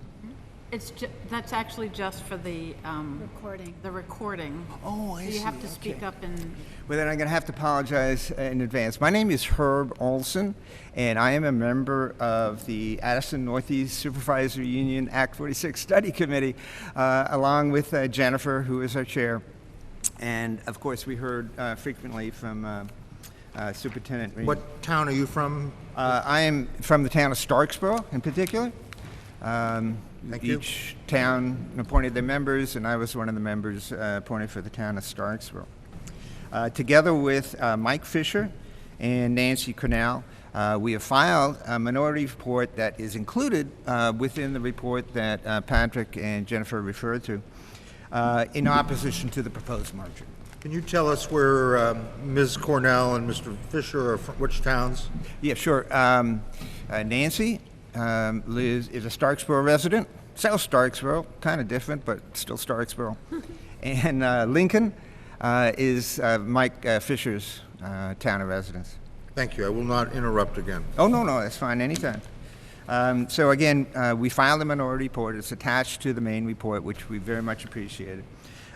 That's actually just for the Recording. The recording. Oh, I So you see, have to okay. speak up and. Well, then I'm going to have to apologize in advance. My name is Herb Olson, and I am a member of the Addison Northeast Supervisory Union Act 46 Study Committee, along with Jennifer, who is our chair. And, of course, we heard frequently from Superintendent Reed. What town are you from? I am from the town of Starksboro, in particular. Thank you. Each town appointed their members, and I was one of the members appointed for the town of Starksville. Together with Mike Fisher and Nancy Cornell, we have filed a minority report that is included within the report that Patrick and Jennifer referred to in opposition to the proposed merger. Can you tell us where Ms. Cornell and Mr. Fisher are from, which towns? Yeah, sure. Nancy is a Starksboro resident, South Starksboro, kind of different, but still Starksboro. And Lincoln is Mike Fisher's town of residence. Thank you. I will not interrupt again. Oh, no, that's fine, anytime. So again, we filed a minority report. It's attached to the main report, which we very much appreciated.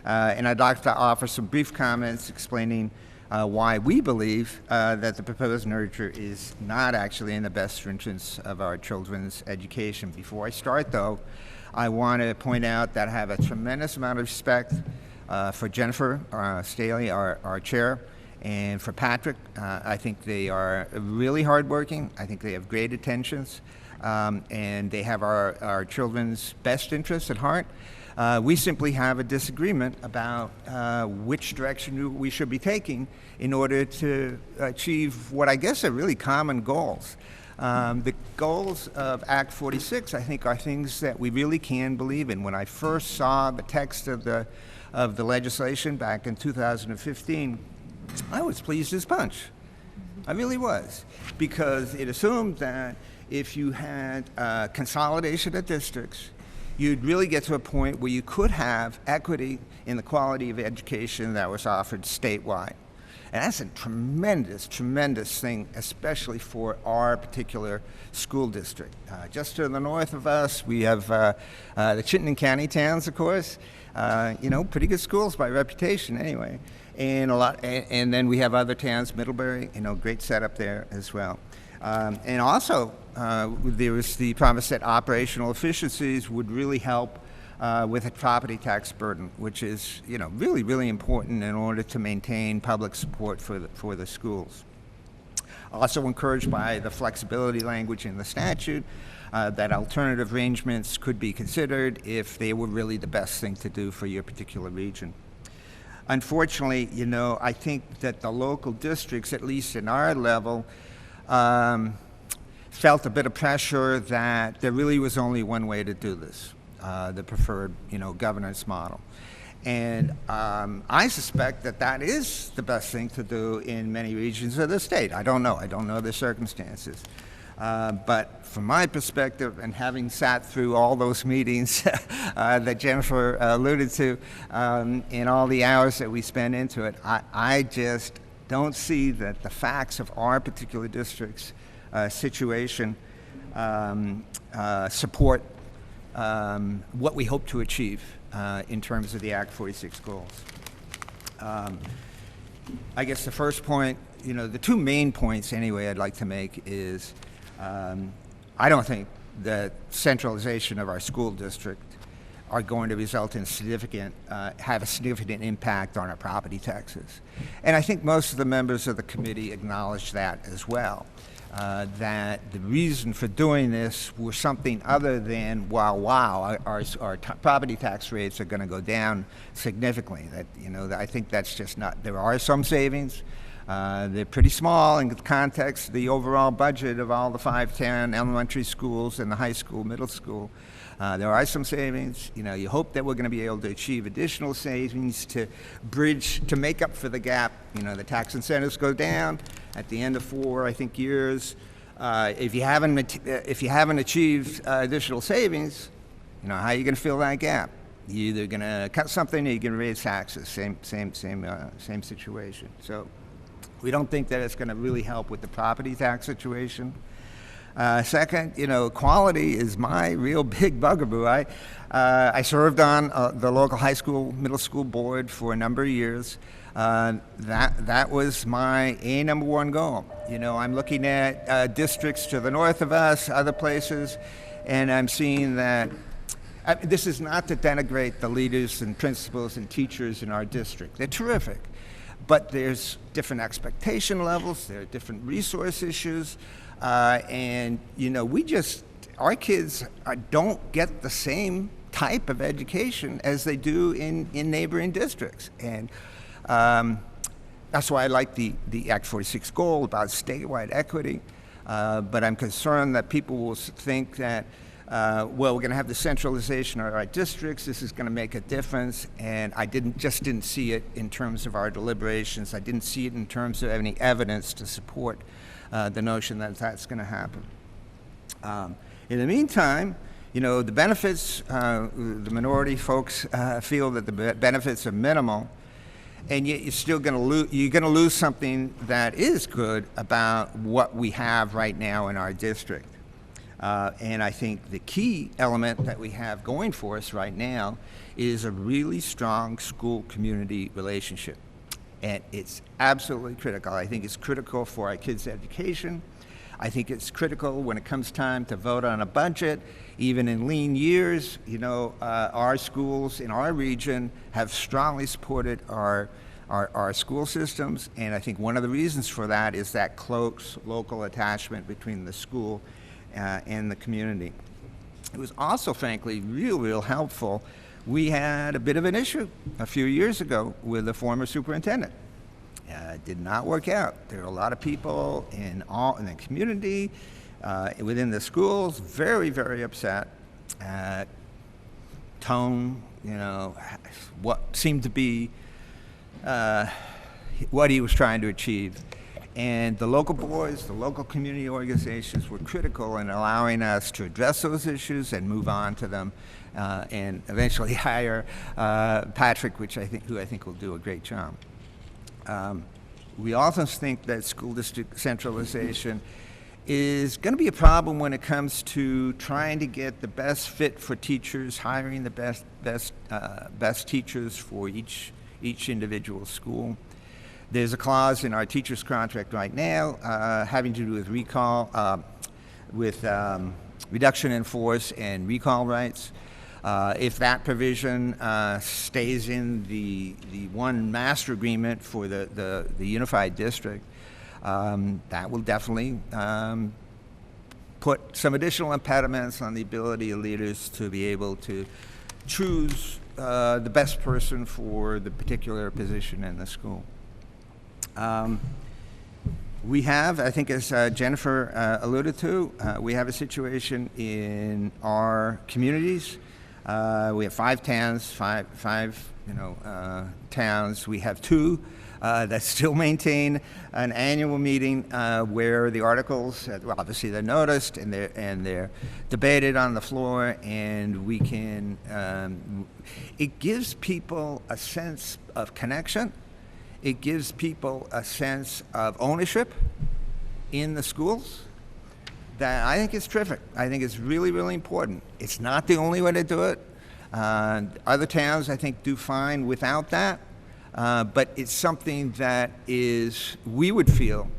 And I'd like to offer some brief comments explaining why we believe that the proposed merger is not actually in the best interests of our children's education. Before I start, though, I want to point out that I have a tremendous amount of respect for Jennifer Staley, our chair, and for Patrick. I think they are really hardworking. I think they have great intentions, and they have our children's best interests at heart. We simply have a disagreement about which direction we should be taking in order to achieve what I guess are really common goals. The goals of Act 46, I think, are things that we really can believe in. When I first saw the text of the legislation back in 2015, I was pleased as punch. I really was, because it assumed that if you had consolidation of districts, you'd really get to a point where you could have equity in the quality of education that was offered statewide. And that's a tremendous, tremendous thing, especially for our particular school district. Just to the north of us, we have the Chittenden County towns, of course. Pretty good schools by reputation, anyway. And then we have other towns, Middlebury, great setup there as well. And also, there was the promise that operational efficiencies would really help with a property tax burden, which is, really, really important in order to maintain public support for the schools. Also encouraged by the flexibility language in the statute, that alternative arrangements could be considered if they were really the best thing to do for your particular region. Unfortunately, I think that the local districts, at least in our level, felt a bit of pressure that there really was only one way to do this, the preferred, governance model. And I suspect that is the best thing to do in many regions of the state. I don't know the circumstances. But from my perspective, and having sat through all those meetings that Jennifer alluded to, and all the hours that we spent into it, I just don't see that the facts of our particular district's situation support what we hope to achieve in terms of the Act 46 goals. I guess the first point, the two main points anyway I'd like to make is I don't think that centralization of our school district are going to result in have a significant impact on our property taxes. And I think most of the members of the committee acknowledge that as well, that the reason for doing this was something other than, our property tax rates are going to go down significantly. I think that's just not, there are some savings. They're pretty small in the context of the overall budget of all the 510 elementary schools and the high school, middle school. There are some savings. You hope that we're going to be able to achieve additional savings to make up for the gap. The tax incentives go down at the end of 4, years. If you haven't achieved additional savings, how are you going to fill that gap? You're either going to cut something or you're going to raise taxes. Same situation. So we don't think that it's going to really help with the property tax situation. Second, quality is my real big bugaboo. I served on the local high school, middle school board for a number of years. That was my number one goal. I'm looking at districts to the north of us, other places, and I'm seeing that this is not to denigrate the leaders and principals and teachers in our district. They're terrific. But there's different expectation levels, there are different resource issues, and our kids don't get the same type of education as they do in neighboring districts. And that's why I like the Act 46 goal about statewide equity, but I'm concerned that people will think that we're going to have the centralization of our districts. This is going to make a difference, and I just didn't see it in terms of our deliberations. I didn't see it in terms of any evidence to support the notion that that's going to happen. In the meantime, the benefits, the minority folks feel that the benefits are minimal, and yet you're still going to lose something that is good about what we have right now in our district. And I think the key element that we have going for us right now is a really strong school-community relationship. And it's absolutely critical. I think it's critical for our kids' education. I think it's critical when it comes time to vote on a budget. Even in lean years, our schools in our region have strongly supported our school systems. And I think one of the reasons for that is that close local attachment between the school and the community. It was also, frankly, real helpful. We had a bit of an issue a few years ago with the former superintendent. It did not work out. There are a lot of people in the community, within the schools, very upset at tone, what seemed to be what he was trying to achieve. And the local boards, the local community organizations were critical in allowing us to address those issues and move on to them, and eventually hire Patrick, who I think will do a great job. We also think that school district centralization is going to be a problem when it comes to trying to get the best fit for teachers, hiring the best teachers for each individual school. There's a clause in our teacher's contract right now having to do with recall, with reduction in force and recall rights. If that provision stays in the one master agreement for the unified district, that will definitely put some additional impediments on the ability of leaders to be able to choose the best person for the particular position in the school. We have, I think as Jennifer alluded to, we have a situation in our communities. We have 5 towns, five towns. We have 2 that still maintain an annual meeting where the articles, well, obviously they're noticed and they're debated on the floor, and we can. It gives people a sense of connection. It gives people a sense of ownership in the schools that I think is terrific. I think it's really important. It's not the only way to do it. Other towns, I think, do fine without that. But it's something that we would feel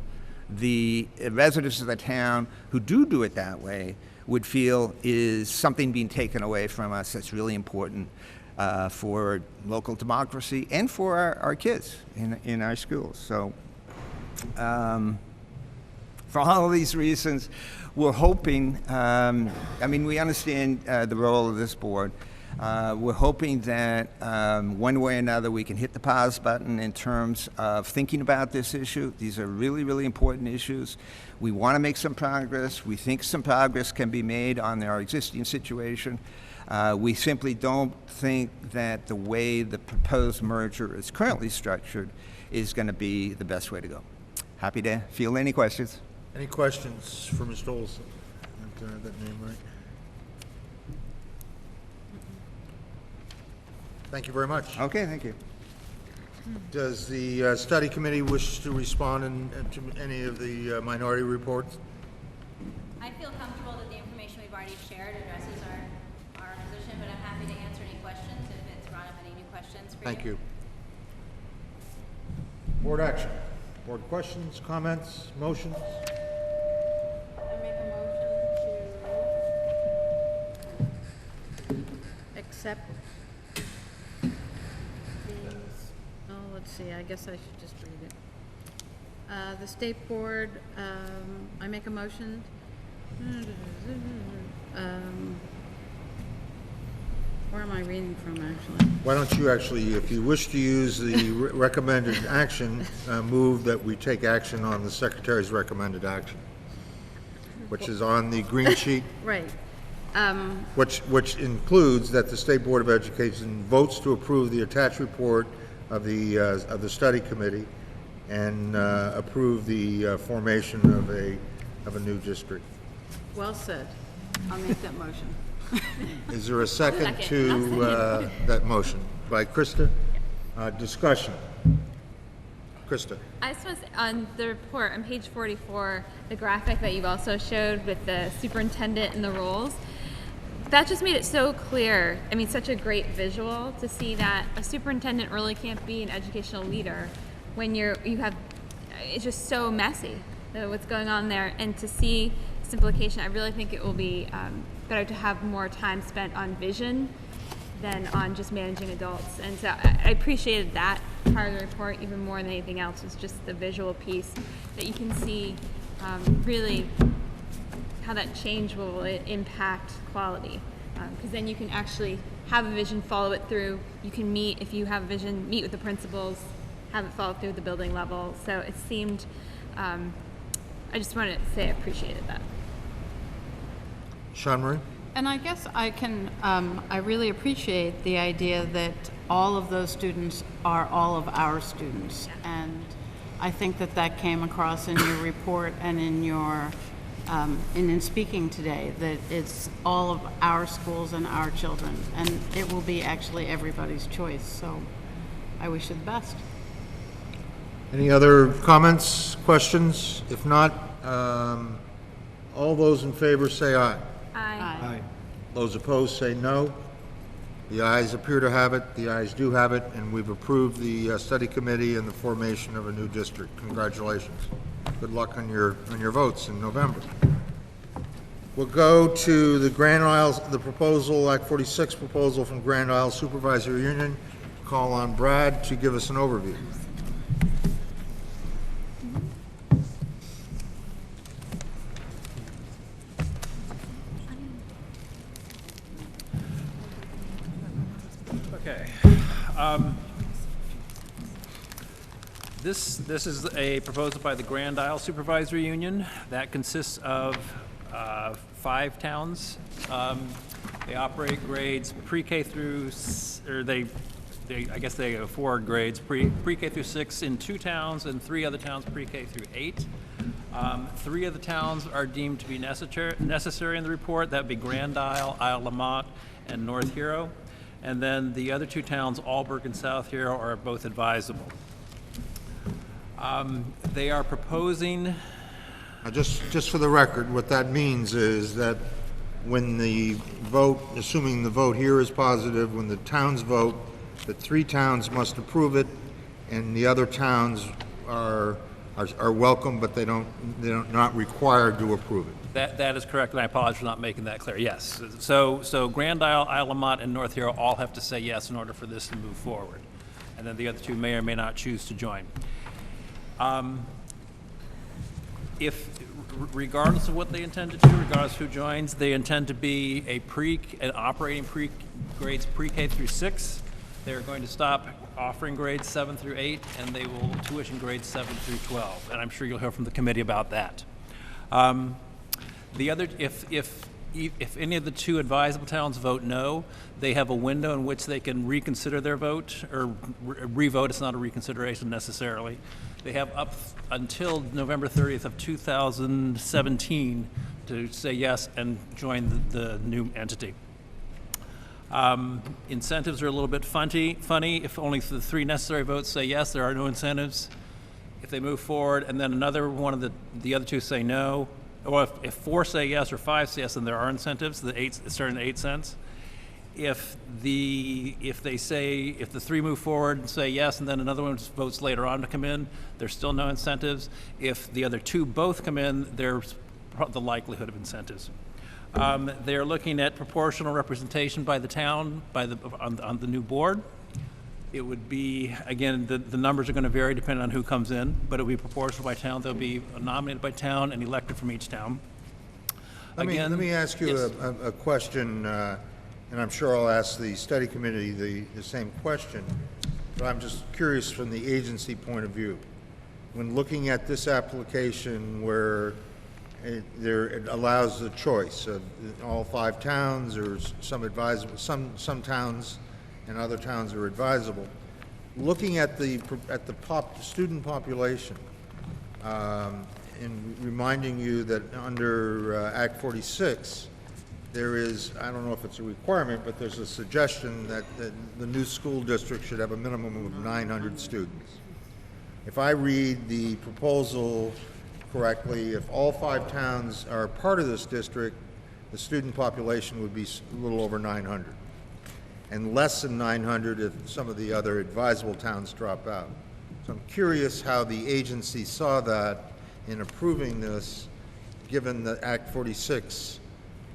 the residents of the town who do it that way would feel is something being taken away from us that's really important for local democracy and for our kids in our schools. So for all of these reasons, we're hoping, we understand the role of this board. We're hoping that one way or another we can hit the pause button in terms of thinking about this issue. These are really important issues. We want to make some progress. We think some progress can be made on our existing situation. We simply don't think that the way the proposed merger is currently structured is going to be the best way to go. Happy to field any questions. Any questions for Mr. Olson? I have that name right. Thank you very much. Okay, thank you. Does the study committee wish to respond to any of the minority reports? I feel comfortable that the information we've already shared addresses our position, but I'm happy to answer any questions if it's brought up any new questions for you. Thank you. Board action. Board questions, comments, motions? I make a motion to accept these, let's see, I guess I should just read it. The State Board, I make a motion. Where am I reading from, actually? Why don't you actually, if you wish to use the recommended action, move that we take action on the Secretary's recommended action, which is on the green sheet, Right. which includes that the State Board of Education votes to approve the attached report of the study committee and approve the formation of a new district. Well said. I'll make that motion. Is there a second to that motion? By Krista? Discussion. Krista? I just want to say, on the report, on page 44, the graphic that you've also showed with the superintendent and the roles, that just made it so clear. I mean, such a great visual to see that a superintendent really can't be an educational leader when it's just so messy, what's going on there. And to see this implication, I really think it will be better to have more time spent on vision than on just managing adults. And so I appreciated that part of the report even more than anything else, was just the visual piece that you can see really how that change will impact quality. Because then you can actually have a vision, follow it through. You can meet, if you have a vision, meet with the principals, have it follow through at the building level. So it seemed, I just wanted to say I appreciated that. Sean Marie? And I guess I really appreciate the idea that all of those students are all of our students. And I think that came across in your report and in your, in speaking today, that it's all of our schools and our children. And it will be actually everybody's choice. So I wish you the best. Any other comments, questions? If not, all those in favor say aye. Aye. Those opposed say no. The ayes appear to have it, the ayes do have it, and we've approved the study committee and the formation of a new district. Congratulations. Good luck on your votes in November. We'll go to the Grand Isles, the proposal, Act 46 proposal from Grand Isles Supervisory Union. Call on Brad to give us an overview. Okay. This is a proposal by the Grand Isle Supervisory Union that consists of 5 towns. They operate grades pre-K through, I guess they have 4 grades, pre-K through 6 in 2 towns and 3 other towns pre-K through 8. 3 of the towns are deemed to be necessary in the report. That would be Grand Isle, Isle Lamont, and North Hero. And then the other 2 towns, Alburg and South Hero, are both advisable. They are proposing... Just for the record, what that means is that when the vote, assuming the vote here is positive, when the towns vote, the 3 towns must approve it, and the other towns are welcome, but they're not required to approve it. That is correct, and I apologize for not making that clear. Yes. So Grand Isle, Isle Lamont, and North Hero all have to say yes in order for this to move forward. And then the other 2 may or may not choose to join. If, regardless of what they intend to do, regardless of who joins, they intend to be an operating grades pre-K through 6. They're going to stop offering grades 7 through 8, and they will tuition grades 7 through 12. And I'm sure you'll hear from the committee about that. The other, if any of the 2 advisable towns vote no, they have a window in which they can reconsider their vote, or re-vote. It's not a reconsideration necessarily. They have up until November 30th of 2017 to say yes and join the new entity. Incentives are a little bit funny. If only the 3 necessary votes say yes, there are no incentives. If they move forward and then another one of the other 2 say no, or if 4 say yes or 5 say yes, then there are incentives. It's starting at 8 cents. If the 3 move forward and say yes, and then another one votes later on to come in, there's still no incentives. If the other 2 both come in, there's the likelihood of incentives. They're looking at proportional representation by the town on the new board. It would be, again, the numbers are going to vary depending on who comes in, but it will be proportional by town. They'll be nominated by town and elected from each town. Let me ask you a question, and I'm sure I'll ask the study committee the same question, but I'm just curious from the agency point of view. When looking at this application where it allows the choice of all 5 towns, or some advisable, some towns and other towns are advisable. Looking at the student population, and reminding you that under Act 46, there is, I don't know if it's a requirement, but there's a suggestion that the new school district should have a minimum of 900 students. If I read the proposal correctly, if all 5 towns are part of this district, the student population would be a little over 900. And less than 900 if some of the other advisable towns drop out. So I'm curious how the agency saw that in approving this, given that Act 46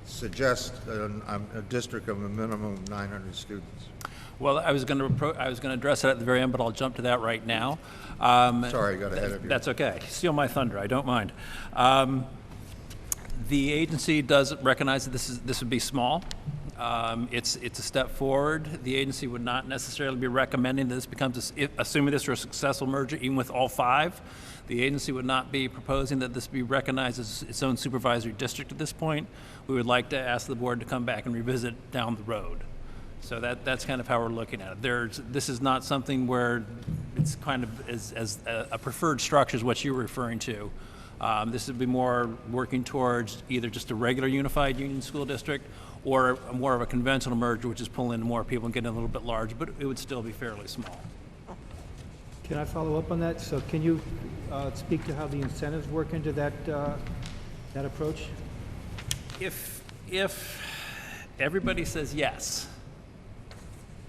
suggests a district of a minimum of 900 students. Well, I was going to address that at the very end, but I'll jump to that right now. Sorry, I got ahead of you. That's okay. Steal my thunder. I don't mind. The agency does recognize that this would be small. It's a step forward. The agency would not necessarily be recommending that this becomes, assuming this were a successful merger, even with all 5, the agency would not be proposing that this be recognized as its own supervisory district at this point. We would like to ask the board to come back and revisit down the road. So that's kind of how we're looking at it. This is not something where it's kind of as a preferred structure is what you're referring to. This would be more working towards either just a regular unified union school district or more of a conventional merger, which is pulling in more people and getting a little bit larger, but it would still be fairly small. Can I follow up on that? So can you speak to how the incentives work into that approach? If everybody says yes,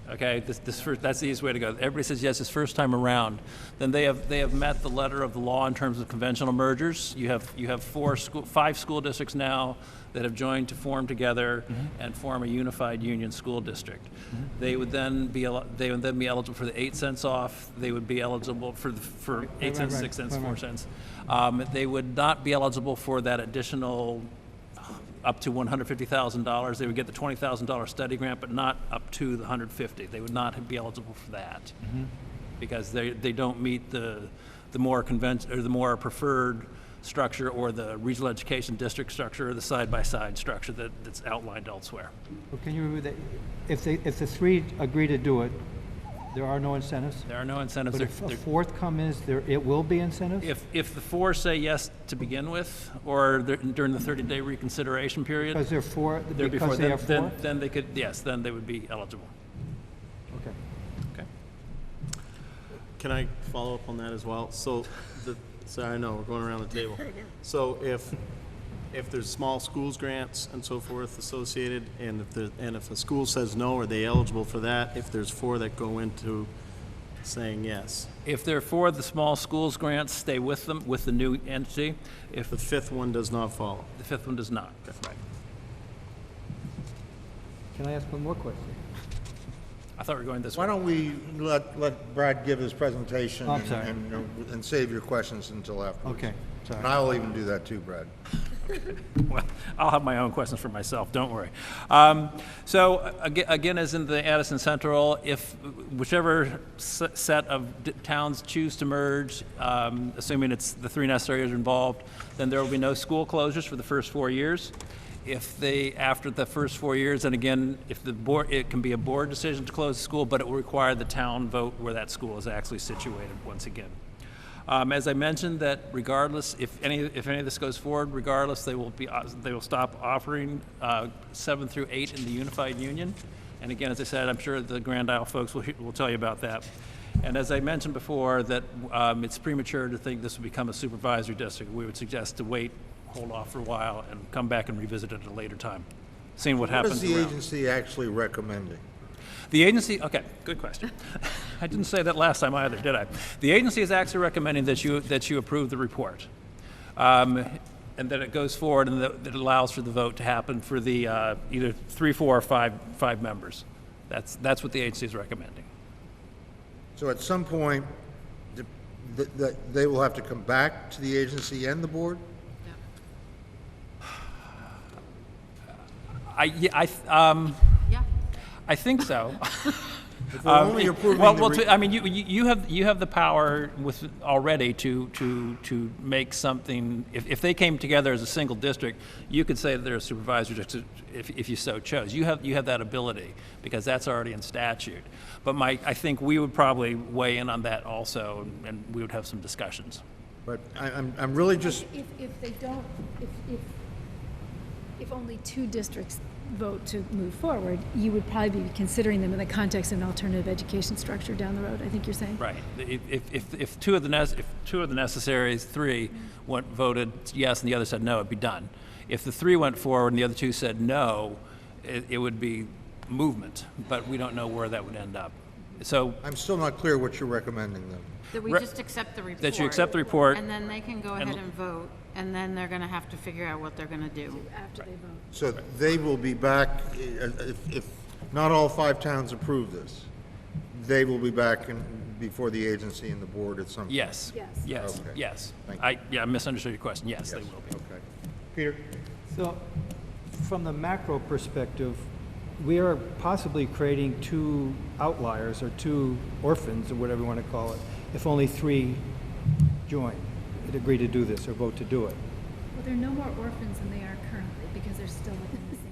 okay, that's the easiest way to go. Everybody says yes this first time around, then they have met the letter of the law in terms of conventional mergers. You have 5 school districts now that have joined to form together and form a unified union school district. They would then be eligible for the 8 cents off. They would be eligible for 8 cents, 6 cents, 4 cents. They would not be eligible for that additional up to $150,000. They would get the $20,000 study grant, but not up to the $150,000. They would not be eligible for that because they don't meet the more preferred structure or the regional education district structure or the side-by-side structure that's outlined elsewhere. Well, can you remember that if the 3 agree to do it, there are no incentives? There are no incentives. But if a 4th comes, it will be incentives? If the 4 say yes to begin with, or during the 30-day reconsideration period, because they have 4? Then they could, yes, then they would be eligible. Okay. Can I follow up on that as well? So, sorry, I know we're going around the table. So if there's small schools grants and so forth associated, and if the school says no, are they eligible for that? If there's 4 that go into saying yes, if there are 4 of the small schools grants, stay with them with the new entity. If the 5th one does not follow, the 5th one does not. That's right. Can I ask one more question? I thought we were going this Why way. don't we let Brad give his presentation I'm sorry. and save your questions until afterwards. Okay, sorry. And I'll even do that too, Brad. Well, I'll have my own questions for myself, don't worry. So again, as in the Addison Central, if whichever set of towns choose to merge, assuming it's the 3 necessary areas involved, then there will be no school closures for the first 4 years. If after the first 4 years, and again, if the board, it can be a board decision to close the school, but it will require the town vote where that school is actually situated once again. As I mentioned, that regardless, if any of this goes forward, regardless, they will stop offering 7 through 8 in the unified union. And again, as I said, I'm sure the Grand Isle folks will tell you about that. And as I mentioned before, that it's premature to think this will become a supervisory district. We would suggest to wait hold off for a while and come back and revisit it at a later time, seeing what What happens is the around. agency actually recommending? The agency, okay, good question. I didn't say that last time either, did I? The agency is actually recommending that you approve the report, and that it goes forward, and that it allows for the vote to happen for the either 3, 4, or 5 members. That's what the agency is recommending. So at some point, they will have to come back to the agency and the board? I think so. If we're only approving I mean, you have the power already to make something. If they came together as a single district, you could say that they're a supervisory district if you so chose. You have that ability because that's already in statute. But I think we would probably weigh in on that also, and we would have some discussions. But I'm really just. If they don't, if only 2 districts vote to move forward, you would probably be considering them in the context of an alternative education structure down the road, I think you're saying? Right. If two of the necessaries, 3, voted yes and the other said no, it'd be done. If the 3 went forward and the other 2 said no, it would be movement, but we don't know where that would end up. So I'm still not clear what you're recommending, then. That we just accept the report. That you accept the report. And then they can go ahead and vote, and then they're gonna have to figure out what they're gonna do. After they vote. So they will be back, if not all 5 towns approve this, they will be back before the agency and the board at some point? yes. Yes. Yes. Okay. Yes. Thank you. I misunderstood your question. Yes, they will be. Okay. Peter? So, from the macro perspective, we are possibly creating 2 outliers or 2 orphans or whatever you want to call it, if only 3 join, and agree to do this or vote to do it. Well, there are no more orphans than they are currently because they're still within the same.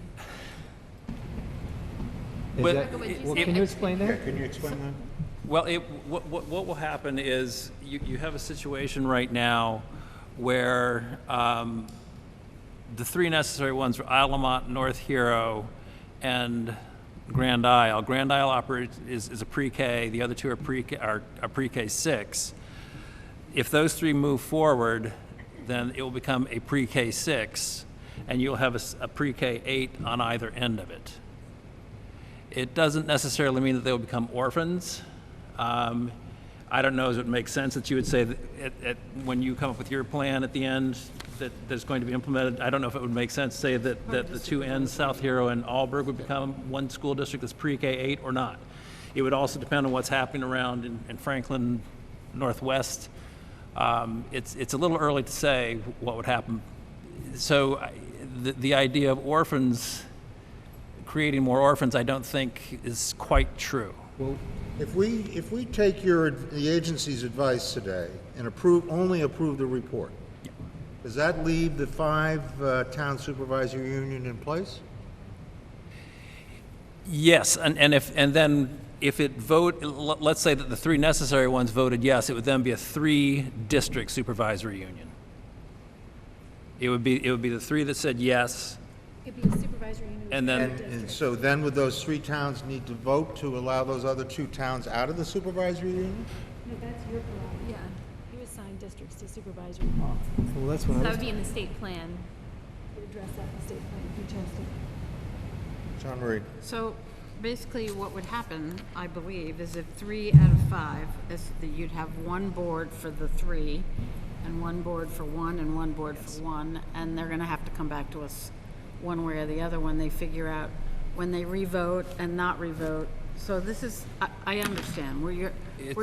Is But that, well, can you explain that? Can you explain that? Well, what will happen is you have a situation right now where the 3 necessary ones are Isle Lamont, North Hero, and Grand Isle. Grand Isle operates is a pre-K. The other 2 are pre-K 6. If those 3 move forward, then it will become a pre-K 6, and you'll have a pre-K 8 on either end of it. It doesn't necessarily mean that they'll become orphans. I don't know if it makes sense that you would say that when you come up with your plan at the end that there's going to be implemented. I don't know if it would make sense to say that the 2 ends, South Hero and Alburg, would become one school district that's pre-K 8 or not. It would also depend on what's happening around in Franklin Northwest. It's a little early to say what would happen. So the idea of orphans, creating more orphans, I don't think is quite true. Well, if we take the agency's advice today and only approve the report, does that leave the 5 town supervisory union in place? Yes, and then if it let's say that the 3 necessary ones voted yes, it would then be a 3-district supervisory union. It would be the 3 that said yes. It'd be a supervisory union. And so then would those 3 towns need to vote to allow those other 2 towns out of the supervisory union? No, that's your prerogative. Yeah. You assign districts to supervisory. Well, that's what So I that was, would be in the state plan. Would address that in the state plan if you chose to. John Marie? So basically what would happen, I believe, is if 3 out of 5, you'd have 1 board for the 3, and 1 board for 1, and 1 board for 1, and they're gonna have to come back to us one way or the other when they figure out, when they revote and not revote. So this is, I understand, we're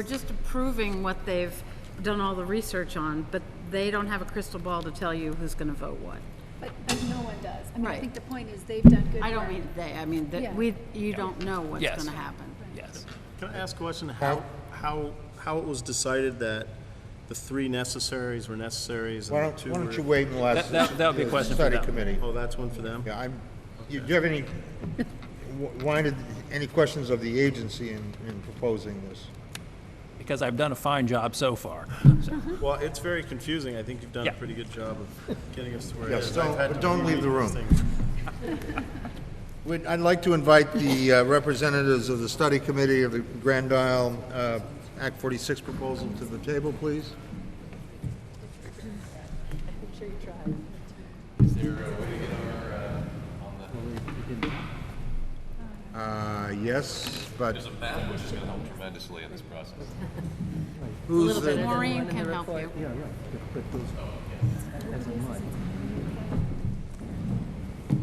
just approving what they've done all the research on, but they don't have a crystal ball to tell you who's gonna vote what. But no one does. I mean, I Right. think the point is they've done good work. I don't mean they, I mean, Yeah. you don't know what's Yes. gonna happen. Yes. Can I ask a question? How it was decided that the 3 necessaries were necessaries Why and the 2 don't you wait and let That would be a question for study them. committee? Oh, that's one for them? Yeah, do you have any, any questions of the agency in proposing this? Because I've done a fine job so far. So. Well, it's very confusing. I think you've done Yeah. a pretty good job of getting us to where Yes, it is. I've had to don't leave the reread room. these things. I'd like to invite the representatives of the study committee of the Grand Isle Act 46 proposal to the table, please. I'm sure you tried. Is there a way to get our, on the... Yes, but There's a map which is going to help tremendously in this process. who's the... Maureen can help you.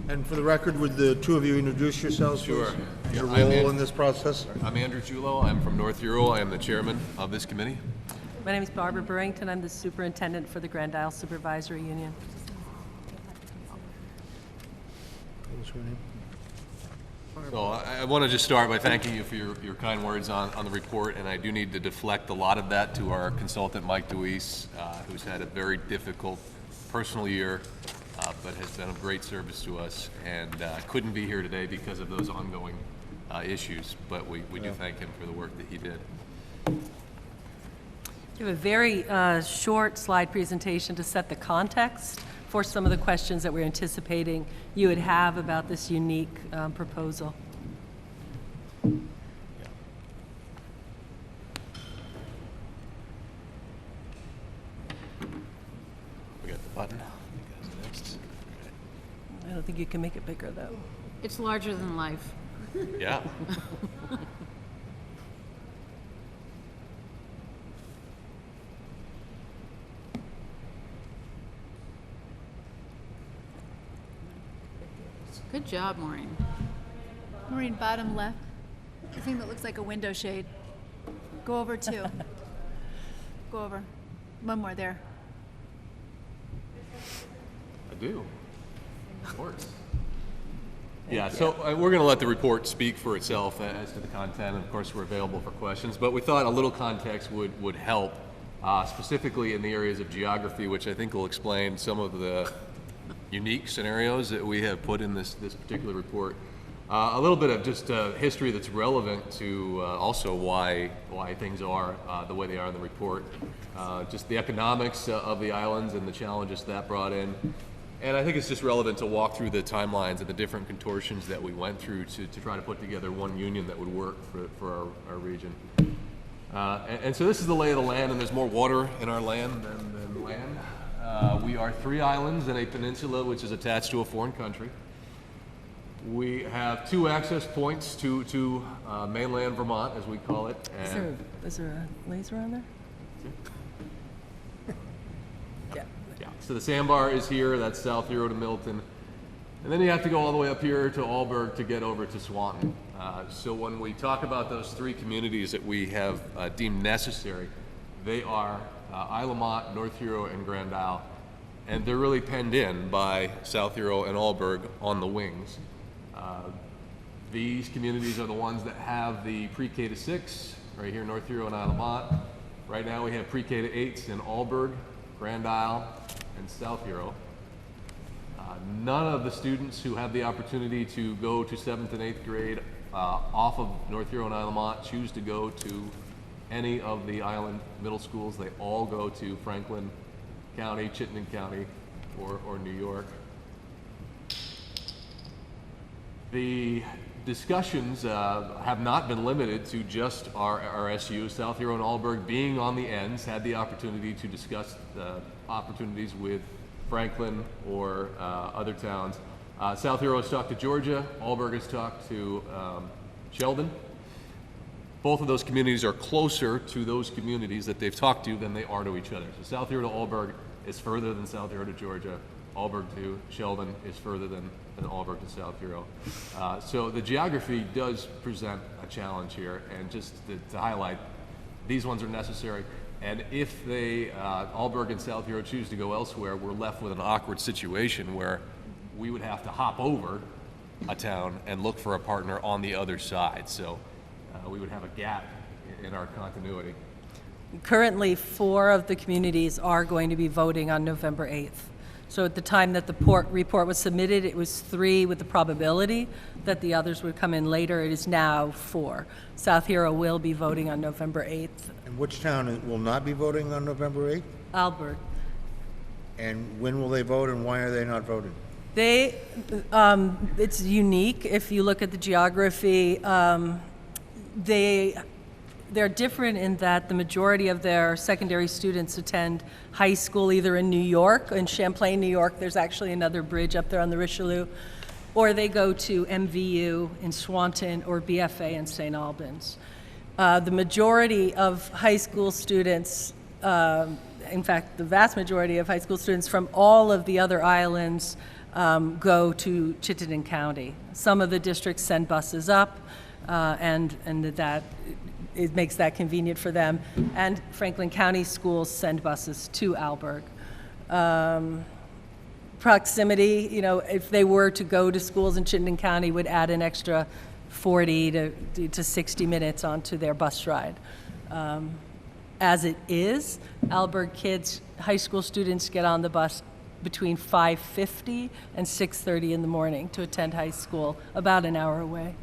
And for the record, would the two of you introduce yourselves, please? Sure. And your Yeah, I'm role in this process? I'm Andrew Chulo. I'm from North Ural. I am the chairman of this committee. My name is Barbara Burrington. I'm the superintendent for the Grand Isle Supervisory Union. So I want to just start by thanking you for your kind words on the report, and I do need to deflect a lot of that to our consultant, Mike DeWeese, who's had a very difficult personal year, but has been of great service to us, and couldn't be here today because of those ongoing issues, but we do thank him for the work that he did. You have a very short slide presentation to set the context for some of the questions that we're anticipating you would have about this unique proposal. We got the button. Next. I don't think you can make it bigger, though. It's larger than life. Yeah. Good job, Maureen. Maureen, bottom left, the thing that looks like a window shade. Go over two. Go over. One more there. I do. Of course. Yeah, so we're going to let the report speak for itself as to the content. Of course, we're available for questions, but we thought a little context would help, specifically in the areas of geography, which I think will explain some of the unique scenarios that we have put in this particular report. A little bit of just history that's relevant to also why things are the way they are in the report. Just the economics of the islands and the challenges that brought in. And I think it's just relevant to walk through the timelines and the different contortions that we went through to try to put together one union that would work for our region. And so this is the lay of the land, and there's more water in our land than land. We are 3 islands and a peninsula which is attached to a foreign country. We have 2 access points to mainland Vermont, as we call it. Is there a laser on there? Yeah. So the sandbar is here, that's South Hero to Milton. And then you have to go all the way up here to Alburgh to get over to Swanton. So when we talk about those 3 communities that we have deemed necessary, they are Isle of Mont, North Hero, and Grand Isle. And they're really penned in by South Hero and Alburgh on the wings. These communities are the ones that have the pre-K to 6, right here, North Hero and Isle of Mont. Right now we have pre-K to 8s in Alburgh, Grand Isle, and South Hero. None of the students who have the opportunity to go to 7th and 8th grade off of North Hero and Isle of Mont choose to go to any of the island middle schools. They all go to Franklin County, Chittenden County, or New York. The discussions have not been limited to just our SU. South Hero and Alburgh, being on the ends, had the opportunity to discuss opportunities with Franklin or other towns. South Hero has talked to Georgia, Alburgh has talked to Sheldon. Both of those communities are closer to those communities that they've talked to than they are to each other. So South Hero to Alburgh is further than South Hero to Georgia. Alburgh to Sheldon is further than Alburgh to South Hero. So the geography does present a challenge here, and just to highlight, these ones are necessary. And if they, Alburgh and South Hero, choose to go elsewhere, we're left with an awkward situation where we would have to hop over a town and look for a partner on the other side. So we would have a gap in our continuity. Currently, 4 of the communities are going to be voting on November 8th. So at the time that the report was submitted, it was 3 with the probability that the others would come in later. It is now 4. South Hero will be voting on November 8th. And which town will not be voting on November 8th? Alburgh. And when will they vote, and why are they not voting? They, it's unique if you look at the geography. they're different in that the majority of their secondary students attend high school either in New York, in Champlain, New York. There's actually another bridge up there on the Richelieu. Or they go to MVU in Swanton or BFA in St. Albans. The majority of high school students, in fact, the vast majority of high school students from all of the other islands go to Chittenden County. Some of the districts send buses up, and that it makes that convenient for them. And Franklin County schools send buses to Alberg. Proximity, you know, if they were to go to schools in Chittenden County, would add an extra 40 to 60 minutes onto their bus ride. As it is, Alberg kids, high school students get on the bus between 5:50 and 6:30 in the morning to attend high school, about an hour away,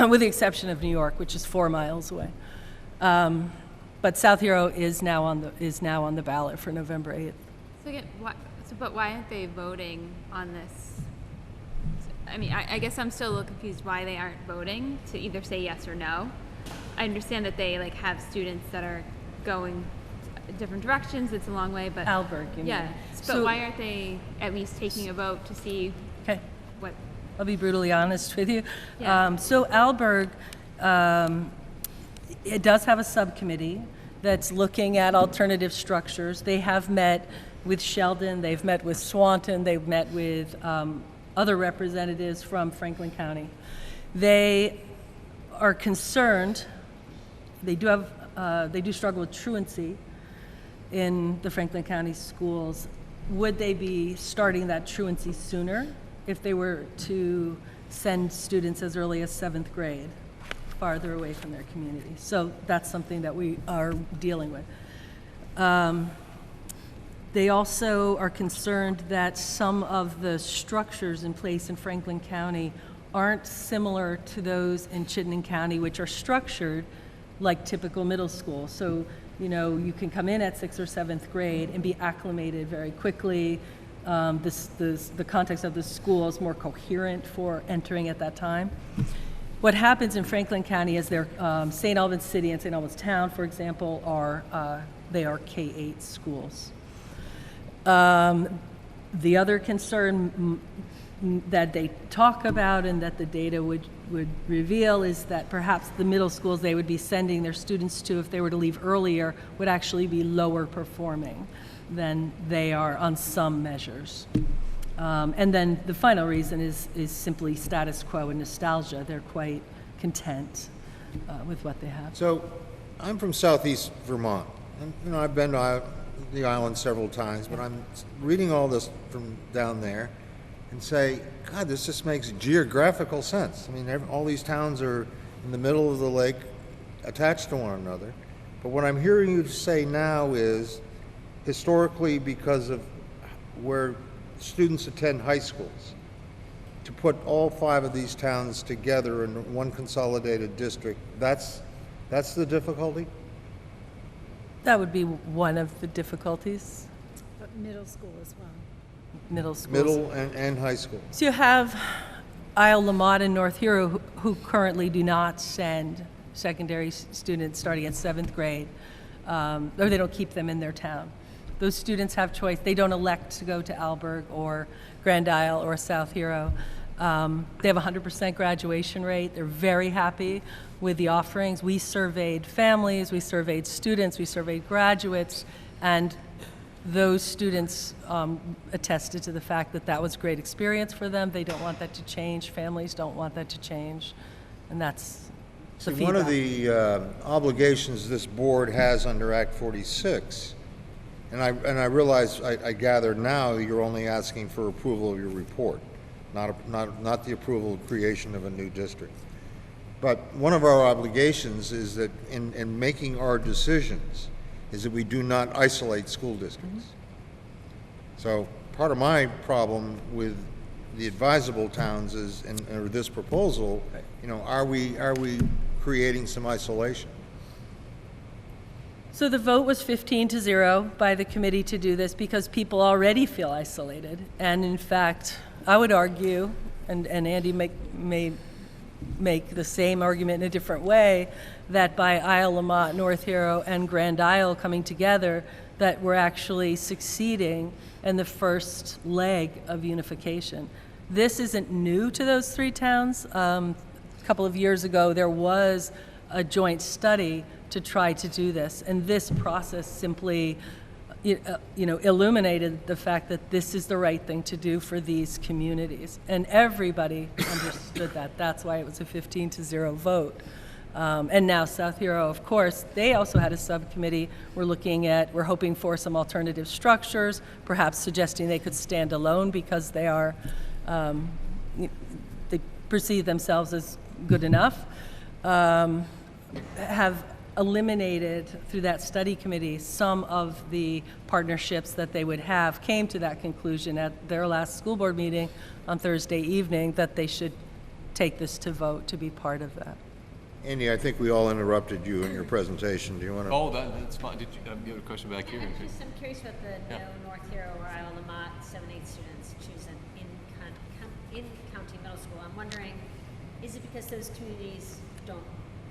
with the exception of New York, which is 4 miles away. But South Hero is now on the ballot for November 8th. So again, but why aren't they voting on this? I mean, I guess I'm still a little confused why they aren't voting to either say yes or no. I understand that they like have students that are going different directions. It's a long way, but Alberg, you yeah. mean. But So, why aren't they at least taking a vote to see what? I'll be brutally honest with you. Yeah. So Alberg, it does have a subcommittee that's looking at alternative structures. They have met with Sheldon, they've met with Swanton, they've met with other representatives from Franklin County. They are concerned, they do struggle with truancy in the Franklin County schools. Would they be starting that truancy sooner if they were to send students as early as 7th grade, farther away from their community? So that's something that we are dealing with. They also are concerned that some of the structures in place in Franklin County aren't similar to those in Chittenden County, which are structured like typical middle school. So, you know, you can come in at 6th or 7th grade and be acclimated very quickly. The context of the school is more coherent for entering at that time. What happens in Franklin County is St. Albans City and St. Albans Town, for example, are K-8 schools. The other concern that they talk about and that the data would reveal is that perhaps the middle schools they would be sending their students to if they were to leave earlier would actually be lower performing than they are on some measures. And then the final reason is simply status quo and nostalgia. They're quite content with what they have. So I'm from southeast Vermont, and you know, I've been to the island several times, but I'm reading all this from down there and say, God, this just makes geographical sense. I mean, all these towns are in the middle of the lake, attached to one another. But what I'm hearing you say now is, historically, because of where students attend high schools, to put all 5 of these towns together in one consolidated district, that's the difficulty? That would be one of the difficulties. But middle school as well. Middle schools. Middle and high school. So you have Isle Lamont and North Hero who currently do not send secondary students starting at 7th grade, or they don't keep them in their town. Those students have choice. They don't elect to go to Alberg or Grand Isle or South Hero. They have a 100% graduation rate. They're very happy with the offerings. We surveyed families, we surveyed students, we surveyed graduates, and those students attested to the fact that that was a great experience for them. They don't want that to change. Families don't want that to change. And that's the feedback. One of the obligations this board has under Act 46, and I realize, I gather now you're only asking for approval of your report, not the approval of creation of a new district. But one of our obligations is that in making our decisions is that we do not isolate school districts. So part of my problem with the advisable towns is, or this proposal, you know, are we creating some isolation? So the vote was 15-0 by the committee to do this because people already feel isolated. And in fact, I would argue, and Andy may make the same argument in a different way, that by Isle La Motte, North Hero, and Grand Isle coming together, that we're actually succeeding in the first leg of unification. This isn't new to those three towns. A couple of years ago, there was a joint study to try to do this, and this process simply illuminated the fact that this is the right thing to do for these communities. And everybody understood that. That's why it was a 15-0 vote. And now South Hero, of course, they also had a subcommittee. We're hoping for some alternative structures, perhaps suggesting they could stand alone because they are, they perceive themselves as good enough. Have eliminated through that study committee some of the partnerships that they would have, came to that conclusion at their last school board meeting on Thursday evening that they should take this to vote to be part of that. Andy, I think we all interrupted you in your presentation. Do you want to? Oh, that's fine. Did you have a question back here? I'm curious about the no North Hero or Isle La Motte 7-8 students choose an in-county middle school. I'm wondering, is it because those communities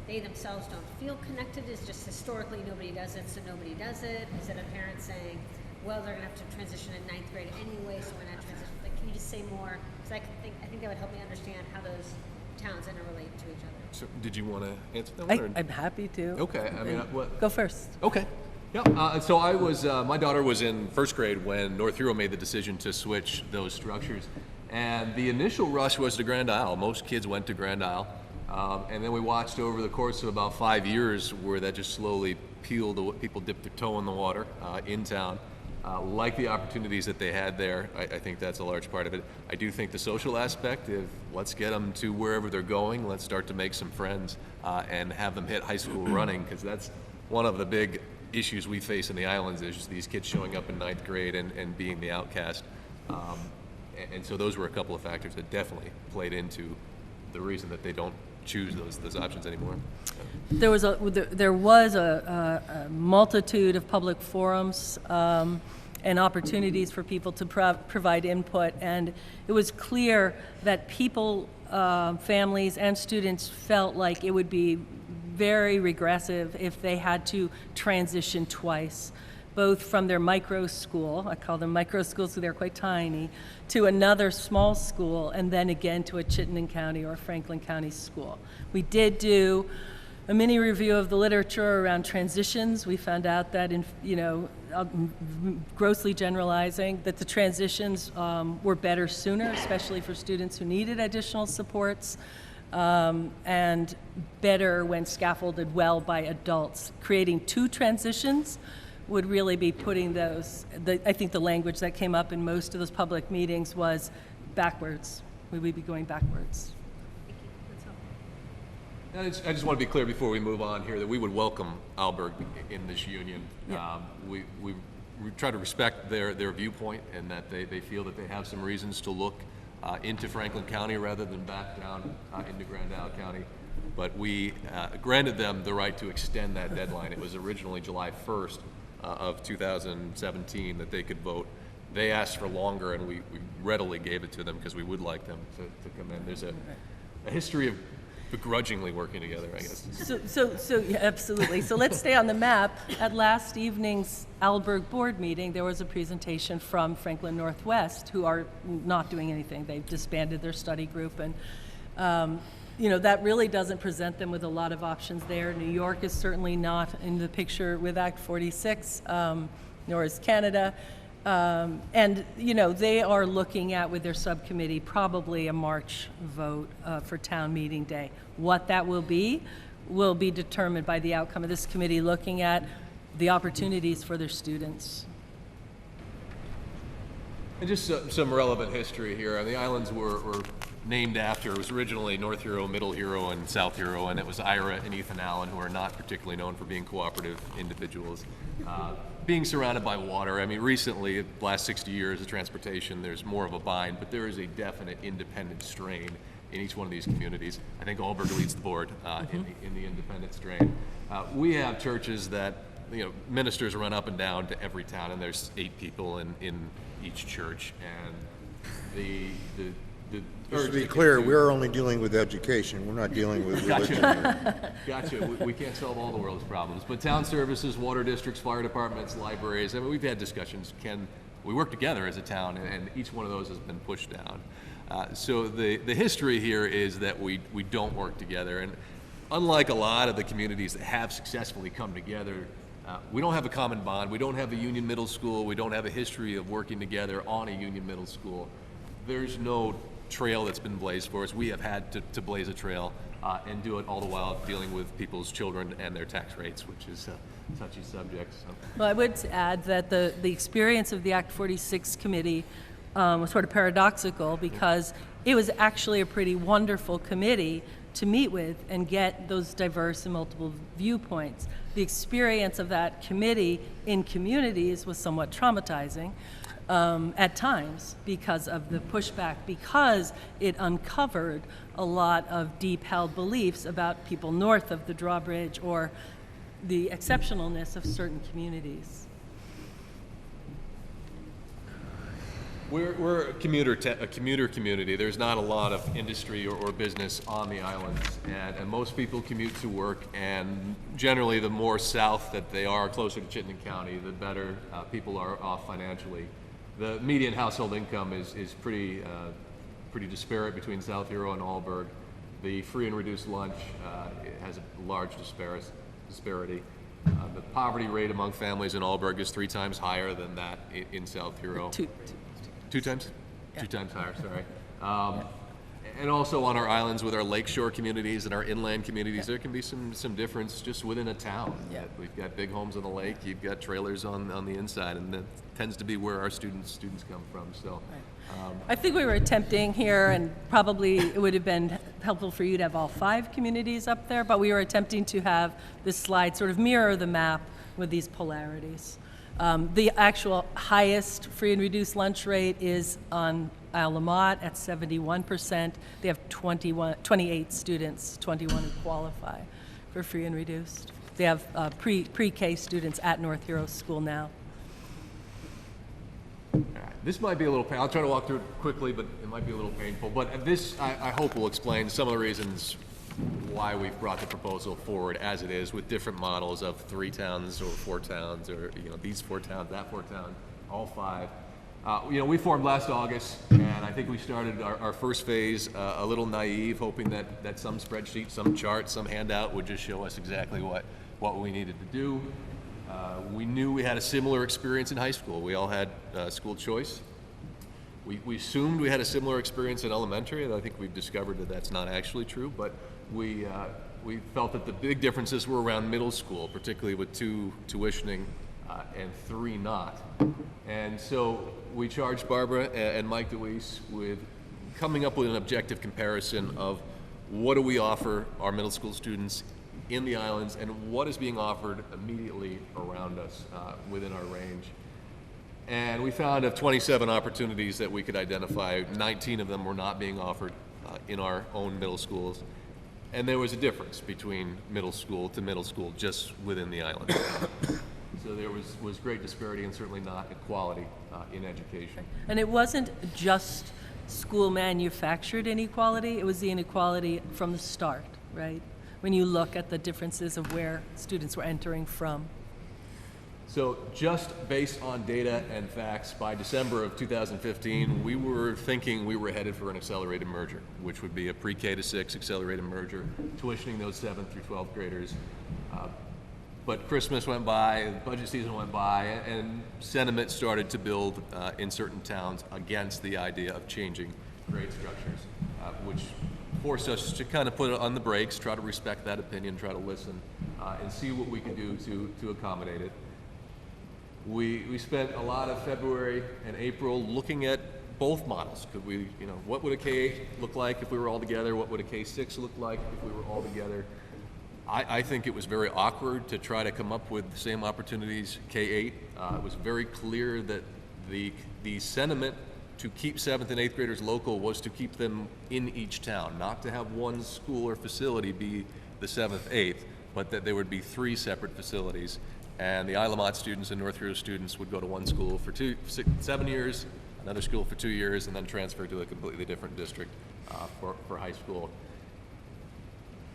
they themselves don't feel connected? Is just historically nobody does it, so nobody does it? Is it a parent saying, well, they're going to have to transition in 9th grade anyway, so we're not transitioning? Like, can you just say more? Because I think that would help me understand how those towns interrelate to each other. So, did you want to answer that one? I'm happy to. Okay. I mean, what? Go first. Okay. Yeah. So I was, my daughter was in 1st grade when North Hero made the decision to switch those structures. And the initial rush was to Grand Isle. Most kids went to Grand Isle. And then we watched over the course of about 5 years where that just slowly peeled, people dipped their toe in the water in town. Like the opportunities that they had there, I think that's a large part of it. I do think the social aspect of let's get them to wherever they're going, let's start to make some friends and have them hit high school running, because that's one of the big issues we face in the islands is these kids showing up in 9th grade and being the outcast. And so those were a couple of factors that definitely played into the reason that they don't choose those options anymore. There was a multitude of public forums and opportunities for people to provide input, and it was clear that people, families, and students felt like it would be very regressive if they had to transition twice, both from their micro school, I call them micro schools so they're quite tiny, to another small school, and then again to a Chittenden County or Franklin County school. We did do a mini review of the literature around transitions. We found out that, grossly generalizing, that the transitions were better sooner, especially for students who needed additional supports, and better when scaffolded well by adults. Creating 2 transitions would really be putting I think the language that came up in most of those public meetings was backwards. We would be going backwards. I just want to be clear before we move on here that we would welcome Alberg in this union. Yeah. We try to respect their viewpoint and that they feel that they have some reasons to look into Franklin County rather than back down into Grand Isle County. But we granted them the right to extend that deadline. It was originally July 1st of 2017 that they could vote. They asked for longer, and we readily gave it to them because we would like them to come in. There's a history of begrudgingly working together, I guess. So yeah, absolutely. So let's stay on the map. At last evening's Alberg board meeting, there was a presentation from Franklin Northwest, who are not doing anything. They've disbanded their study group, and that really doesn't present them with a lot of options there. New York is certainly not in the picture with Act 46, nor is Canada. And they are looking at, with their subcommittee, probably a March vote for town meeting day. What that will be determined by the outcome of this committee looking at the opportunities for their students. And just some relevant history here. I mean, the islands were named after, it was originally North Hero, Middle Hero, and South Hero, and it was Ira and Ethan Allen, who are not particularly known for being cooperative individuals. Being surrounded by water, I mean, recently, the last 60 years of transportation, there's more of a bind, but there is a definite independent strain in each one of these communities. I think Alberg leads the board in the independent strain. We have churches that, ministers run up and down to every town, and there's 8 people in each church, and the Just to be clear, we're only dealing with education. We're not dealing with religion. Gotcha. We can't solve all the world's problems. But town services, water districts, fire departments, libraries, I mean, we've had discussions. We work together as a town, and each one of those has been pushed down. So the history here is that we don't work together. And unlike a lot of the communities that have successfully come together, we don't have a common bond. We don't have a union middle school. We don't have a history of working together on a union middle school. There's no trail that's been blazed for us. We have had to blaze a trail and do it all the while dealing with people's children and their tax rates, which is a touchy subject. So. Well, I would add that the experience of the Act 46 committee was sort of paradoxical because it was actually a pretty wonderful committee to meet with and get those diverse and multiple viewpoints. The experience of that committee in communities was somewhat traumatizing at times because of the pushback, because it uncovered a lot of deep-held beliefs about people north of the drawbridge or the exceptionalness of certain communities. We're a commuter community. There's not a lot of industry or business on the islands, and most people commute to work, and generally the more south that they are, closer to Chittenden County, the better people are off financially. The median household income is pretty disparate between South Hero and Alburg. The free and reduced lunch has a large disparity. The poverty rate among families in Alburg is 3 times higher than that in South Hero. Two times? Yeah. 2 times higher, sorry. And also on our islands with our lakeshore communities and our inland communities, there can be some difference just within a town. Yeah. We've got big homes on the lake, you've got trailers on the inside, and that tends to be where our students come from. So, I think we were attempting here, and probably it would have been helpful for you to have all 5 communities up there, but we were attempting to have this slide sort of mirror the map with these polarities. The actual highest free and reduced lunch rate is on Isle La Motte at 71%. They have 28 students, 21 who qualify for free and reduced. They have pre-K students at North Hero School now. This might be a little painful. I'll try to walk through it quickly, but it might be a little painful. But this, I hope, will explain some of the reasons why we've brought the proposal forward as it is, with different models of 3 towns or 4 towns, or these 4 towns, that 4 towns, all 5. We formed last August, and I think we started our first phase a little naive, hoping that some spreadsheet, some chart, some handout would just show us exactly what we needed to do. We knew we had a similar experience in high school. We all had school choice. We assumed we had a similar experience in elementary, and I think we've discovered that that's not actually true, but we felt that the big differences were around middle school, particularly with 2 tuitioning and 3 not. And so we charged Barbara and Mike DeWeese with coming up with an objective comparison of what do we offer our middle school students in the islands and what is being offered immediately around us within our range. And we found of 27 opportunities that we could identify, 19 of them were not being offered in our own middle schools. And there was a difference between middle school to middle school just within the island. So there was great disparity and certainly not equality in education. And it wasn't just school manufactured inequality, it was the inequality from the start, right? When you look at the differences of where students were entering from. So just based on data and facts, by December of 2015, we were thinking we were headed for an accelerated merger, which would be a pre-K to 6 accelerated merger, tuitioning those 7th through 12th graders. But Christmas went by, budget season went by, and sentiment started to build in certain towns against the idea of changing grade structures, which forced us to kind of put on the brakes, try to respect that opinion, try to listen, and see what we could do to accommodate it. We spent a lot of February and April looking at both models. Could we, what would a K-8 look like if we were all together? What would a K-6 look like if we were all together? I think it was very awkward to try to come up with the same opportunities K-8. It was very clear that the sentiment to keep 7th and 8th graders local was to keep them in each town, not to have one school or facility be the 7th, 8th, but that there would be 3 separate facilities. And the Isle La Motte students and North Hero students would go to one school for 7 years, another school for 2 years, and then transfer to a completely different district for high school.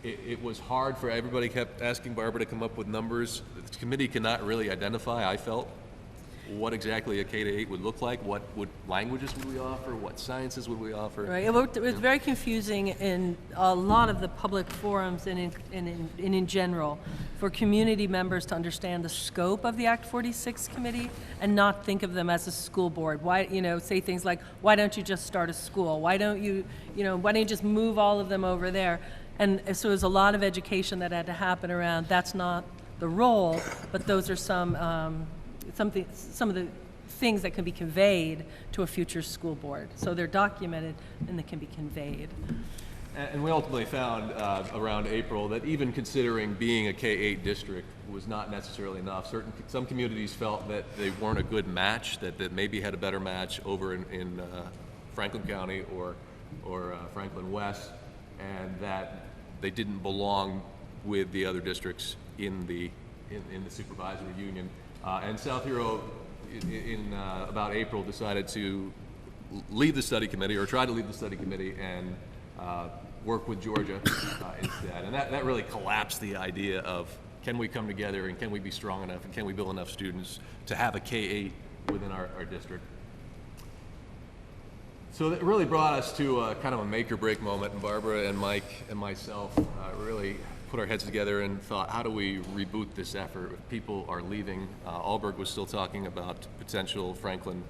It was hard for everybody, kept asking Barbara to come up with numbers. The committee cannot really identify, I felt, what exactly a K-8 would look like, what languages would we offer, what sciences would we offer. Right, it was very confusing in a lot of the public forums and in general for community members to understand the scope of the Act 46 committee and not think of them as a school board. Why, say things like, why don't you just start a school? Why don't you just move all of them over there? And so there's a lot of education that had to happen around, that's not the role, but those are some of the things that can be conveyed to a future school board. So they're documented and they can be conveyed. And we ultimately found around April that even considering being a K-8 district was not necessarily enough. Some communities felt that they weren't a good match, that maybe had a better match over in Franklin County or Franklin West, and that they didn't belong with the other districts in the supervisory union. And South Hero, in about April, decided to leave the study committee, or try to leave the study committee, and work with Georgia instead. And that really collapsed the idea of, can we come together and can we be strong enough and can we build enough students to have a K-8 within our district. So that really brought us to kind of a make or break moment, and Barbara and Mike and myself really put our heads together and thought, how do we reboot this effort? If people are leaving, Alberg was still talking about potential Franklin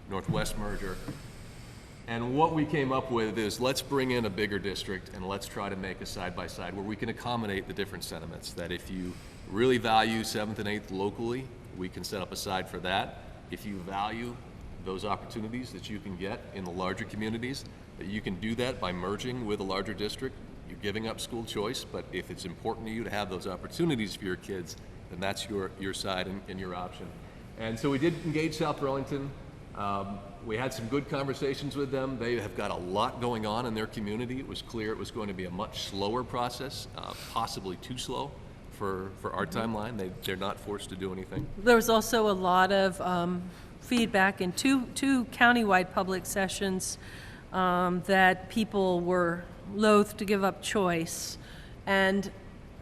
Northwest merger. And what we came up with is, let's bring in a bigger district and let's try to make a side-by-side where we can accommodate the different sentiments. That if you really value 7th and 8th locally, we can set up a side for that. If you value those opportunities that you can get in the larger communities, that you can do that by merging with a larger district. You're giving up school choice, but if it's important to you to have those opportunities for your kids, then that's your side and your option. And so we did engage South Burlington. We had some good conversations with them. They have got a lot going on in their community. It was clear it was going to be a much slower process, possibly too slow for our timeline. They're not forced to do anything. There was also a lot of feedback in two countywide public sessions that people were loath to give up choice. And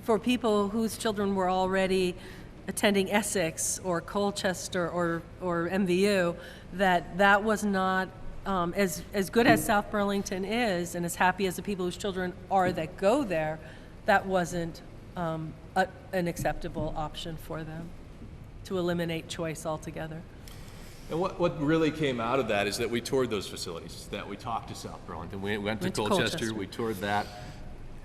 for people whose children were already attending Essex or Colchester or MVU, that was not, as good as South Burlington is and as happy as the people whose children are that go there, that wasn't an acceptable option for them, to eliminate choice altogether. And what really came out of that is that we toured those facilities, that we talked to South Burlington. We went to Colchester, we toured that,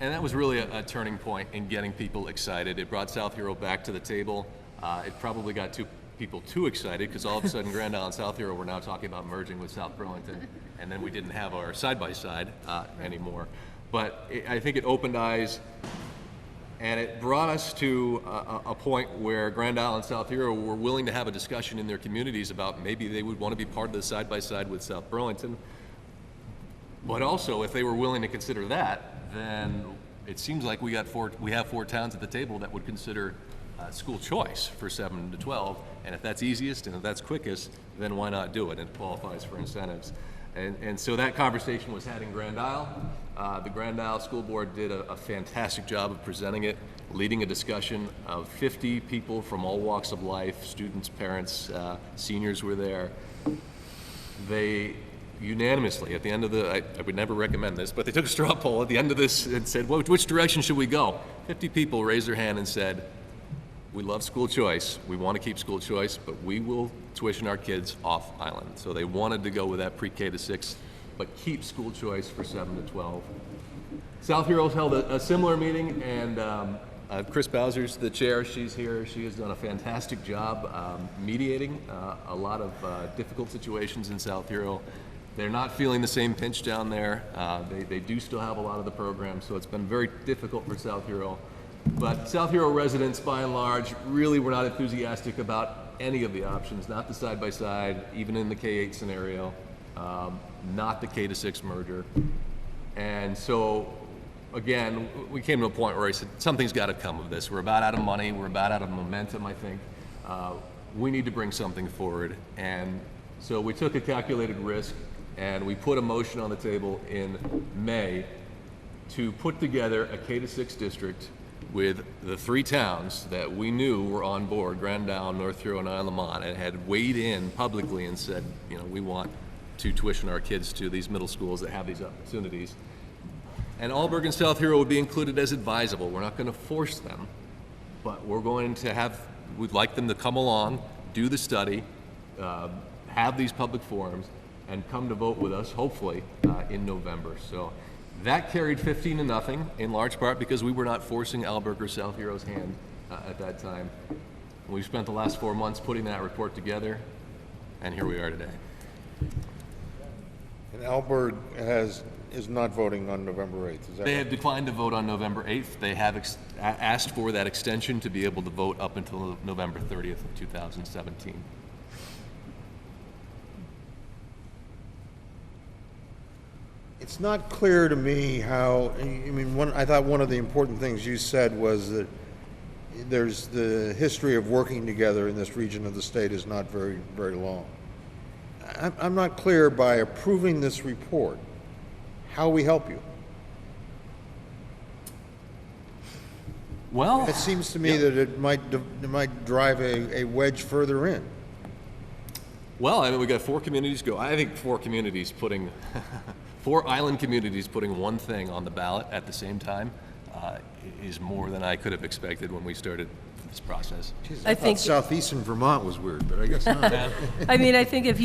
and that was really a turning point in getting people excited. It brought South Hero back to the table. It probably got people too excited, because all of a sudden Grand Isle and South Hero were now talking about merging with South Burlington, and then we didn't have our side-by-side anymore. But I think it opened eyes, and it brought us to a point where Grand Isle and South Hero were willing to have a discussion in their communities about maybe they would want to be part of the side-by-side with South Burlington. But also, if they were willing to consider that, then it seems like we have 4 towns at the table that would consider school choice for 7 to 12. And if that's easiest and if that's quickest, then why not do it? And it qualifies for incentives. And so that conversation was had in Grand Isle. The Grand Isle School Board did a fantastic job of presenting it, leading a discussion of 50 people from all walks of life, students, parents, seniors were there. They unanimously, at the end of I would never recommend this, but they took a straw poll at the end of this and said, well, which direction should we go? 50 people raised their hand and said, we love school choice, we want to keep school choice, but we will tuition our kids off island. So they wanted to go with that pre-K to 6, but keep school choice for 7 to 12. South Heroes held a similar meeting, and Chris Bowser's the chair. She's here. She has done a fantastic job mediating a lot of difficult situations in South Hero. They're not feeling the same pinch down there. They do still have a lot of the programs, so it's been very difficult for South Hero. But South Hero residents, by and large, really were not enthusiastic about any of the options, not the side-by-side, even in the K-8 scenario, not the K to 6 merger. And so, again, we came to a point where I said, something's got to come of this. We're about out of money. We're about out of momentum, I think. We need to bring something forward. And So we took a calculated risk and we put a motion on the table in May to put together a K-6 district with the 3 towns that we knew were on board, Grand Isle, North Hero, and Isle Lamont, and had weighed in publicly and said, you know, we want to tuition our kids to these middle schools that have these opportunities. And Alburg and South Hero would be included as advisable. We're not going to force them, but we're going to have, we'd like them to come along, do the study, have these public forums, and come to vote with us, hopefully, in November. So that carried 15-0, in large part because we were not forcing Alburg or South Hero's hand at that time. We've spent the last 4 months putting that report together, and here we are today. And Alburg is not voting on November 8th, is that They right? have declined to vote on November 8th. They have asked for that extension to be able to vote up until November 30th of 2017. It's not clear to me how, I mean, I thought one of the important things you said was that there's the history of working together in this region of the state is not very, very long. I'm not clear by approving this report how we help you. Well, it seems to me that it might drive a wedge further in. Well, I mean, we got 4 communities go. I think 4 communities putting, 4 island communities putting one thing on the ballot at the same time is more than I could have expected when we started this process. Jeez, I think southeastern Vermont was weird, but I guess not. I mean, I think if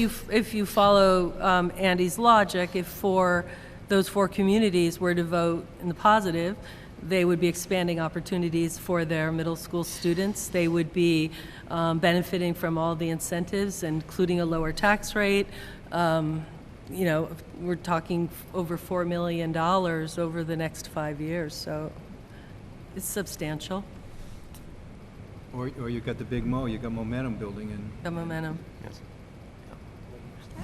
you follow Andy's logic, if those 4 communities were to vote in the positive, they would be expanding opportunities for their middle school students. They would be benefiting from all the incentives, including a lower tax rate. You know, we're talking over $4 million over the next 5 years, so it's substantial. Or you got the big mo, you got momentum building in. Got momentum. Yes.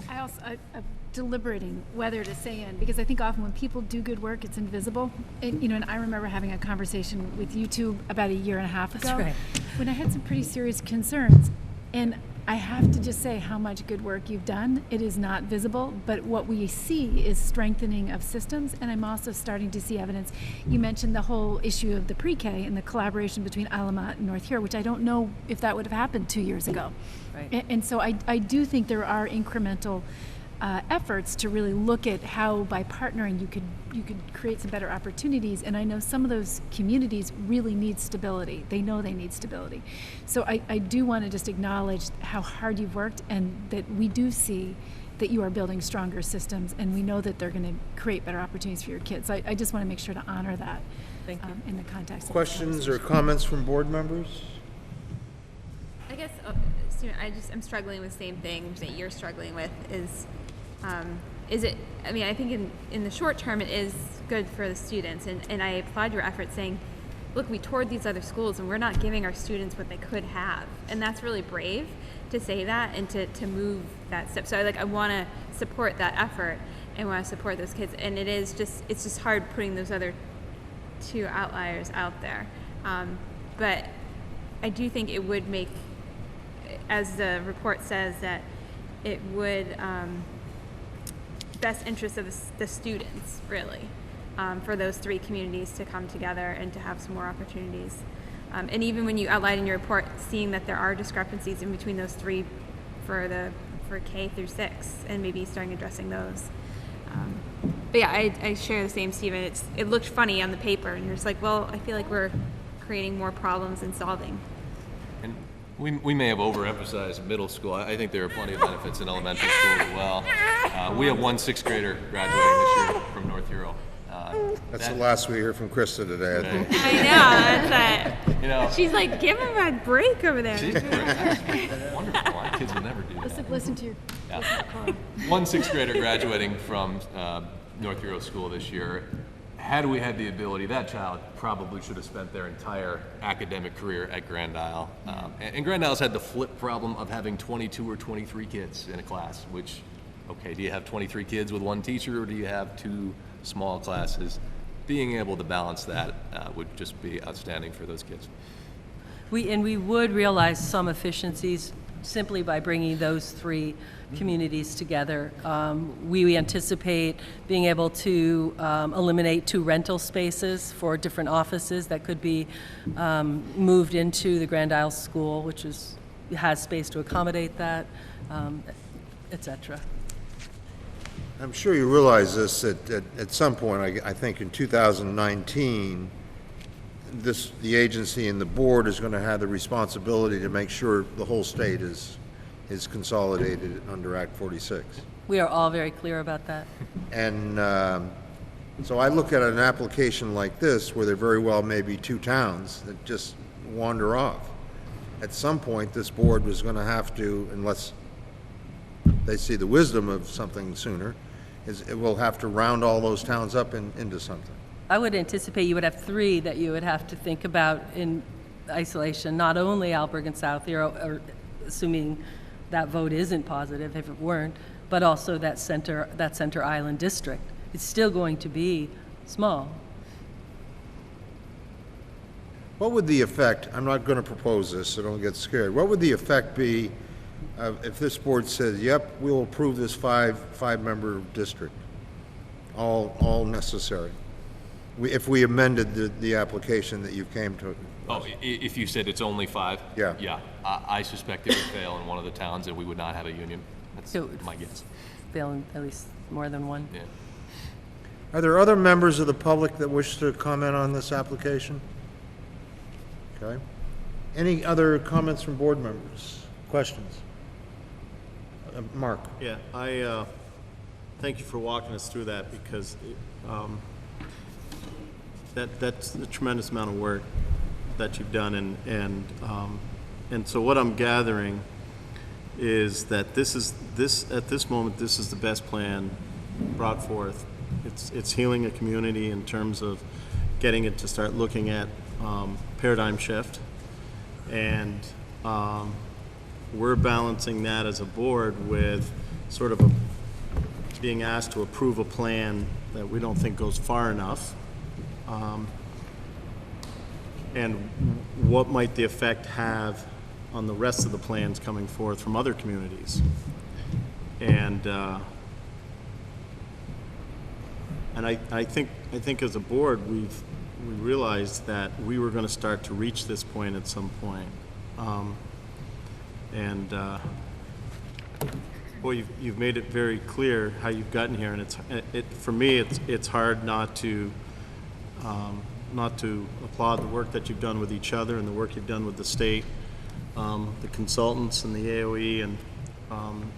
I also I'm deliberating whether to say in, because I think often when people do good work, it's invisible. And, you know, and I remember having a conversation with you two about a year and a half ago, That's right. when I had some pretty serious concerns. And I have to just say how much good work you've done. It is not visible, but what we see is strengthening of systems, and I'm also starting to see evidence. You mentioned the whole issue of the pre-K and the collaboration between Alamut and North Hero, which I don't know if that would have happened 2 years ago. Right. And so I do think there are incremental efforts to really look at how by partnering you could create some better opportunities. And I know some of those communities really need stability. They know they need stability. So I do want to just acknowledge how hard you've worked, and that we do see that you are building stronger systems, and we know that they're going to create better opportunities for your kids. So I just want to make sure to honor that. Thank you. In the context of Questions or comments from board members? I guess, I'm struggling with the same thing that you're struggling with is it, I mean, I think in the short term it is good for the students, and I applaud your effort saying, look, we toured these other schools and we're not giving our students what they could have. And that's really brave to say that and to move that step. So I want to support that effort and want to support those kids. And it's just hard putting those other 2 outliers out there. But I do think it would make, as the report says, that it would best interest of the students, really, for those 3 communities to come together and to have some more opportunities. And even when you outline in your report, seeing that there are discrepancies in between those 3 for K through 6, and maybe starting addressing those. But yeah, I share the same, Stephen. It looked funny on the paper, and you're just like, well, I feel like we're creating more problems than solving. And we may have overemphasized middle school. I think there are plenty of benefits in elementary school as well. We have 1 6th grader graduating this year from North Hero. That's the last we hear from Krista today, I think. I know, that's it. You know, she's like, give him a break over there. She's great. That's wonderful. My kids would never do that. Listen to your Yeah. 1 6th grader graduating from North Hero School this year. Had we had the ability, that child probably should have spent their entire academic career at Grand Isle. And Grand Isle's had the flip problem of having 22 or 23 kids in a class, which, okay, do you have 23 kids with 1 teacher, or do you have 2 small classes? Being able to balance that would just be outstanding for those kids. We would realize some efficiencies simply by bringing those three communities together. We anticipate being able to eliminate 2 rental spaces for different offices that could be moved into the Grand Isle School, which has space to accommodate that, et cetera. I'm sure you realize this, at some point, I think in 2019, the agency and the board is going to have the responsibility to make sure the whole state is consolidated under Act 46. We are all very clear about that. And so I look at an application like this, where there very well may be 2 towns that just wander off. At some point, this board was going to have to, unless they see the wisdom of something sooner, it will have to round all those towns up into something. I would anticipate you would have 3 that you would have to think about in isolation, not only Alberg and South Hero, or assuming that vote isn't positive, if it weren't, but also that Center Island district. It's still going to be small. What would the effect, I'm not going to propose this, so don't get scared. What would the effect be if this board says, yep, we'll approve this five-member district, all necessary? If we amended the application that you came to. Oh, if you said it's only 5? Yeah. Yeah, I suspect it would fail in one of the towns and we would not have a union. That's my guess. Fail in at least more than one. Yeah. Are there other members of the public that wish to comment on this application? Okay. Any other comments from board members? Questions? Mark? Yeah, I thank you for walking us through that, because that's a tremendous amount of work that you've done, and so what I'm gathering is that this at this moment, this is the best plan brought forth. It's healing a community in terms of getting it to start looking at paradigm shift, and we're balancing that as a board with sort of being asked to approve a plan that we don't think goes far enough. And what might the effect have on the rest of the plans coming forth from other communities? And I think as a board, we realized that we were going to start to reach this point at some point. Boy, you've made it very clear how you've gotten here, and for me, it's hard not to applaud the work that you've done with each other and the work you've done with the state, the consultants and the AOE,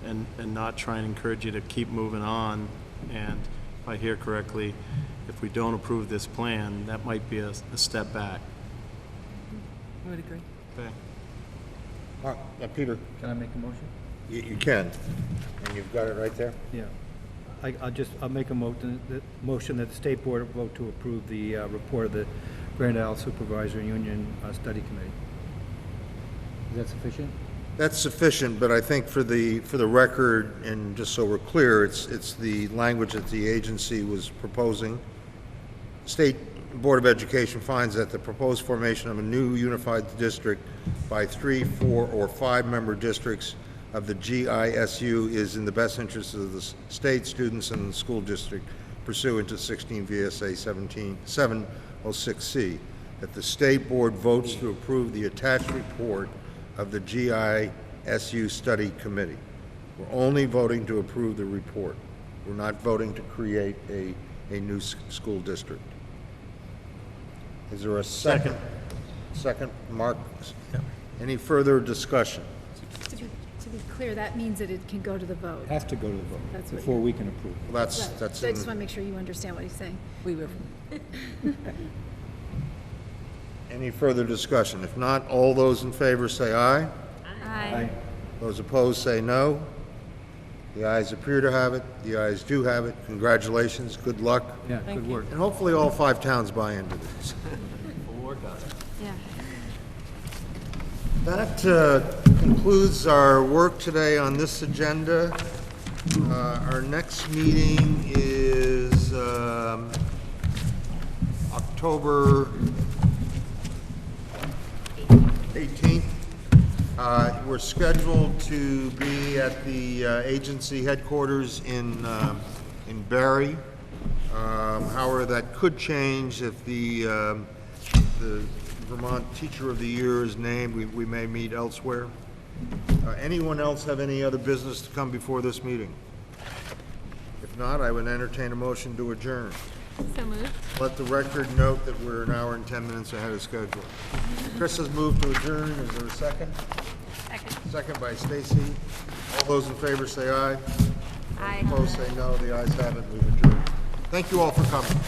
and not try and encourage you to keep moving on. And if I hear correctly, if we don't approve this plan, that might be a step back. I would agree. Okay. Peter? Can I make a motion? You can, and you've got it right there? Yeah. I'll make a motion that the State Board vote to approve the report of the Grand Isle Supervisory Union Study Committee. Is that sufficient? That's sufficient, but I think for the record, and just so we're clear, it's the language that the agency was proposing. State Board of Education finds that the proposed formation of a new unified district by 3, 4, or 5-member districts of the GISU is in the best interest of the state, students, and the school district pursuant to 16 VSA 706C. That the State Board votes to approve the attached report of the GISU Study Committee. We're only voting to approve the report. We're not voting to create a new school district. Is there a second? Second, Mark? Any further discussion? To be clear, that means that it can go to the vote. It has to go to the vote That's what before you're- we can approve. Well, that's So I just want to make sure you understand what he's saying. We were. Any further discussion? If not, all those in favor say aye. Aye. Those opposed say no. The ayes appear to have it. The ayes do have it. Congratulations. Good luck. Yeah, good work. And hopefully all 5 towns buy into this. We'll work on it. Yeah. That concludes our work today on this agenda. Our next meeting is October 18th. We're scheduled to be at the agency headquarters in Barry. However, that could change if the Vermont Teacher of the Year is named. We may meet elsewhere. Anyone else have any other business to come before this meeting? If not, I would entertain a motion to adjourn. So moved. Let the record note that we're an hour and 10 minutes ahead of schedule. Chris has moved to adjourn. Is there a second? Second. Second by Stacy. All those in favor say aye. Aye. Opposed say no. The ayes have it. We've adjourned. Thank you all for coming.